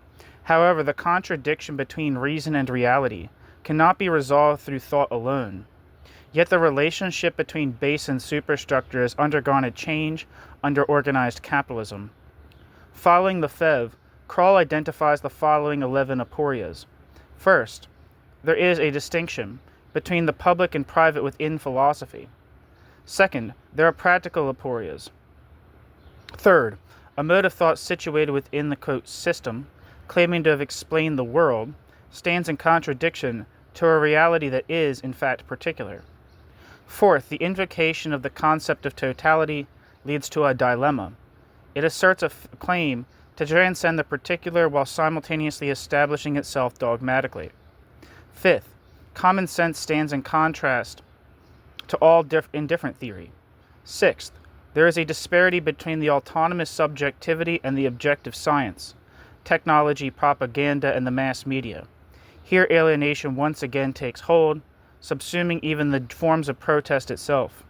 However, the contradiction between reason and reality cannot be resolved through thought alone. Yet the relationship between base and superstructure has undergone a change under organized capitalism. Following Lefebvre, Krall identifies the following 11 aporias. First, there is a distinction between the public and private within philosophy. Second, there are practical aporias. Third, a mode of thought situated within the, quote, system, claiming to have explained the world, stands in contradiction to a reality that is, in fact, particular. Fourth, the invocation of the concept of totality leads to a dilemma. It asserts a claim to transcend the particular while simultaneously establishing itself dogmatically. Fifth, common sense stands in contrast to all indifferent theory. Sixth, there is a disparity between the autonomous subjectivity and the objective science, technology, propaganda, and the mass media. Here alienation once again takes hold, subsuming even the forms of protest itself.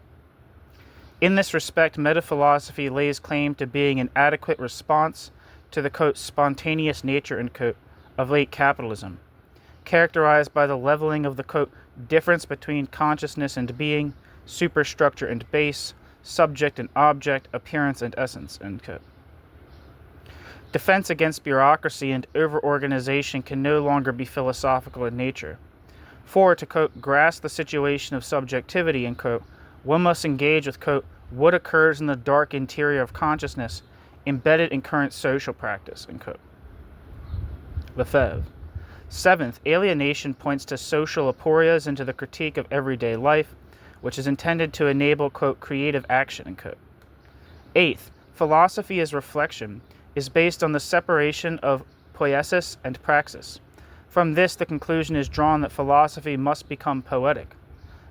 In this respect, metaphilosophy lays claim to being an adequate response to the, quote, spontaneous nature, end quote, of late capitalism, characterized by the leveling of the, quote, difference between consciousness and being, superstructure and base, subject and object, appearance and essence, end quote. Defense against bureaucracy and over-organization can no longer be philosophical in nature. For, to, quote, grasp the situation of subjectivity, end quote, one must engage with, quote, what occurs in the dark interior of consciousness embedded in current social practice, end quote. Lefebvre. Seventh, alienation points to social aporias and to the critique of everyday life, which is intended to enable, quote, creative action, end quote. Eighth, philosophy as reflection is based on the separation of poiesis and praxis. From this, the conclusion is drawn that philosophy must become poetic.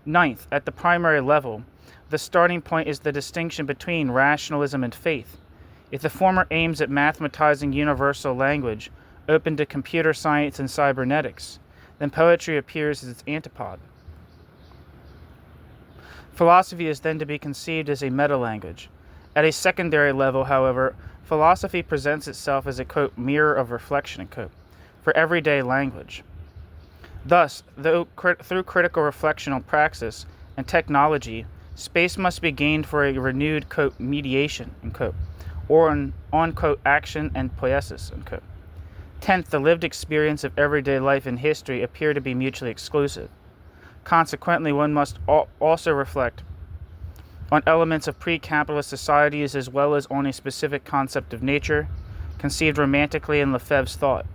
Ninth, at the primary level, the starting point is the distinction between rationalism and faith. If the former aims at mathematizing universal language, open to computer science and cybernetics, then poetry appears as its antipode. Philosophy is then to be conceived as a meta-language. At a secondary level, however, philosophy presents itself as a, quote, mirror of reflection, end quote, for everyday language. Thus, through critical reflection on praxis and technology, space must be gained for a renewed, quote, mediation, end quote, or on, quote, action and poiesis, end quote. Tenth, the lived experience of everyday life and history appear to be mutually exclusive. Consequently, one must also reflect on elements of pre-capitalist societies as well as on a specific concept of nature, conceived romantically in Lefebvre's thought.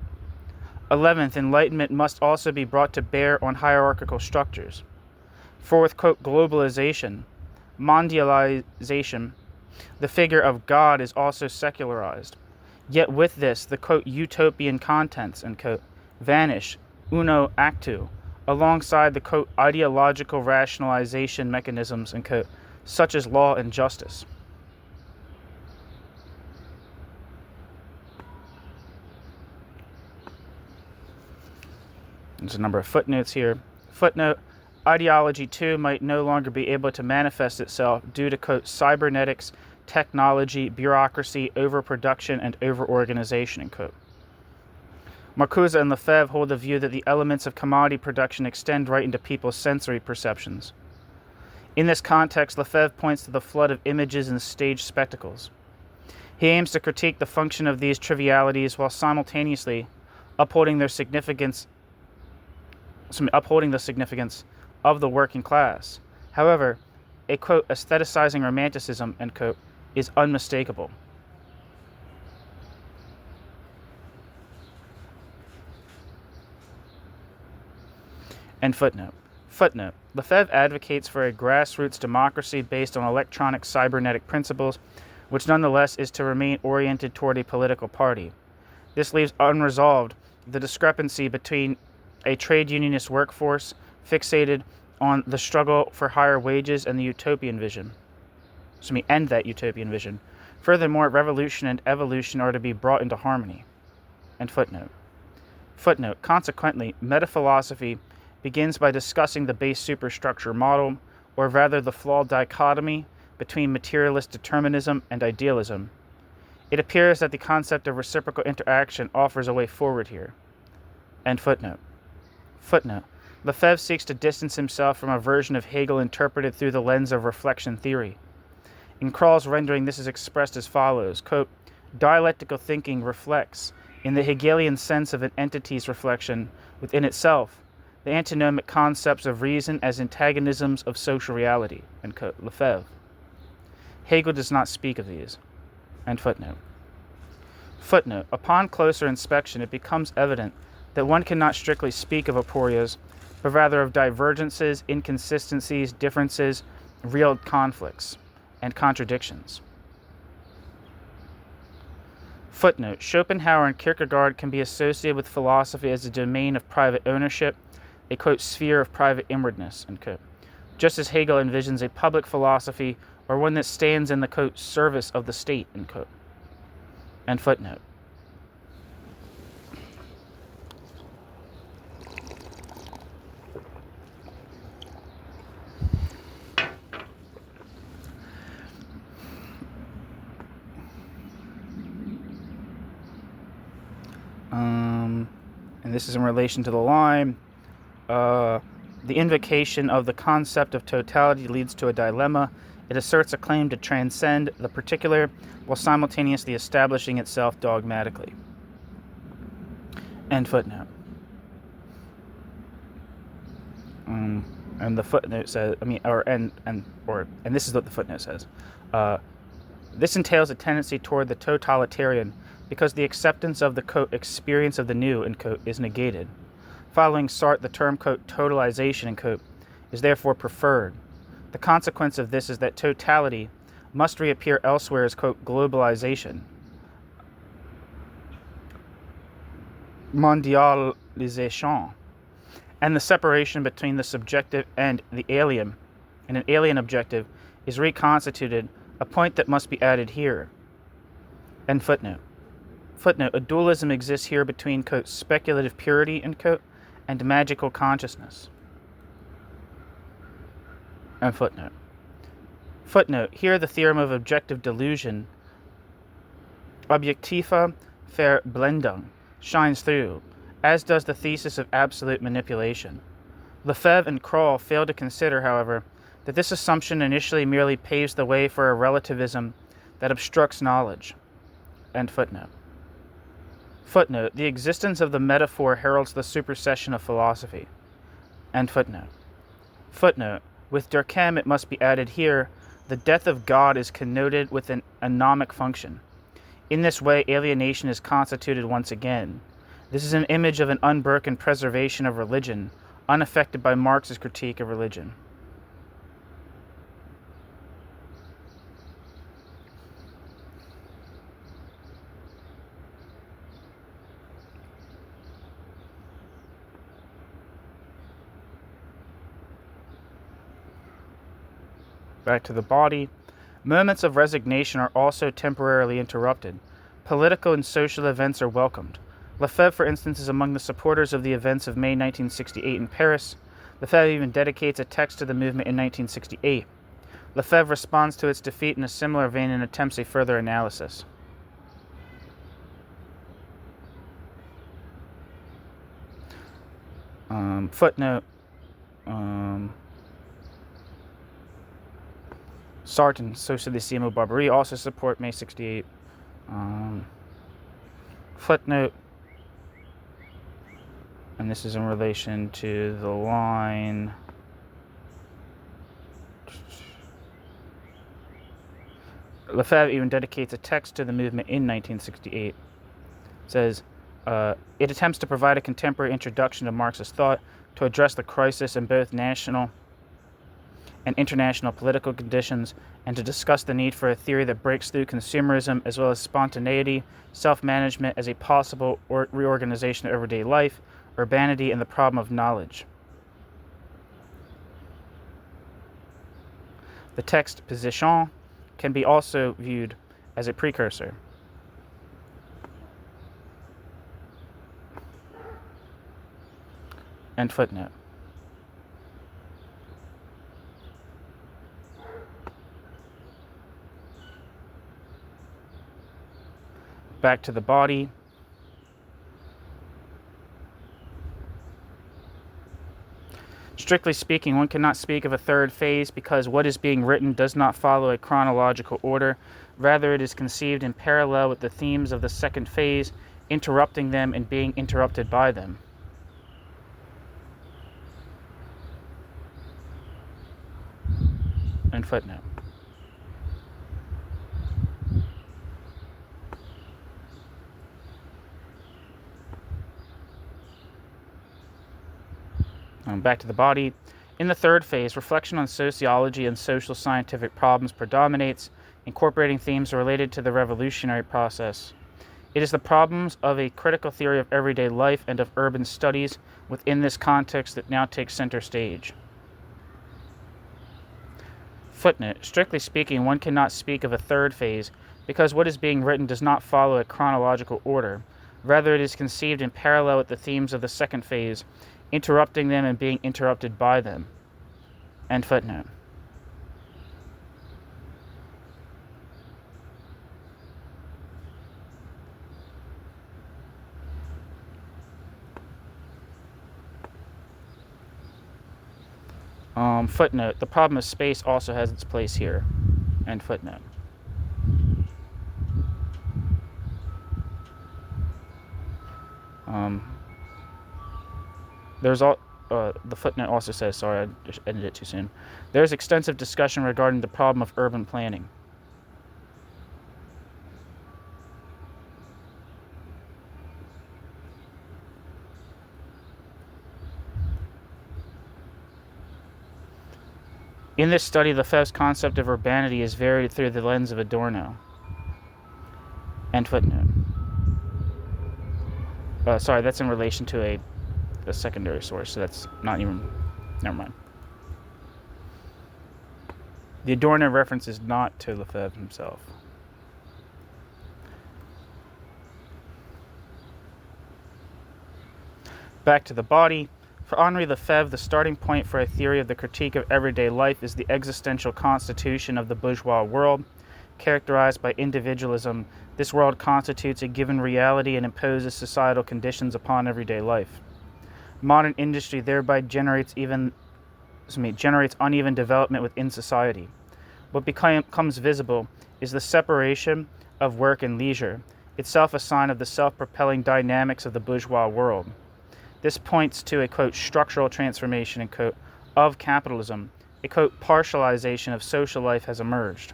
11th, enlightenment must also be brought to bear on hierarchical structures. For with, quote, globalization, mondialization, the figure of God is also secularized. Yet with this, the, quote, utopian contents, end quote, vanish, uno actu, alongside the, quote, ideological rationalization mechanisms, end quote, such as law and justice. There's a number of footnotes here. Footnote, ideology, too, might no longer be able to manifest itself due to, quote, cybernetics, technology, bureaucracy, overproduction, and overorganization, end quote. Marcuse and Lefebvre hold the view that the elements of commodity production extend right into people's sensory perceptions. In this context, Lefebvre points to the flood of images and stage spectacles. He aims to critique the function of these trivialities while simultaneously upholding the significance of the working class. However, a, quote, aestheticizing romanticism, end quote, is unmistakable. End footnote. Footnote. Lefebvre advocates for a grassroots democracy based on electronic cybernetic principles, which nonetheless is to remain oriented toward a political party. This leaves unresolved the discrepancy between a trade unionist workforce fixated on the struggle for higher wages and the utopian vision. So we end that utopian vision. Furthermore, revolution and evolution are to be brought into harmony. End footnote. Footnote. Consequently, metaphilosophy begins by discussing the base superstructure model, or rather the flawed dichotomy between materialist determinism and idealism. It appears that the concept of reciprocal interaction offers a way forward here. End footnote. Footnote. Lefebvre seeks to distance himself from a version of Hegel interpreted through the lens of reflection theory. In Krall's rendering, this is expressed as follows, quote, dialectical thinking reflects, in the Hegelian sense of an entity's reflection within itself, the antinomic concepts of reason as antagonisms of social reality, end quote, Lefebvre. Hegel does not speak of these. End footnote. Footnote. Upon closer inspection, it becomes evident that one cannot strictly speak of aporias, but rather of divergences, inconsistencies, differences, real conflicts, and contradictions. Footnote. Schopenhauer and Kierkegaard can be associated with philosophy as a domain of private ownership, a, quote, sphere of private inwardness, end quote, just as Hegel envisions a public philosophy or one that stands in the, quote, service of the state, end quote. End footnote. And this is in relation to the line. The invocation of the concept of totality leads to a dilemma. It asserts a claim to transcend the particular while simultaneously establishing itself dogmatically. End footnote. And the footnote says, and this is what the footnote says. This entails a tendency toward the totalitarian because the acceptance of the, quote, experience of the new, end quote, is negated. Following Sartre, the term, quote, totalization, end quote, is therefore preferred. The consequence of this is that totality must reappear elsewhere as, quote, globalization, mondialisation, and the separation between the subjective and the alien, and an alien objective, is reconstituted, a point that must be added here. End footnote. Footnote, a dualism exists here between, quote, speculative purity, end quote, and magical consciousness. End footnote. Footnote, here the theorem of objective delusion, objektive Verblendung, shines through, as does the thesis of absolute manipulation. Lefebvre and Krall fail to consider, however, that this assumption initially merely paves the way for a relativism that obstructs knowledge. End footnote. Footnote, the existence of the metaphor heralds the supersession of philosophy. End footnote. Footnote, with Durkheim it must be added here, the death of God is connoted with an anomic function. In this way, alienation is constituted once again. This is an image of an unbroken preservation of religion, unaffected by Marx's critique of religion. Back to the body. Moments of resignation are also temporarily interrupted. Political and social events are welcomed. Lefebvre, for instance, is among the supporters of the events of May 1968 in Paris. Lefebvre even dedicates a text to the movement in 1968. Lefebvre responds to its defeat in a similar vein and attempts a further analysis. Footnote. Sartre and Socialissimo Barbarie also support May 68. Footnote. And this is in relation to the line. Lefebvre even dedicates a text to the movement in 1968. It says, it attempts to provide a contemporary introduction to Marxist thought to address the crisis in both national and international political conditions, and to discuss the need for a theory that breaks through consumerism as well as spontaneity, self-management as a possible reorganization of everyday life, urbanity, and the problem of knowledge. The text Position can be also viewed as a precursor. End footnote. Back to the body. Strictly speaking, one cannot speak of a third phase because what is being written does not follow a chronological order. Rather, it is conceived in parallel with the themes of the second phase, interrupting them and being interrupted by them. End footnote. Back to the body. In the third phase, reflection on sociology and social scientific problems predominates, incorporating themes related to the revolutionary process. It is the problems of a critical theory of everyday life and of urban studies within this context that now takes center stage. Footnote. Strictly speaking, one cannot speak of a third phase because what is being written does not follow a chronological order. Rather, it is conceived in parallel with the themes of the second phase, interrupting them and being interrupted by them. End footnote. Footnote. The problem of space also has its place here. End footnote. The footnote also says, sorry, I just edited it too soon. There's extensive discussion regarding the problem of urban planning. In this study, Lefebvre's concept of urbanity is varied through the lens of Adorno. End footnote. Sorry, that's in relation to a secondary source, so that's not even... Never mind. The Adorno reference is not to Lefebvre himself. Back to the body. For Henri Lefebvre, the starting point for a theory of the critique of everyday life is the existential constitution of the bourgeois world. Characterized by individualism, this world constitutes a given reality and imposes societal conditions upon everyday life. Modern industry thereby generates uneven development within society. What becomes visible is the separation of work and leisure, itself a sign of the self-propelling dynamics of the bourgeois world. This points to a, quote, structural transformation, end quote, of capitalism. A, quote, partialization of social life has emerged.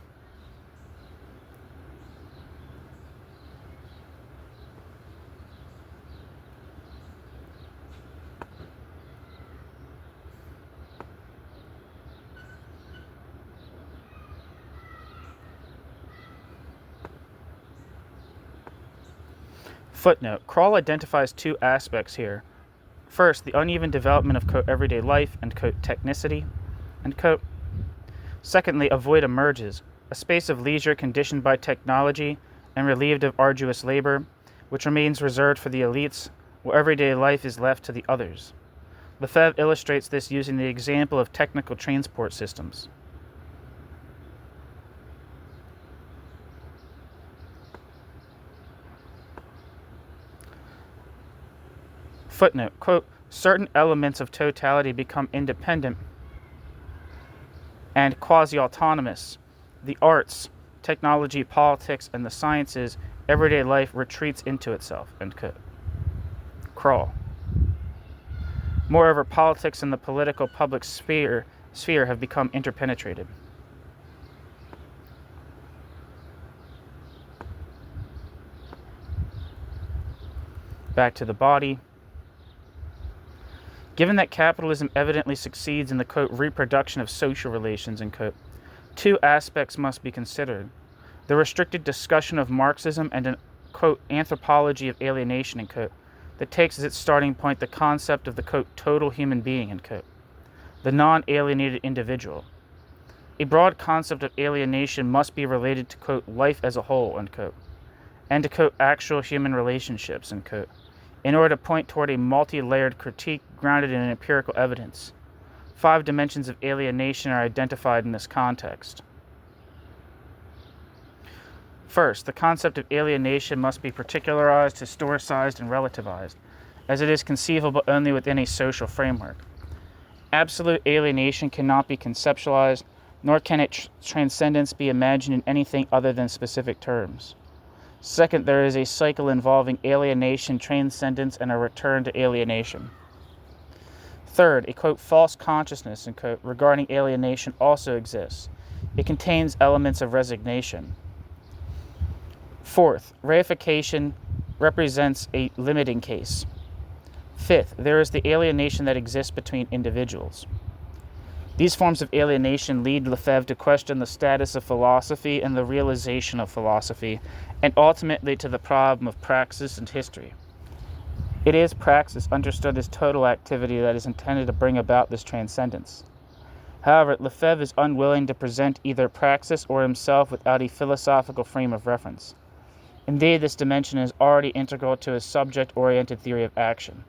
Footnote. Kroll identifies two aspects here. First, the uneven development of, quote, everyday life and, quote, technicity, end quote. Secondly, a void emerges, a space of leisure conditioned by technology and relieved of arduous labor, which remains reserved for the elites, while everyday life is left to the others. Lefebvre illustrates this using the example of technical transport systems. Footnote, quote, certain elements of totality become independent and quasi-autonomous. The arts, technology, politics, and the sciences, everyday life retreats into itself, end quote. Kroll. Moreover, politics and the political public sphere have become interpenetrated. Back to the body. Given that capitalism evidently succeeds in the, quote, reproduction of social relations, end quote, two aspects must be considered. The restricted discussion of Marxism and an, quote, anthropology of alienation, end quote, that takes as its starting point the concept of the, quote, total human being, end quote, the non-alienated individual. A broad concept of alienation must be related to, quote, life as a whole, end quote, and to, quote, actual human relationships, end quote, in order to point toward a multi-layered critique grounded in empirical evidence. 5 dimensions of alienation are identified in this context. First, the concept of alienation must be particularized, historicized, and relativized, as it is conceivable only within a social framework. Absolute alienation cannot be conceptualized, nor can its transcendence be imagined in anything other than specific terms. Second, there is a cycle involving alienation, transcendence, and a return to alienation. Third, a, quote, false consciousness, end quote, regarding alienation also exists. It contains elements of resignation. Fourth, reification represents a limiting case. Fifth, there is the alienation that exists between individuals. These forms of alienation lead Lefebvre to question the status of philosophy and the realization of philosophy, and ultimately to the problem of praxis and history. It is praxis understood as total activity that is intended to bring about this transcendence. However, Lefebvre is unwilling to present either praxis or himself without a philosophical frame of reference. Indeed, this dimension is already integral to his subject-oriented theory of action.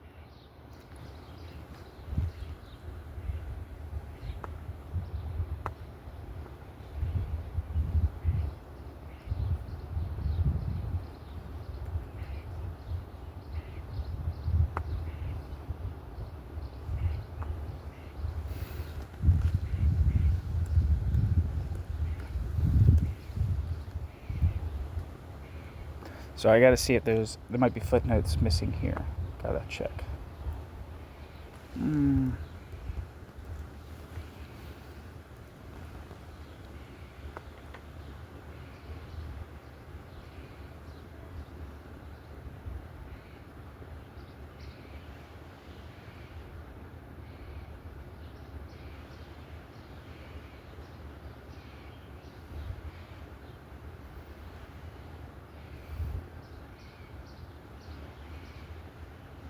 So I gotta see if there might be footnotes missing here. Gotta check.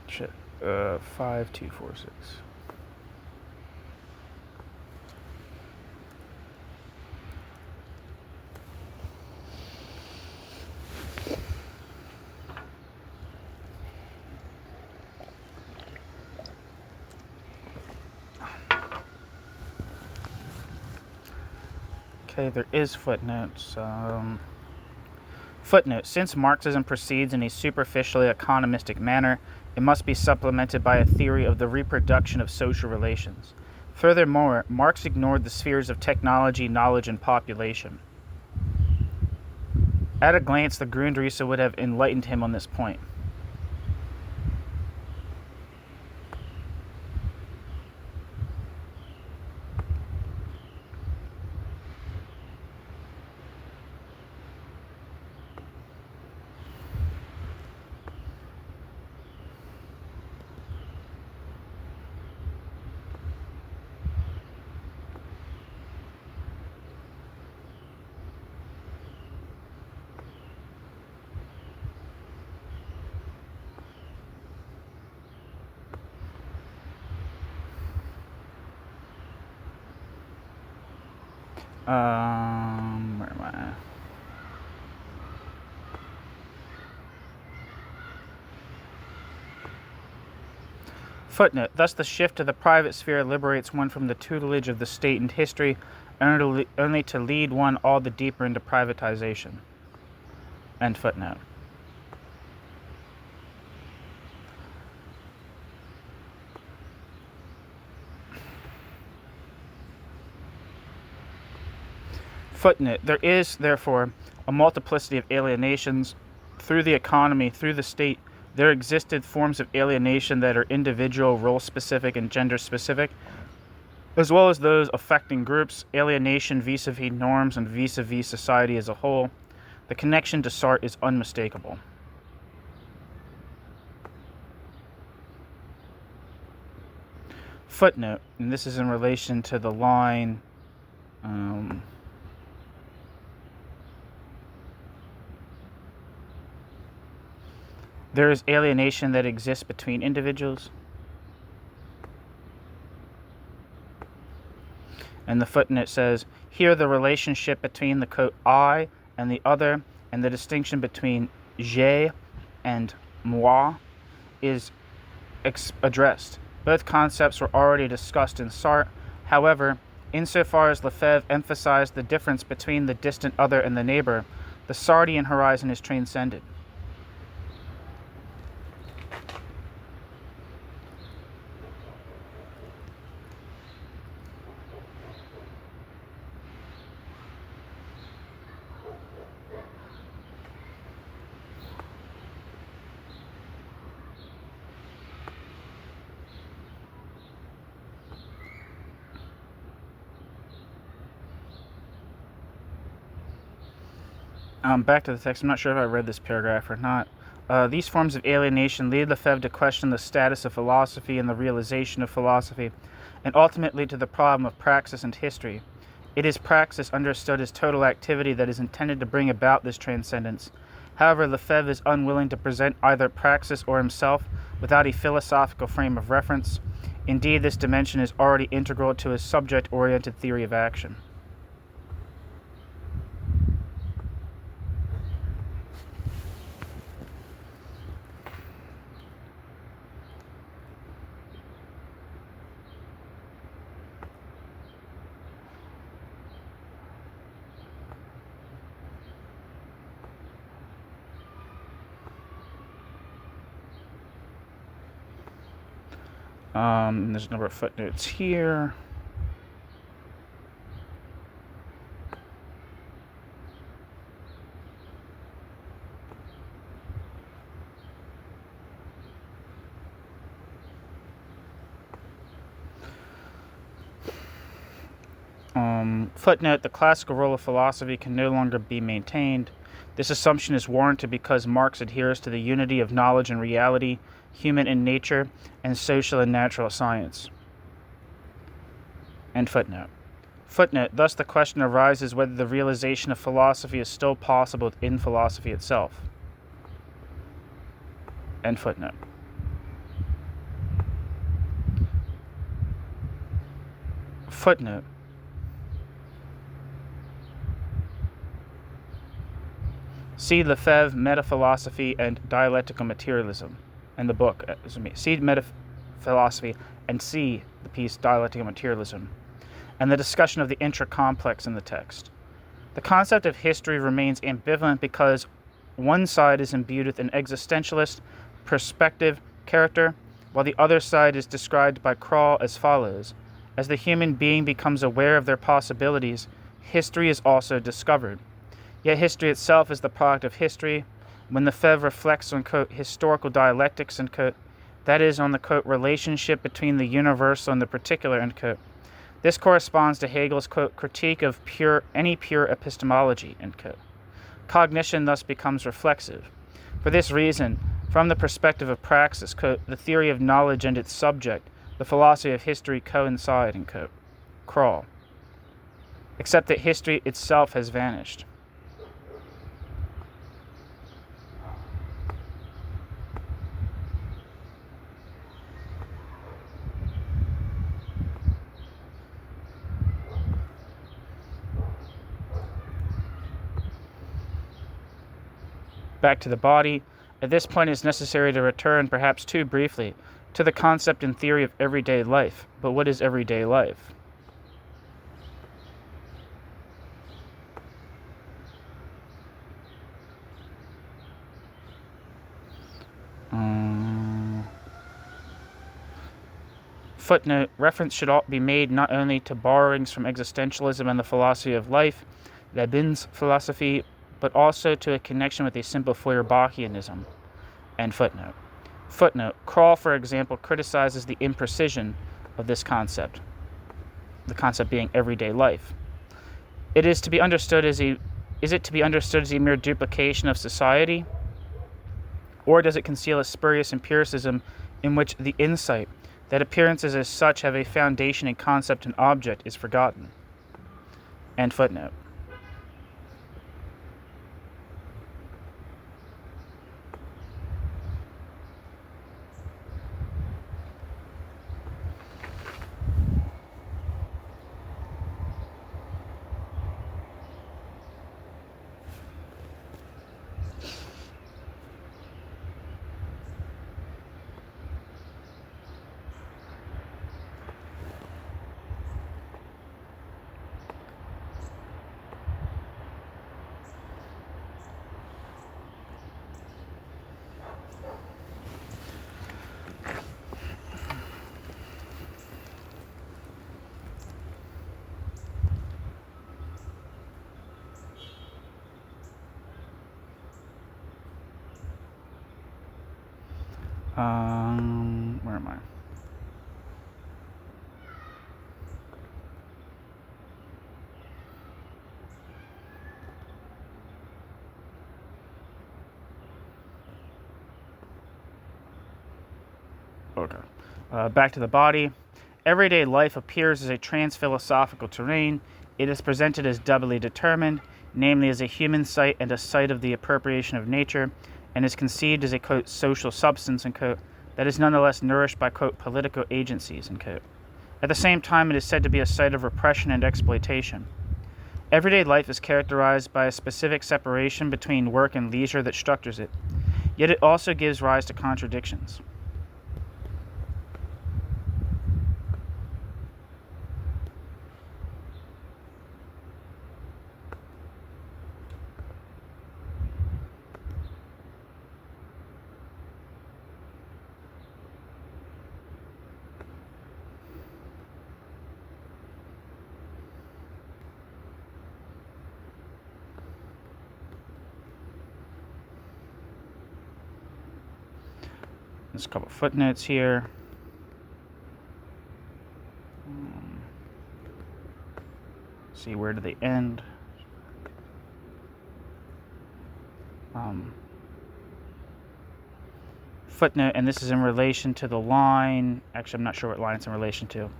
Shit. 5246. Okay, there is footnotes. Footnote. Since Marxism proceeds in a superficially economistic manner, it must be supplemented by a theory of the reproduction of social relations. Furthermore, Marx ignored the spheres of technology, knowledge, and population. At a glance, the Grundrisse would have enlightened him on this point. Where am I? Footnote. Thus, the shift to the private sphere liberates one from the tutelage of the state and history, only to lead one all the deeper into privatization. End footnote. Footnote. There is, therefore, a multiplicity of alienations through the economy, through the state. There existed forms of alienation that are individual, role-specific, and gender-specific, as well as those affecting groups, alienation vis-a-vis norms and vis-a-vis society as a whole. The connection to Sartre is unmistakable. Footnote, and this is in relation to the line, there is alienation that exists between individuals. And the footnote says, here the relationship between the quote I and the other, and the distinction between je and moi is addressed. Both concepts were already discussed in Sartre. However, insofar as Lefebvre emphasized the difference between the distant other and the neighbor, the Sartrean horizon is transcended. Back to the text. I'm not sure if I read this paragraph or not. These forms of alienation lead Lefebvre to question the status of philosophy and the realization of philosophy, and ultimately to the problem of praxis and history. It is praxis, understood as total activity, that is intended to bring about this transcendence. However, Lefebvre is unwilling to present either praxis or himself without a philosophical frame of reference. Indeed, this dimension is already integral to his subject-oriented theory of action. There's a number of footnotes here. Footnote, the classical role of philosophy can no longer be maintained. This assumption is warranted because Marx adheres to the unity of knowledge and reality, human in nature, and social and natural science. End footnote. Footnote, thus the question arises whether the realization of philosophy is still possible in philosophy itself. End footnote. Footnote. See Lefebvre, Metaphilosophy, and Dialectical Materialism, and the book. See Metaphilosophy, and see the piece Dialectical Materialism, and the discussion of the intra-complex in the text. The concept of history remains ambivalent because one side is imbued with an existentialist perspective character, while the other side is described by Krall as follows: as the human being becomes aware of their possibilities, history is also discovered. Yet history itself is the product of history. When Lefebvre reflects on, quote, historical dialectics, end quote, that is, on the, quote, relationship between the universal and the particular, end quote, this corresponds to Hegel's, quote, critique of any pure epistemology, end quote. Cognition thus becomes reflexive. For this reason, from the perspective of praxis, quote, the theory of knowledge and its subject, the philosophy of history coincide, end quote. Krall. Except that history itself has vanished. Back to the body. At this point, it is necessary to return, perhaps too briefly, to the concept and theory of everyday life. But what is everyday life? Footnote, reference should be made not only to borrowings from existentialism and the philosophy of life, Lebens philosophy, but also to a connection with a simple Feuerbachianism. End footnote. Footnote, Krall, for example, criticizes the imprecision of this concept, the concept being everyday life. Is it to be understood as a mere duplication of society? Or does it conceal a spurious empiricism in which the insight that appearances as such have a foundation in concept and object is forgotten? End footnote. Where am I? Okay. Back to the body. Everyday life appears as a trans-philosophical terrain. It is presented as doubly determined, namely as a human site and a site of the appropriation of nature, and is conceived as a, quote, social substance, and quote, that is nonetheless nourished by, quote, political agencies, and quote. At the same time, it is said to be a site of repression and exploitation. Everyday life is characterized by a specific separation between work and leisure that structures it, yet it also gives rise to contradictions. There's a couple footnotes here. See, where do they end? Footnote, and this is in relation to the line. Actually, I'm not sure what line it's in relation to.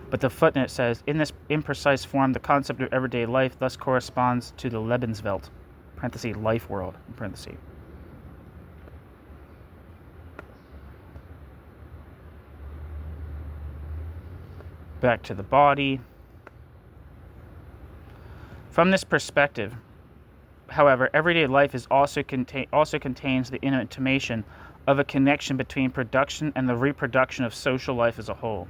But the footnote says, in this imprecise form, the concept of everyday life thus corresponds to the Lebenswelt, parenthesis, life world, parenthesis. Back to the body. From this perspective, however, everyday life is also contains the intimation of a connection between production and the reproduction of social life as a whole.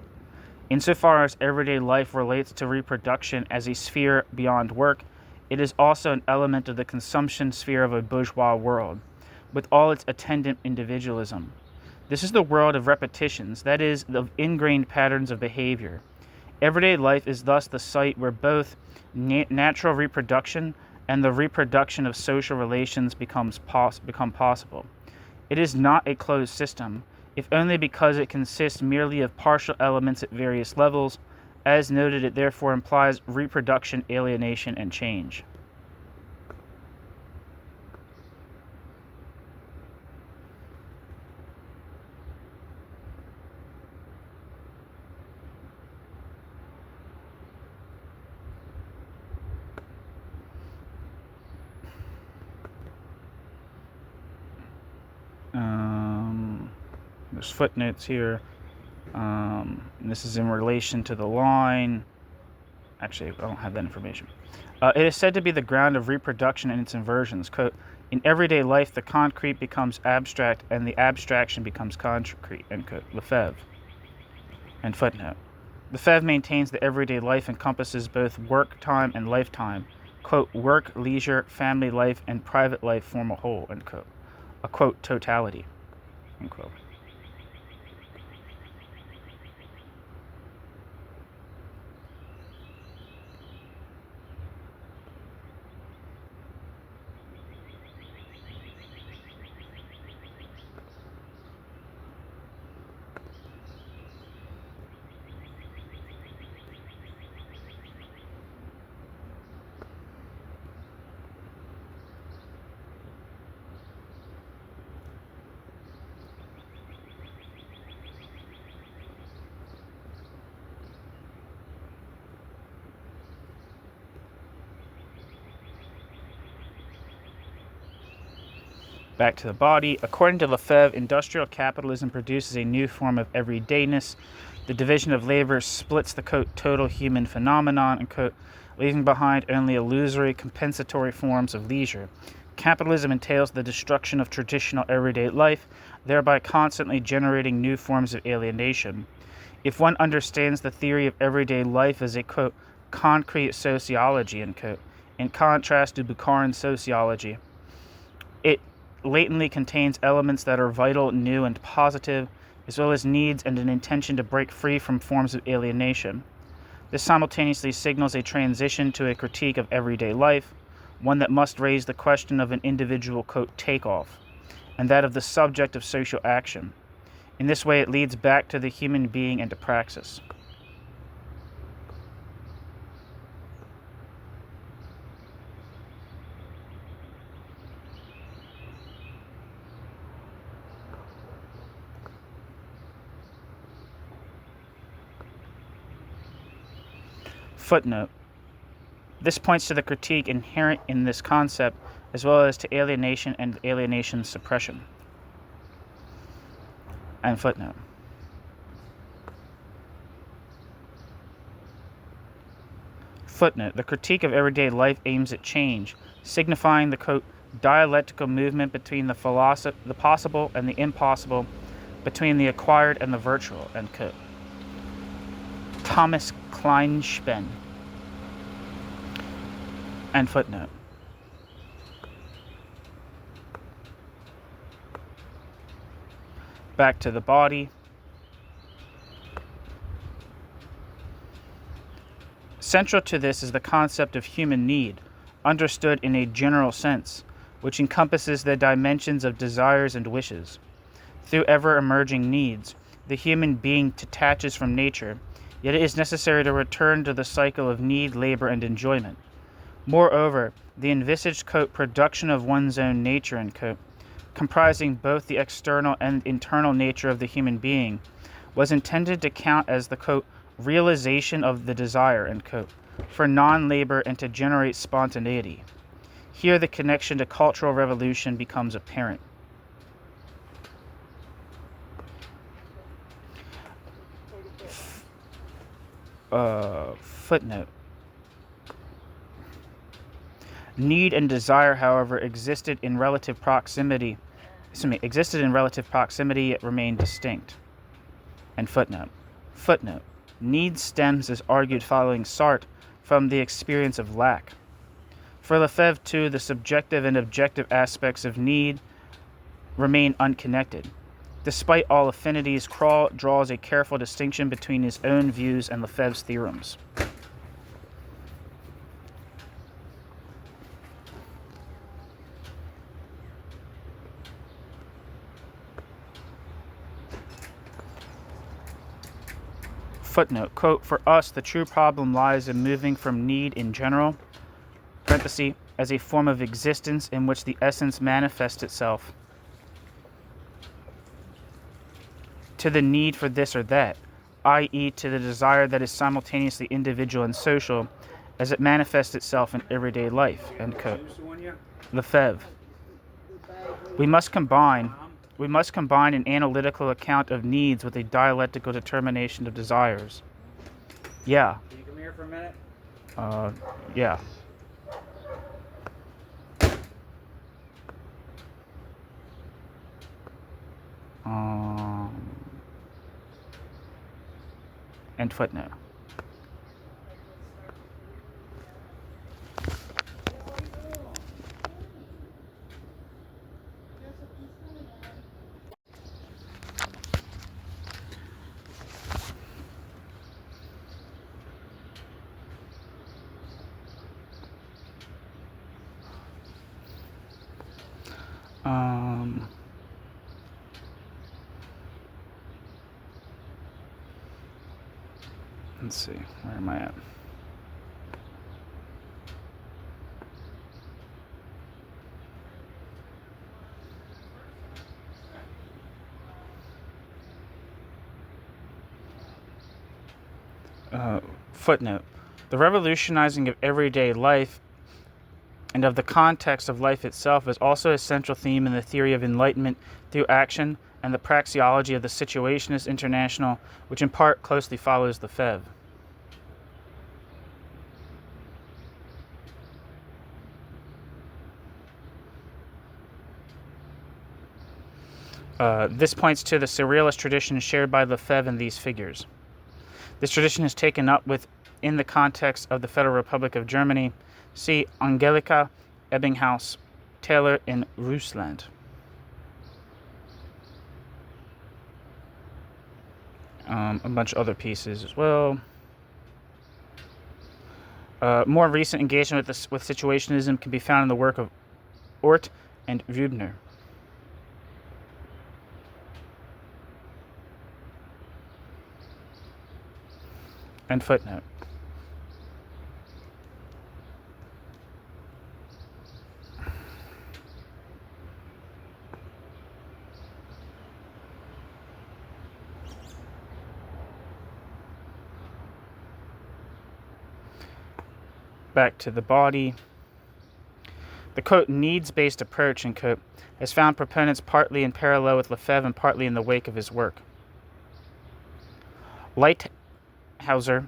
Insofar as everyday life relates to reproduction as a sphere beyond work, it is also an element of the consumption sphere of a bourgeois world, with all its attendant individualism. This is the world of repetitions, that is, of ingrained patterns of behavior. Everyday life is thus the site where both natural reproduction and the reproduction of social relations become possible. It is not a closed system, if only because it consists merely of partial elements at various levels. As noted, it therefore implies reproduction, alienation, and change. There's footnotes here. And this is in relation to the line. Actually, I don't have that information. It is said to be the ground of reproduction and its inversions. Quote, In everyday life, the concrete becomes abstract and the abstraction becomes concrete, end quote. Lefebvre. And footnote. Lefebvre maintains that everyday life encompasses both work time and lifetime. Quote, work, leisure, family life, and private life form a whole, end quote. A quote, totality, end quote. Back to the body. According to Lefebvre, industrial capitalism produces a new form of everydayness. The division of labor splits the quote, total human phenomenon, and quote, leaving behind only illusory compensatory forms of leisure. Capitalism entails the destruction of traditional everyday life, thereby constantly generating new forms of alienation. If one understands the theory of everyday life as a quote, concrete sociology, end quote, in contrast to Bukharin's sociology, it latently contains elements that are vital, new, and positive, as well as needs and an intention to break free from forms of alienation. This simultaneously signals a transition to a critique of everyday life, one that must raise the question of an individual quote, takeoff, and that of the subject of social action. In this way, it leads back to the human being and to praxis. Footnote. This points to the critique inherent in this concept, as well as to alienation and alienation suppression. And footnote. Footnote. The critique of everyday life aims at change, signifying the quote, dialectical movement between the possible and the impossible, between the acquired and the virtual, end quote. Thomas Kleinspan. And footnote. Back to the body. Central to this is the concept of human need, understood in a general sense, which encompasses the dimensions of desires and wishes. Through ever-emerging needs, the human being detaches from nature, yet it is necessary to return to the cycle of need, labor, and enjoyment. Moreover, the envisaged quote, production of one's own nature, end quote, comprising both the external and internal nature of the human being, was intended to count as the quote, realization of the desire, end quote, for non-labor and to generate spontaneity. Here the connection to cultural revolution becomes apparent. Footnote. Need and desire, however, existed in relative proximity, yet remained distinct. And footnote. Footnote. Need stems, as argued following Sartre, from the experience of lack. For Lefebvre, too, the subjective and objective aspects of need remain unconnected. Despite all affinities, Krall draws a careful distinction between his own views and Lefebvre's theorems. Footnote, quote, for us, the true problem lies in moving from need in general, parenthesis, as a form of existence in which the essence manifests itself, to the need for this or that, i.e. to the desire that is simultaneously individual and social, as it manifests itself in everyday life, end quote. Lefebvre. We must combine an analytical account of needs with a dialectical determination of desires. Yeah. Can you come here for a minute? Yeah. End footnote. Let's see, where am I at? Footnote. The revolutionizing of everyday life and of the context of life itself is also a central theme in the theory of enlightenment through action and the praxeology of the Situationist International, which in part closely follows Lefebvre. This points to the surrealist tradition shared by Lefebvre in these figures. This tradition is taken up within the context of the Federal Republic of Germany. See Angelika Ebbinghaus Taylor in Rusland. A bunch of other pieces as well. More recent engagement with situationism can be found in the work of Ort and Rübner. End footnote. Back to the body. The, quote, needs-based approach, end quote, has found proponents partly in parallel with Lefebvre and partly in the wake of his work. Althusser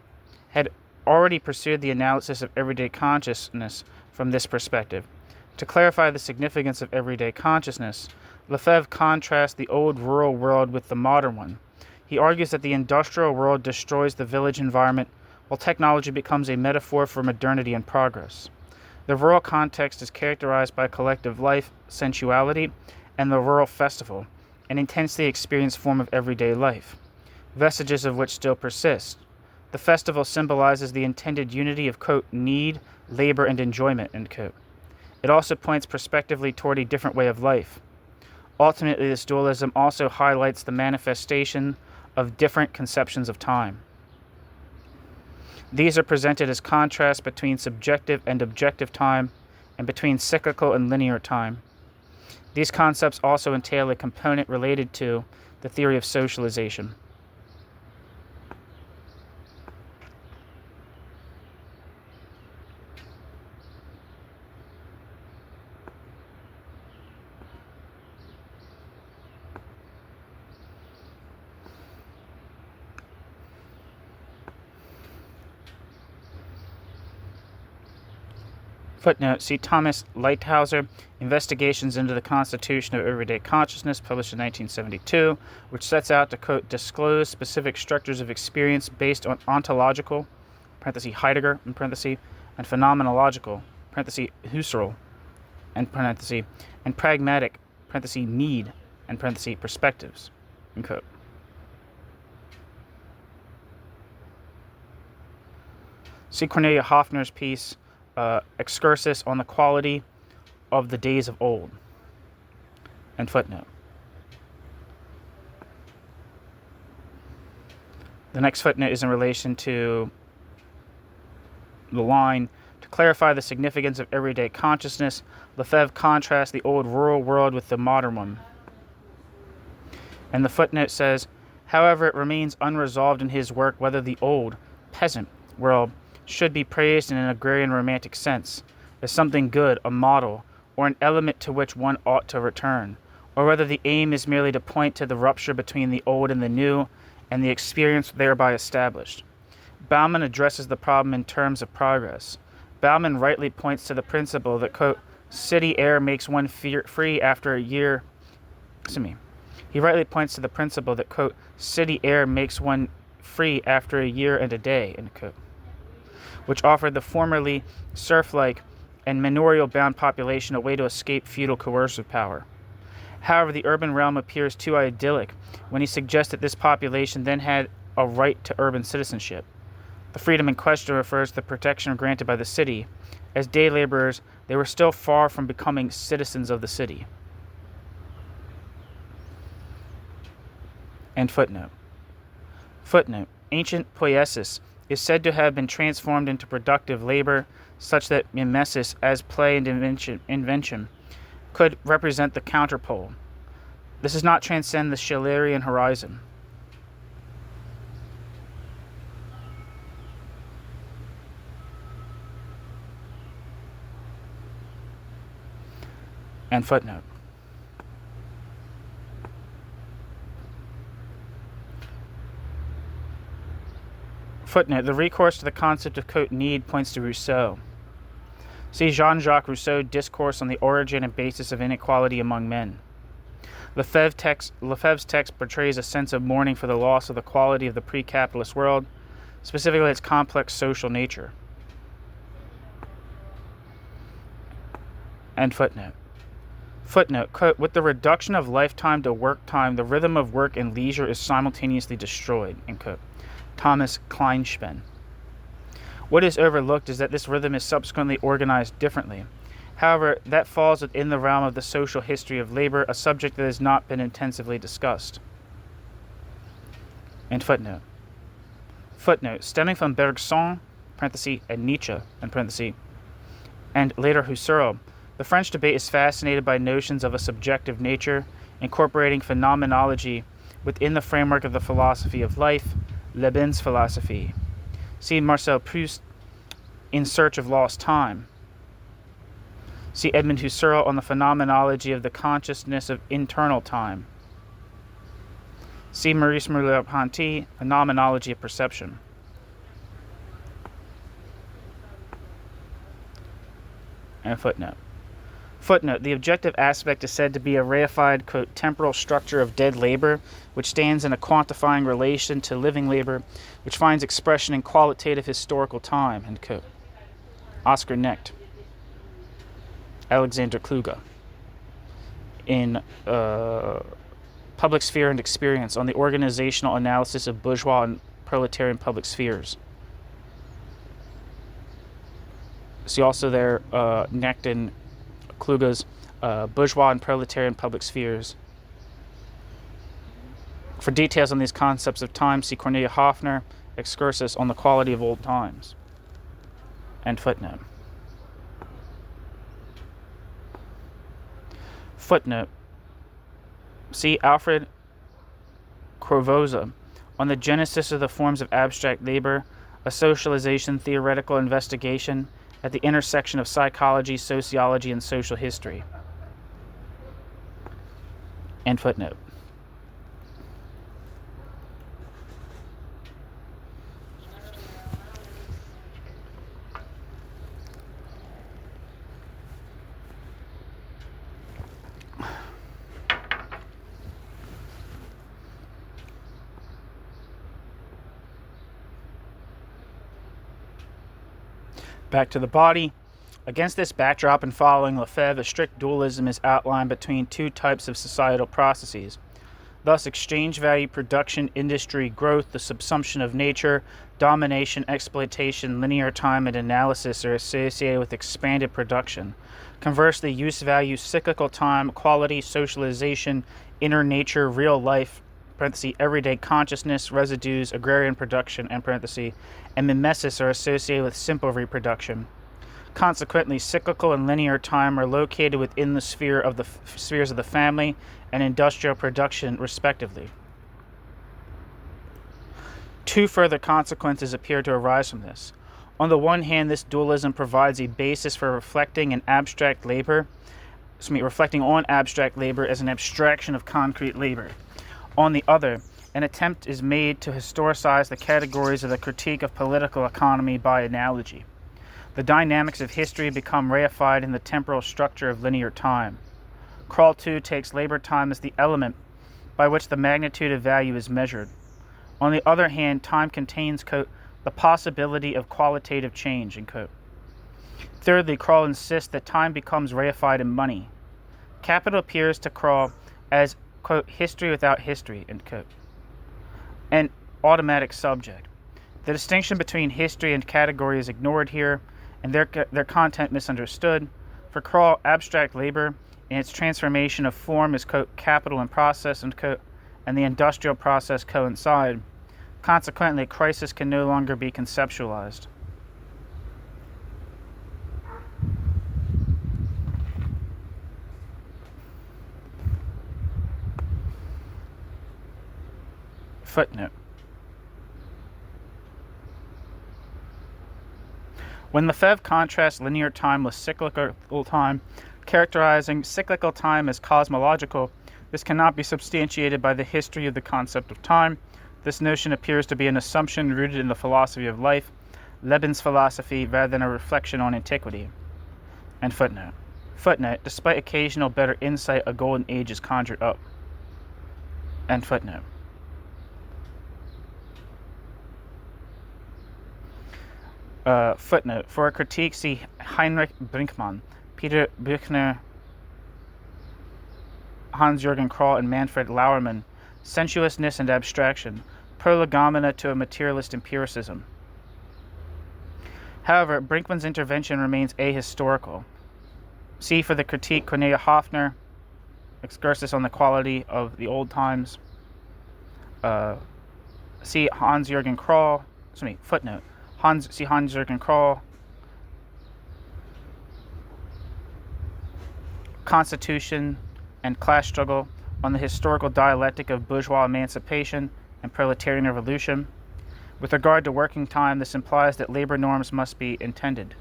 had already pursued the analysis of everyday consciousness from this perspective. To clarify the significance of everyday consciousness, Lefebvre contrasts the old rural world with the modern one. He argues that the industrial world destroys the village environment, while technology becomes a metaphor for modernity and progress. The rural context is characterized by collective life, sensuality, and the rural festival, an intensely experienced form of everyday life, vestiges of which still persist. The festival symbolizes the intended unity of, quote, need, labor, and enjoyment, end quote. It also points prospectively toward a different way of life. Ultimately, this dualism also highlights the manifestation of different conceptions of time. These are presented as contrasts between subjective and objective time, and between cyclical and linear time. These concepts also entail a component related to the theory of socialization. Footnote, see Thomas Althusser, Investigations into the Constitution of Everyday Consciousness, published in 1972, which sets out to, quote, disclose specific structures of experience based on ontological, parenthesis, Heidegger, in parenthesis, and phenomenological, parenthesis, Husserl, and parenthesis, and pragmatic, parenthesis, need, and parenthesis, perspectives, end quote. See Kornelia Hafner's piece, Excursus on the Quality of the Days of Old. End footnote. The next footnote is in relation to the line, to clarify the significance of everyday consciousness, Lefebvre contrasts the old rural world with the modern one. And the footnote says, however, it remains unresolved in his work whether the old, peasant world should be praised in an agrarian romantic sense, as something good, a model, or an element to which one ought to return, or whether the aim is merely to point to the rupture between the old and the new, and the experience thereby established. Bauman addresses the problem in terms of progress. Bauman rightly points to the principle that, quote, city air makes one free after a year. He rightly points to the principle that, quote, city air makes one free after a year and a day, end quote, which offered the formerly serf-like and manorial-bound population a way to escape feudal coercive power. However, the urban realm appears too idyllic when he suggests that this population then had a right to urban citizenship. The freedom in question refers to the protection granted by the city. As day laborers, they were still far from becoming citizens of the city. And footnote. Footnote. Ancient poiesis is said to have been transformed into productive labor, such that mimesis, as play and invention, could represent the counterpole. This does not transcend the Schillerian horizon. And footnote. Footnote. The recourse to the concept of, quote, need points to Rousseau. See Jean-Jacques Rousseau, Discourse on the Origin and Basis of Inequality Among Men. Lefebvre's text portrays a sense of mourning for the loss of the quality of the pre-capitalist world, specifically its complex social nature. And footnote. Footnote, quote, with the reduction of lifetime to work time, the rhythm of work and leisure is simultaneously destroyed, end quote. Thomas Kleinspan. What is overlooked is that this rhythm is subsequently organized differently. However, that falls within the realm of the social history of labor, a subject that has not been intensively discussed. And footnote. Footnote, stemming from Bergson, parenthesis, and Nietzsche, in parenthesis, and later Husserl, the French debate is fascinated by notions of a subjective nature, incorporating phenomenology within the framework of the philosophy of life, Lebensphilosophy. See Marcel Proust, In Search of Lost Time. See Edmund Husserl on the phenomenology of the consciousness of internal time. See Maurice Merleau-Ponty, Phenomenology of Perception. And a footnote. Footnote, the objective aspect is said to be a reified, quote, temporal structure of dead labor, which stands in a quantifying relation to living labor, which finds expression in qualitative historical time, end quote. Oscar Necht. Alexander Kluge. In Public Sphere and Experience on the Organizational Analysis of Bourgeois and Proletarian Public Spheres. See also there, Necht and Kluge's Bourgeois and Proletarian Public Spheres. For details on these concepts of time, see Kornelia Hafner, Excursus on the Quality of Old Times. End footnote. Footnote. See Alfred Corvoza on the Genesis of the Forms of Abstract Labor, a Socialization Theoretical Investigation at the intersection of psychology, sociology, and social history. End footnote. Back to the body. Against this backdrop and following Lefebvre, a strict dualism is outlined between two types of societal processes. Thus, exchange value, production, industry, growth, the subsumption of nature, domination, exploitation, linear time, and analysis are associated with expanded production. Conversely, use value, cyclical time, quality, socialization, inner nature, real life, parenthesis, everyday consciousness, residues, agrarian production, and parenthesis, and mimesis are associated with simple reproduction. Consequently, cyclical and linear time are located within the spheres of the family and industrial production, respectively. Two further consequences appear to arise from this. On the one hand, this dualism provides a basis for reflecting on abstract labor as an abstraction of concrete labor. On the other, an attempt is made to historicize the categories of the critique of political economy by analogy. The dynamics of history become reified in the temporal structure of linear time. Krall 2 takes labor time as the element by which the magnitude of value is measured. On the other hand, time contains, quote, the possibility of qualitative change, end quote. Thirdly, Krall insists that time becomes reified in money. Capital appears to Krall as, quote, history without history, end quote, an automatic subject. The distinction between history and category is ignored here, and their content misunderstood. For Krall, abstract labor and its transformation of form is, quote, capital and process, end quote, and the industrial process coincide. Consequently, a crisis can no longer be conceptualized. Footnote. When Lefebvre contrasts linear time with cyclical time, characterizing cyclical time as cosmological, this cannot be substantiated by the history of the concept of time. This notion appears to be an assumption rooted in the philosophy of life, Lebensphilosophy, rather than a reflection on antiquity. And footnote. Footnote, despite occasional better insight, a golden age is conjured up. And footnote. Footnote. For a critique, see Heinrich Brinkmann, Peter Büchner, Hans-Jürgen Krall, and Manfred Lauermann, Sensuousness and Abstraction, Prolegomena to a Materialist Empiricism. However, Brinkmann's intervention remains ahistorical. See for the critique Kornelia Hafner, Excursus on the Quality of the Old Times. See Hans-Jürgen Krall, footnote. See Hans-Jürgen Krall, Constitution and Class Struggle on the Historical Dialectic of Bourgeois Emancipation and Proletarian Revolution. With regard to working time, this implies that labor norms must be intended.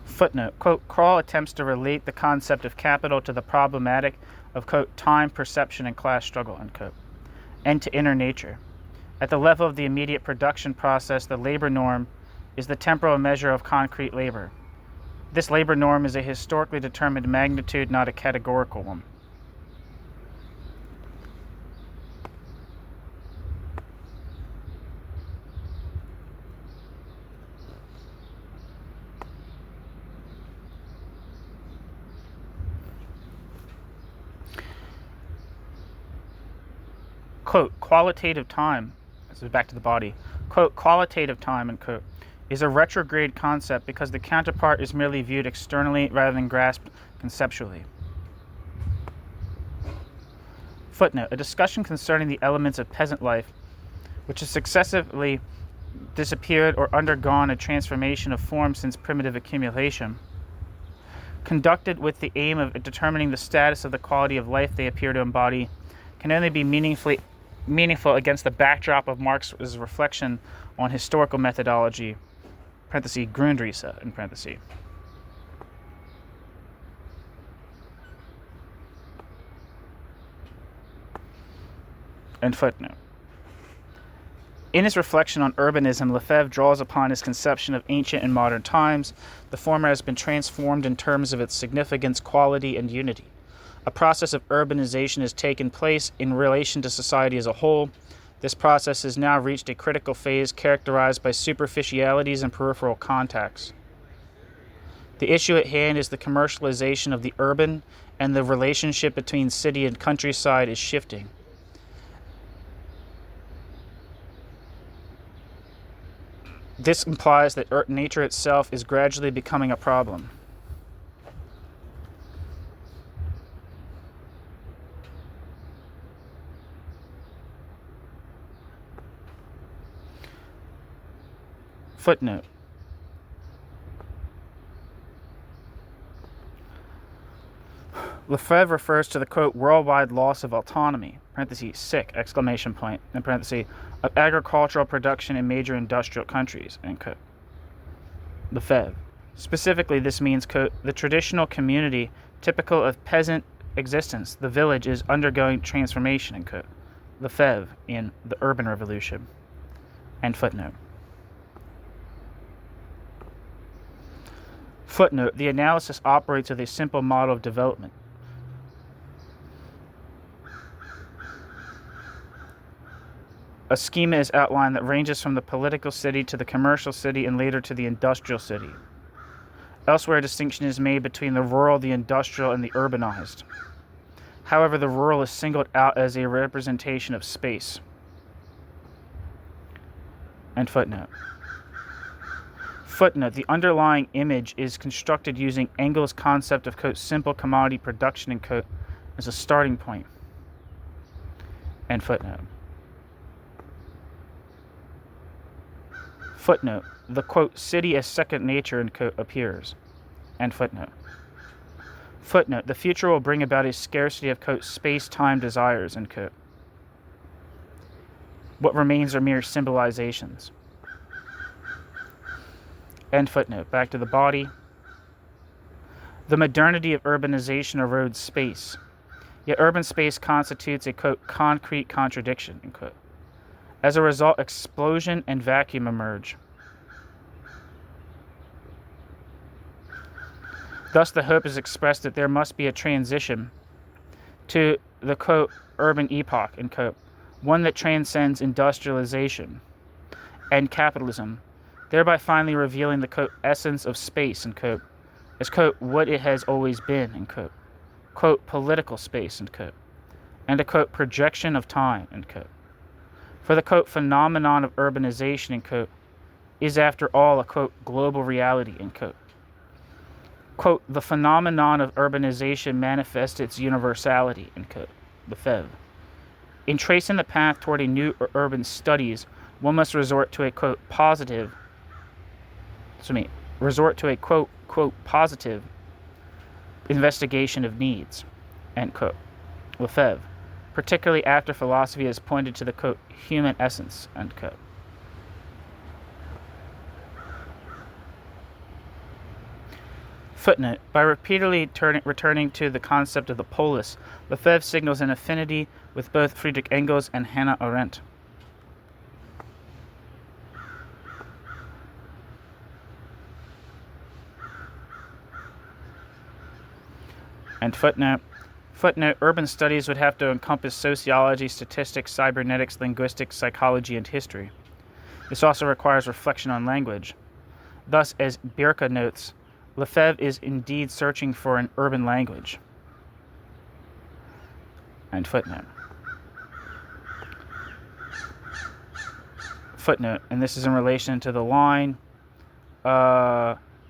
Footnote, quote, Krall attempts to relate the concept of capital to the problematic of, quote, time, perception, and class struggle, unquote, and to inner nature. At the level of the immediate production process, the labor norm is the temporal measure of concrete labor. This labor norm is a historically determined magnitude, not a categorical one. Quote, qualitative time, this is back to the body, quote, qualitative time, end quote, is a retrograde concept because the counterpart is merely viewed externally rather than grasped conceptually. Footnote, a discussion concerning the elements of peasant life, which has successively disappeared or undergone a transformation of form since primitive accumulation, conducted with the aim of determining the status of the quality of life they appear to embody, can only be meaningful against the backdrop of Marx's reflection on historical methodology, parenthesis, Grundrisse, in parenthesis. And footnote. In his reflection on urbanism, Lefebvre draws upon his conception of ancient and modern times. The former has been transformed in terms of its significance, quality, and unity. A process of urbanization has taken place in relation to society as a whole. This process has now reached a critical phase characterized by superficialities and peripheral contacts. The issue at hand is the commercialization of the urban, and the relationship between city and countryside is shifting. This implies that nature itself is gradually becoming a problem. Footnote. Lefebvre refers to the, quote, worldwide loss of autonomy, parentheses, sick, exclamation point, in parentheses, of agricultural production in major industrial countries, end quote. Lefebvre. Specifically, this means, quote, the traditional community typical of peasant existence, the village, is undergoing transformation, end quote. Lefebvre in The Urban Revolution. End footnote. Footnote, the analysis operates with a simple model of development. A schema is outlined that ranges from the political city to the commercial city and later to the industrial city. Elsewhere, a distinction is made between the rural, the industrial, and the urbanized. However, the rural is singled out as a representation of space. And footnote. Footnote, the underlying image is constructed using Engels' concept of, quote, simple commodity production, and quote, as a starting point. And footnote. Footnote, the, quote, city as second nature, and quote, appears. And footnote. Footnote, the future will bring about a scarcity of, quote, space-time desires, end quote. What remains are mere symbolizations. End footnote. Back to the body. The modernity of urbanization erodes space. Yet urban space constitutes a, quote, concrete contradiction, end quote. As a result, explosion and vacuum emerge. Thus, the hope is expressed that there must be a transition to the, quote, urban epoch, end quote, one that transcends industrialization and capitalism, thereby finally revealing the, quote, essence of space, end quote, as, quote, what it has always been, end quote, quote, political space, end quote, and a, quote, projection of time, end quote. For the, quote, phenomenon of urbanization, end quote, is after all a, quote, global reality, end quote. Quote, the phenomenon of urbanization manifests its universality, end quote, Lefebvre. In tracing the path toward a new urban studies, one must resort to a, quote, positive, quote, positive investigation of needs, end quote, Lefebvre, particularly after philosophy has pointed to the, quote, human essence, end quote. Footnote, by repeatedly returning to the concept of the polis, Lefebvre signals an affinity with both Friedrich Engels and Hannah Arendt. And footnote, urban studies would have to encompass sociology, statistics, cybernetics, linguistics, psychology, and history. This also requires reflection on language. Thus, as Birka notes, Lefebvre is indeed searching for an urban language. And footnote. Footnote, and this is in relation to the line,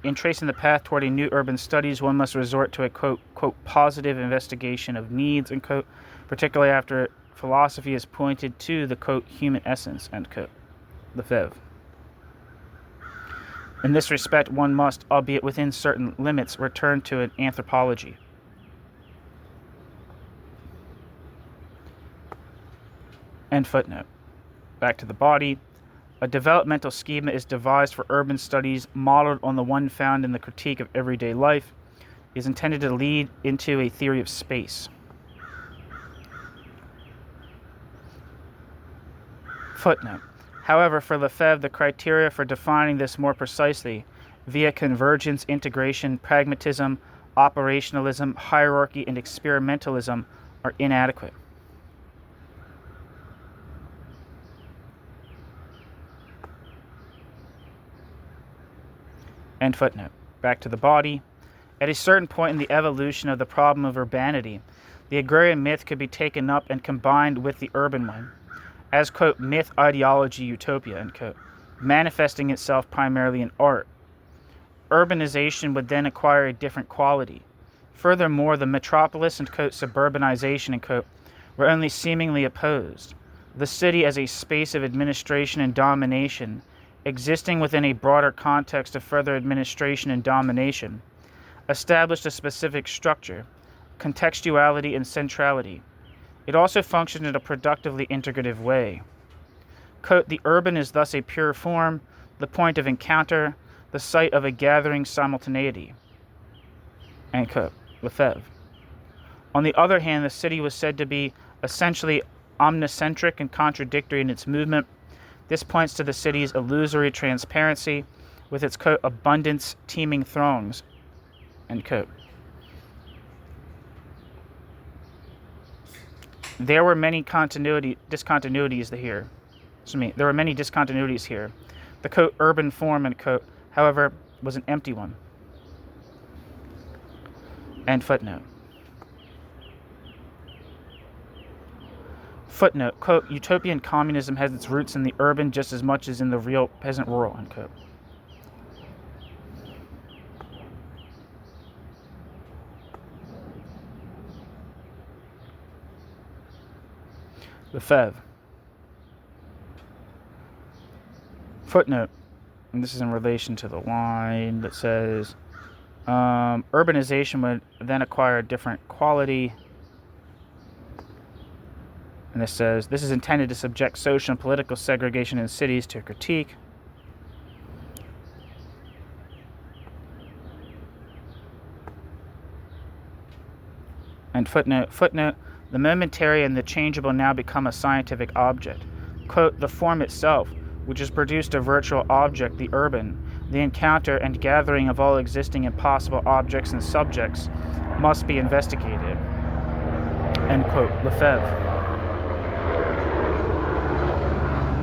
in tracing the path toward a new urban studies, one must resort to a, quote, positive investigation of needs, end quote, particularly after philosophy has pointed to the, quote, human essence, end quote, Lefebvre. In this respect, one must, albeit within certain limits, return to an anthropology. End footnote. Back to the body. A developmental schema is devised for urban studies modeled on the one found in the Critique of Everyday Life. It is intended to lead into a theory of space. Footnote. However, for Lefebvre, the criteria for defining this more precisely, via convergence, integration, pragmatism, operationalism, hierarchy, and experimentalism, are inadequate. End footnote. Back to the body. At a certain point in the evolution of the problem of urbanity, the agrarian myth could be taken up and combined with the urban one, as, quote, myth, ideology, utopia, end quote, manifesting itself primarily in art. Urbanization would then acquire a different quality. Furthermore, the metropolis and, quote, suburbanization, end quote, were only seemingly opposed. The city as a space of administration and domination, existing within a broader context of further administration and domination, established a specific structure, contextuality, and centrality. It also functioned in a productively integrative way. Quote, the urban is thus a pure form, the point of encounter, the site of a gathering simultaneity. End quote. Lefebvre. On the other hand, the city was said to be essentially omnicentric and contradictory in its movement. This points to the city's illusory transparency with its, quote, abundance, teeming throngs, end quote. There were many discontinuities here. There were many discontinuities here. The quote urban form, end quote, however, was an empty one. End footnote. Footnote, quote, utopian communism has its roots in the urban just as much as in the real peasant rural, end quote. Lefebvre. Footnote, and this is in relation to the line that says, urbanization would then acquire a different quality. And this says, this is intended to subject social and political segregation in cities to critique. And footnote, the momentary and the changeable now become a scientific object. Quote, the form itself, which has produced a virtual object, the urban, the encounter and gathering of all existing and possible objects and subjects, must be investigated. End quote, Lefebvre.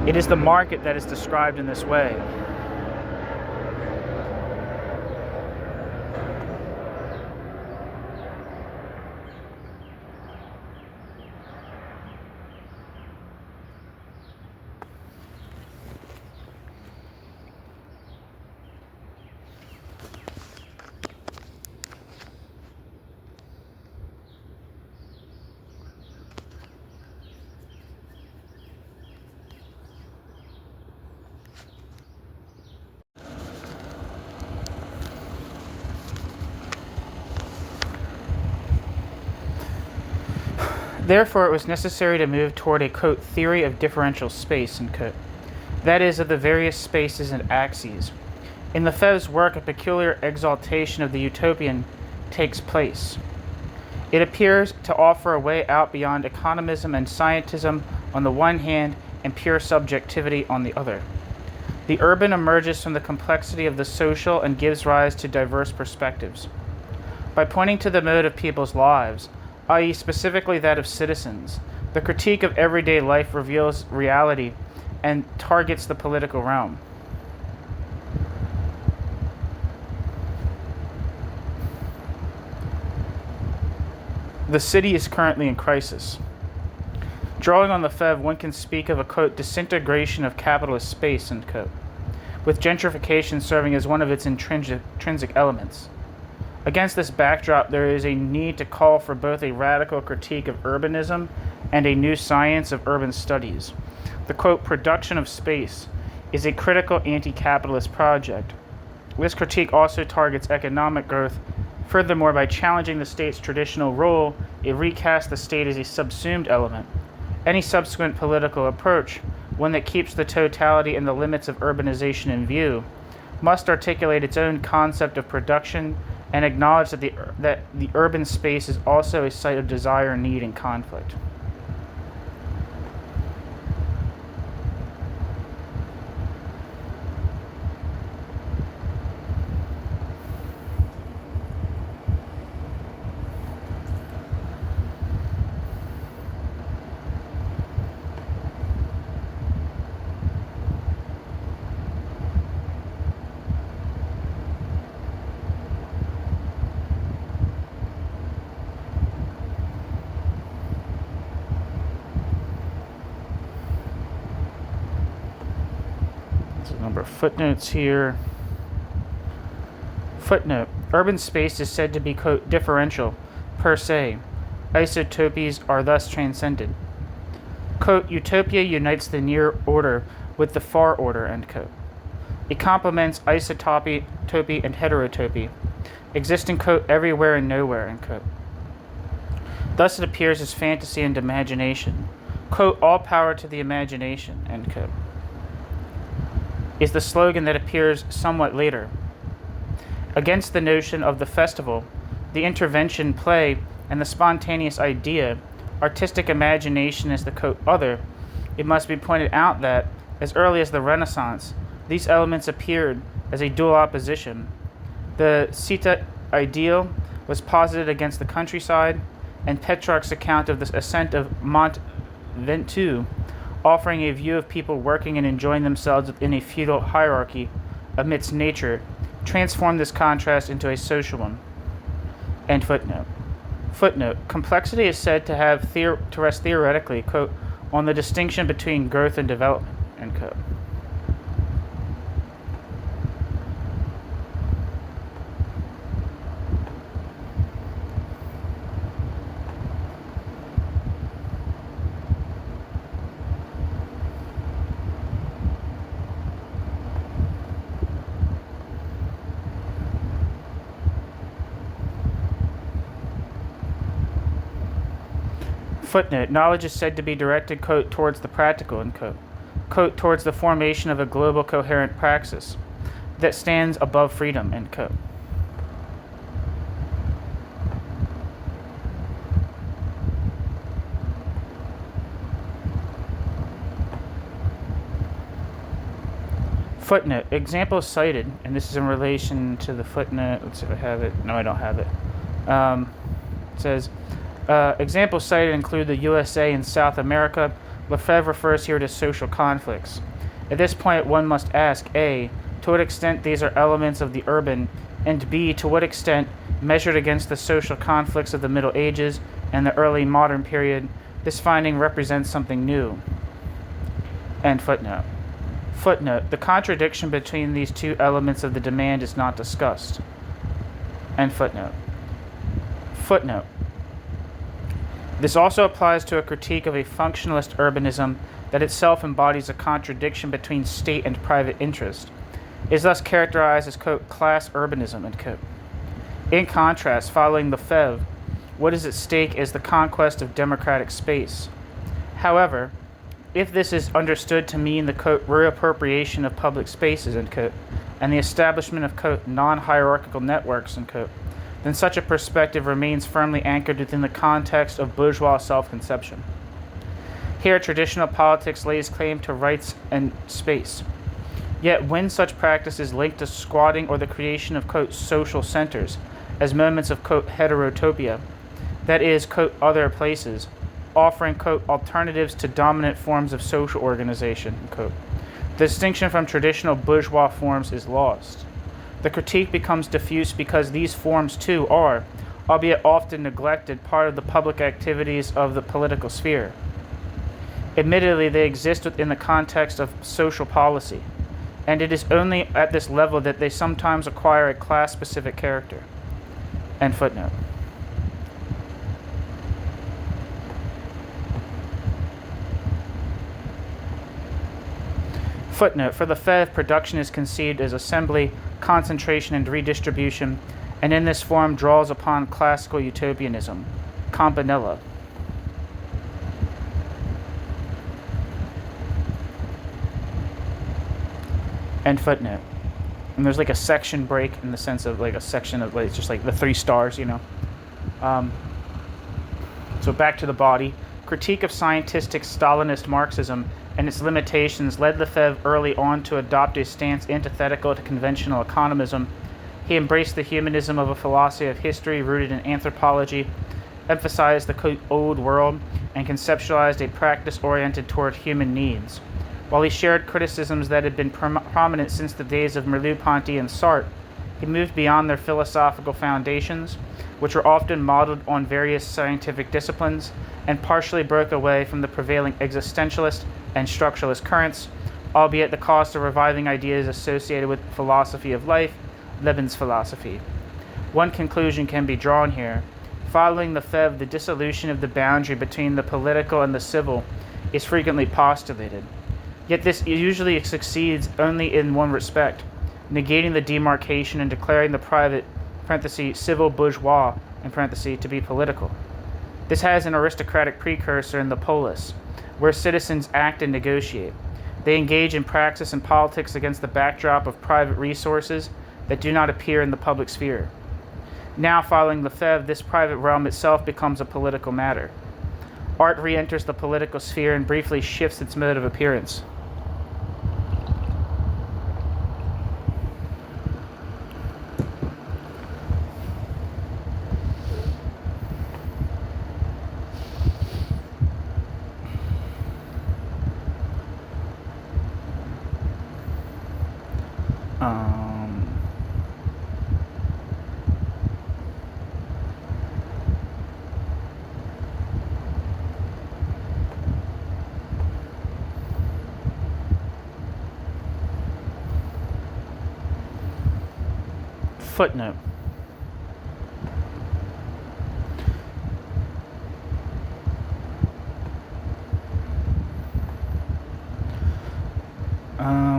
It is the market that is described in this way. Therefore, it was necessary to move toward a, quote, theory of differential space, end quote. That is, of the various spaces and axes. In Lefebvre's work, a peculiar exaltation of the utopian takes place. It appears to offer a way out beyond economism and scientism on the one hand and pure subjectivity on the other. The urban emerges from the complexity of the social and gives rise to diverse perspectives. By pointing to the mode of people's lives, i.e. specifically that of citizens, the critique of everyday life reveals reality and targets the political realm. The city is currently in crisis. Drawing on Lefebvre, one can speak of a, quote, disintegration of capitalist space, end quote, with gentrification serving as one of its intrinsic elements. Against this backdrop, there is a need to call for both a radical critique of urbanism and a new science of urban studies. The, quote, production of space is a critical anti-capitalist project. This critique also targets economic growth. Furthermore, by challenging the state's traditional role, it recasts the state as a subsumed element. Any subsequent political approach, one that keeps the totality and the limits of urbanization in view, must articulate its own concept of production and acknowledge that the urban space is also a site of desire, need, and conflict. Number of footnotes here. Footnote. Urban space is said to be, quote, differential, per se. Isotopies are thus transcended. Quote, utopia unites the near order with the far order, end quote. It complements isotopy and heterotopy, existing, quote, everywhere and nowhere, end quote. Thus it appears as fantasy and imagination. Quote, all power to the imagination, end quote, is the slogan that appears somewhat later. Against the notion of the festival, the intervention play, and the spontaneous idea, artistic imagination is the, quote, other, it must be pointed out that, as early as the Renaissance, these elements appeared as a dual opposition. The ideal was posited against the countryside, and Petrarch's account of the ascent of Mont Ventoux, offering a view of people working and enjoying themselves within a feudal hierarchy amidst nature, transformed this contrast into a social one. End footnote. Footnote. Complexity is said to have to rest theoretically, quote, on the distinction between growth and development, end quote. Footnote. Knowledge is said to be directed, quote, towards the practical, end quote. Quote, towards the formation of a global coherent praxis that stands above freedom, end quote. Footnote. Example cited, and this is in relation to the footnote. Let's see if I have it. No, I don't have it. It says, examples cited include the USA and South America. Lefebvre refers here to social conflicts. At this point, one must ask, A, to what extent these are elements of the urban, and B, to what extent, measured against the social conflicts of the Middle Ages and the early modern period, this finding represents something new. End footnote. Footnote. The contradiction between these two elements of the demand is not discussed. End footnote. Footnote. This also applies to a critique of a functionalist urbanism that itself embodies a contradiction between state and private interest. It is thus characterized as, quote, class urbanism, end quote. In contrast, following Lefebvre, what is at stake is the conquest of democratic space. However, if this is understood to mean the, quote, reappropriation of public spaces, end quote, and the establishment of, quote, non-hierarchical networks, end quote, then such a perspective remains firmly anchored within the context of bourgeois self-conception. Here, traditional politics lays claim to rights and space. Yet when such practice is linked to squatting or the creation of, quote, social centers as moments of, quote, heterotopia, that is, quote, other places, offering, quote, alternatives to dominant forms of social organization, quote, the distinction from traditional bourgeois forms is lost. The critique becomes diffuse because these forms too are, albeit often neglected, part of the public activities of the political sphere. Admittedly, they exist within the context of social policy, and it is only at this level that they sometimes acquire a class-specific character. End footnote. Footnote. For Lefebvre, production is conceived as assembly, concentration, and redistribution, and in this form draws upon classical utopianism, Campanella. End footnote. And there's like a section break in the sense of like a section of like it's just like the 3 stars, you know. So back to the body. Critique of scientistic Stalinist Marxism and its limitations led Lefebvre early on to adopt a stance antithetical to conventional economism. He embraced the humanism of a philosophy of history rooted in anthropology, emphasized the old world, and conceptualized a practice oriented toward human needs. While he shared criticisms that had been prominent since the days of Merleau-Ponty and Sartre, he moved beyond their philosophical foundations, which were often modeled on various scientific disciplines, and partially broke away from the prevailing existentialist and structuralist currents, albeit at the cost of reviving ideas associated with philosophy of life, Lebensphilosophy. One conclusion can be drawn here. Following Lefebvre, the dissolution of the boundary between the political and the civil is frequently postulated. Yet this usually succeeds only in one respect, negating the demarcation and declaring the private, parenthesis, civil bourgeois, in parenthesis, to be political. This has an aristocratic precursor in the polis, where citizens act and negotiate. They engage in praxis and politics against the backdrop of private resources that do not appear in the public sphere. Now, following Lefebvre, this private realm itself becomes a political matter. Art re-enters the political sphere and briefly shifts its mode of appearance. Footnote.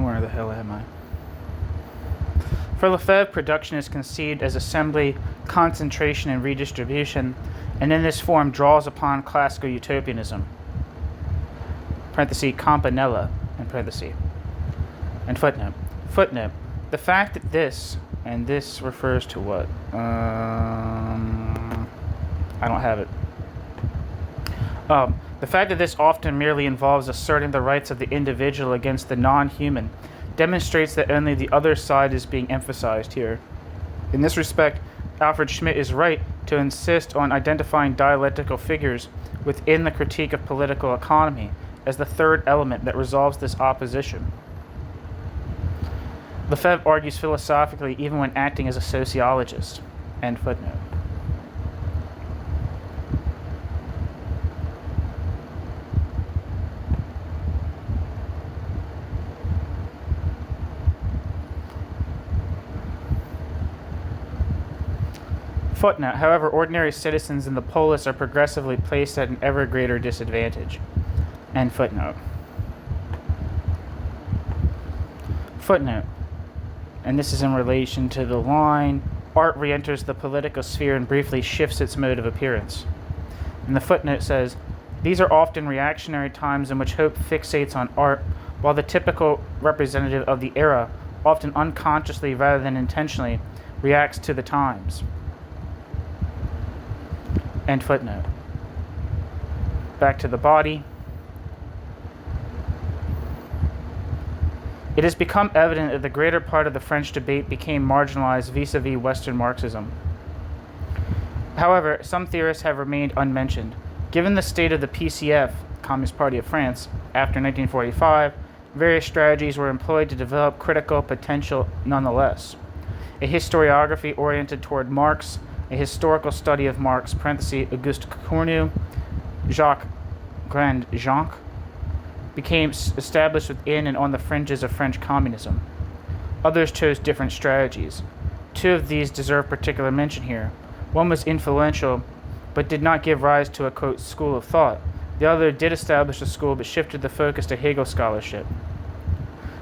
Where the hell am I? For Lefebvre, production is conceived as assembly, concentration, and redistribution, and in this form draws upon classical utopianism. Parenthesis, Campanella, in parenthesis. And footnote. Footnote. The fact that this, and this refers to what? I don't have it. The fact that this often merely involves asserting the rights of the individual against the non-human demonstrates that only the other side is being emphasized here. In this respect, Alfred Schmidt is right to insist on identifying dialectical figures within the critique of political economy as the third element that resolves this opposition. Lefebvre argues philosophically even when acting as a sociologist. End footnote. Footnote. However, ordinary citizens in the polis are progressively placed at an ever greater disadvantage. End footnote. Footnote. And this is in relation to the line, art re-enters the political sphere and briefly shifts its mode of appearance. And the footnote says, these are often reactionary times in which hope fixates on art, while the typical representative of the era, often unconsciously rather than intentionally, reacts to the times. End footnote. Back to the body. It has become evident that the greater part of the French debate became marginalized vis-a-vis Western Marxism. However, some theorists have remained unmentioned. Given the state of the PCF, Communist Party of France, after 1945, various strategies were employed to develop critical potential nonetheless. A historiography oriented toward Marx, a historical study of Marx, Auguste Cornu, Jacques Grandjean, became established within and on the fringes of French communism. Others chose different strategies. Two of these deserve particular mention here. One was influential, but did not give rise to a, quote, school of thought. The other did establish a school, but shifted the focus to Hegel scholarship.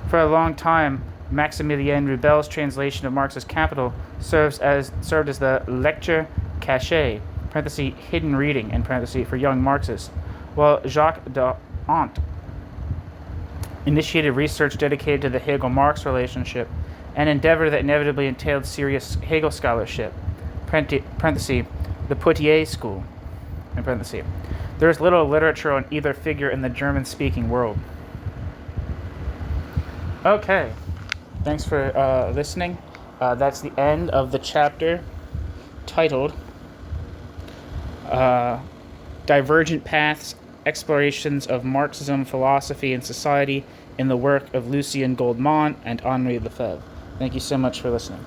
For a long time, Maximilien Rubel's translation of Marx's Capital served as the lecture cachée, parenthesis, hidden reading, in parenthesis, for young Marxists, while Jacques d'Ant initiated research dedicated to the Hegel-Marx relationship, an endeavor that inevitably entailed serious Hegel scholarship, parenthesis, the Poitiers School, in parenthesis. There is little literature on either figure in the German-speaking world. Okay. Thanks for listening. That's the end of the chapter titled Divergent Paths, Explorations of Marxism, Philosophy, and Society in the work of Lucien Goldmann and Henri Lefebvre. Thank you so much for listening.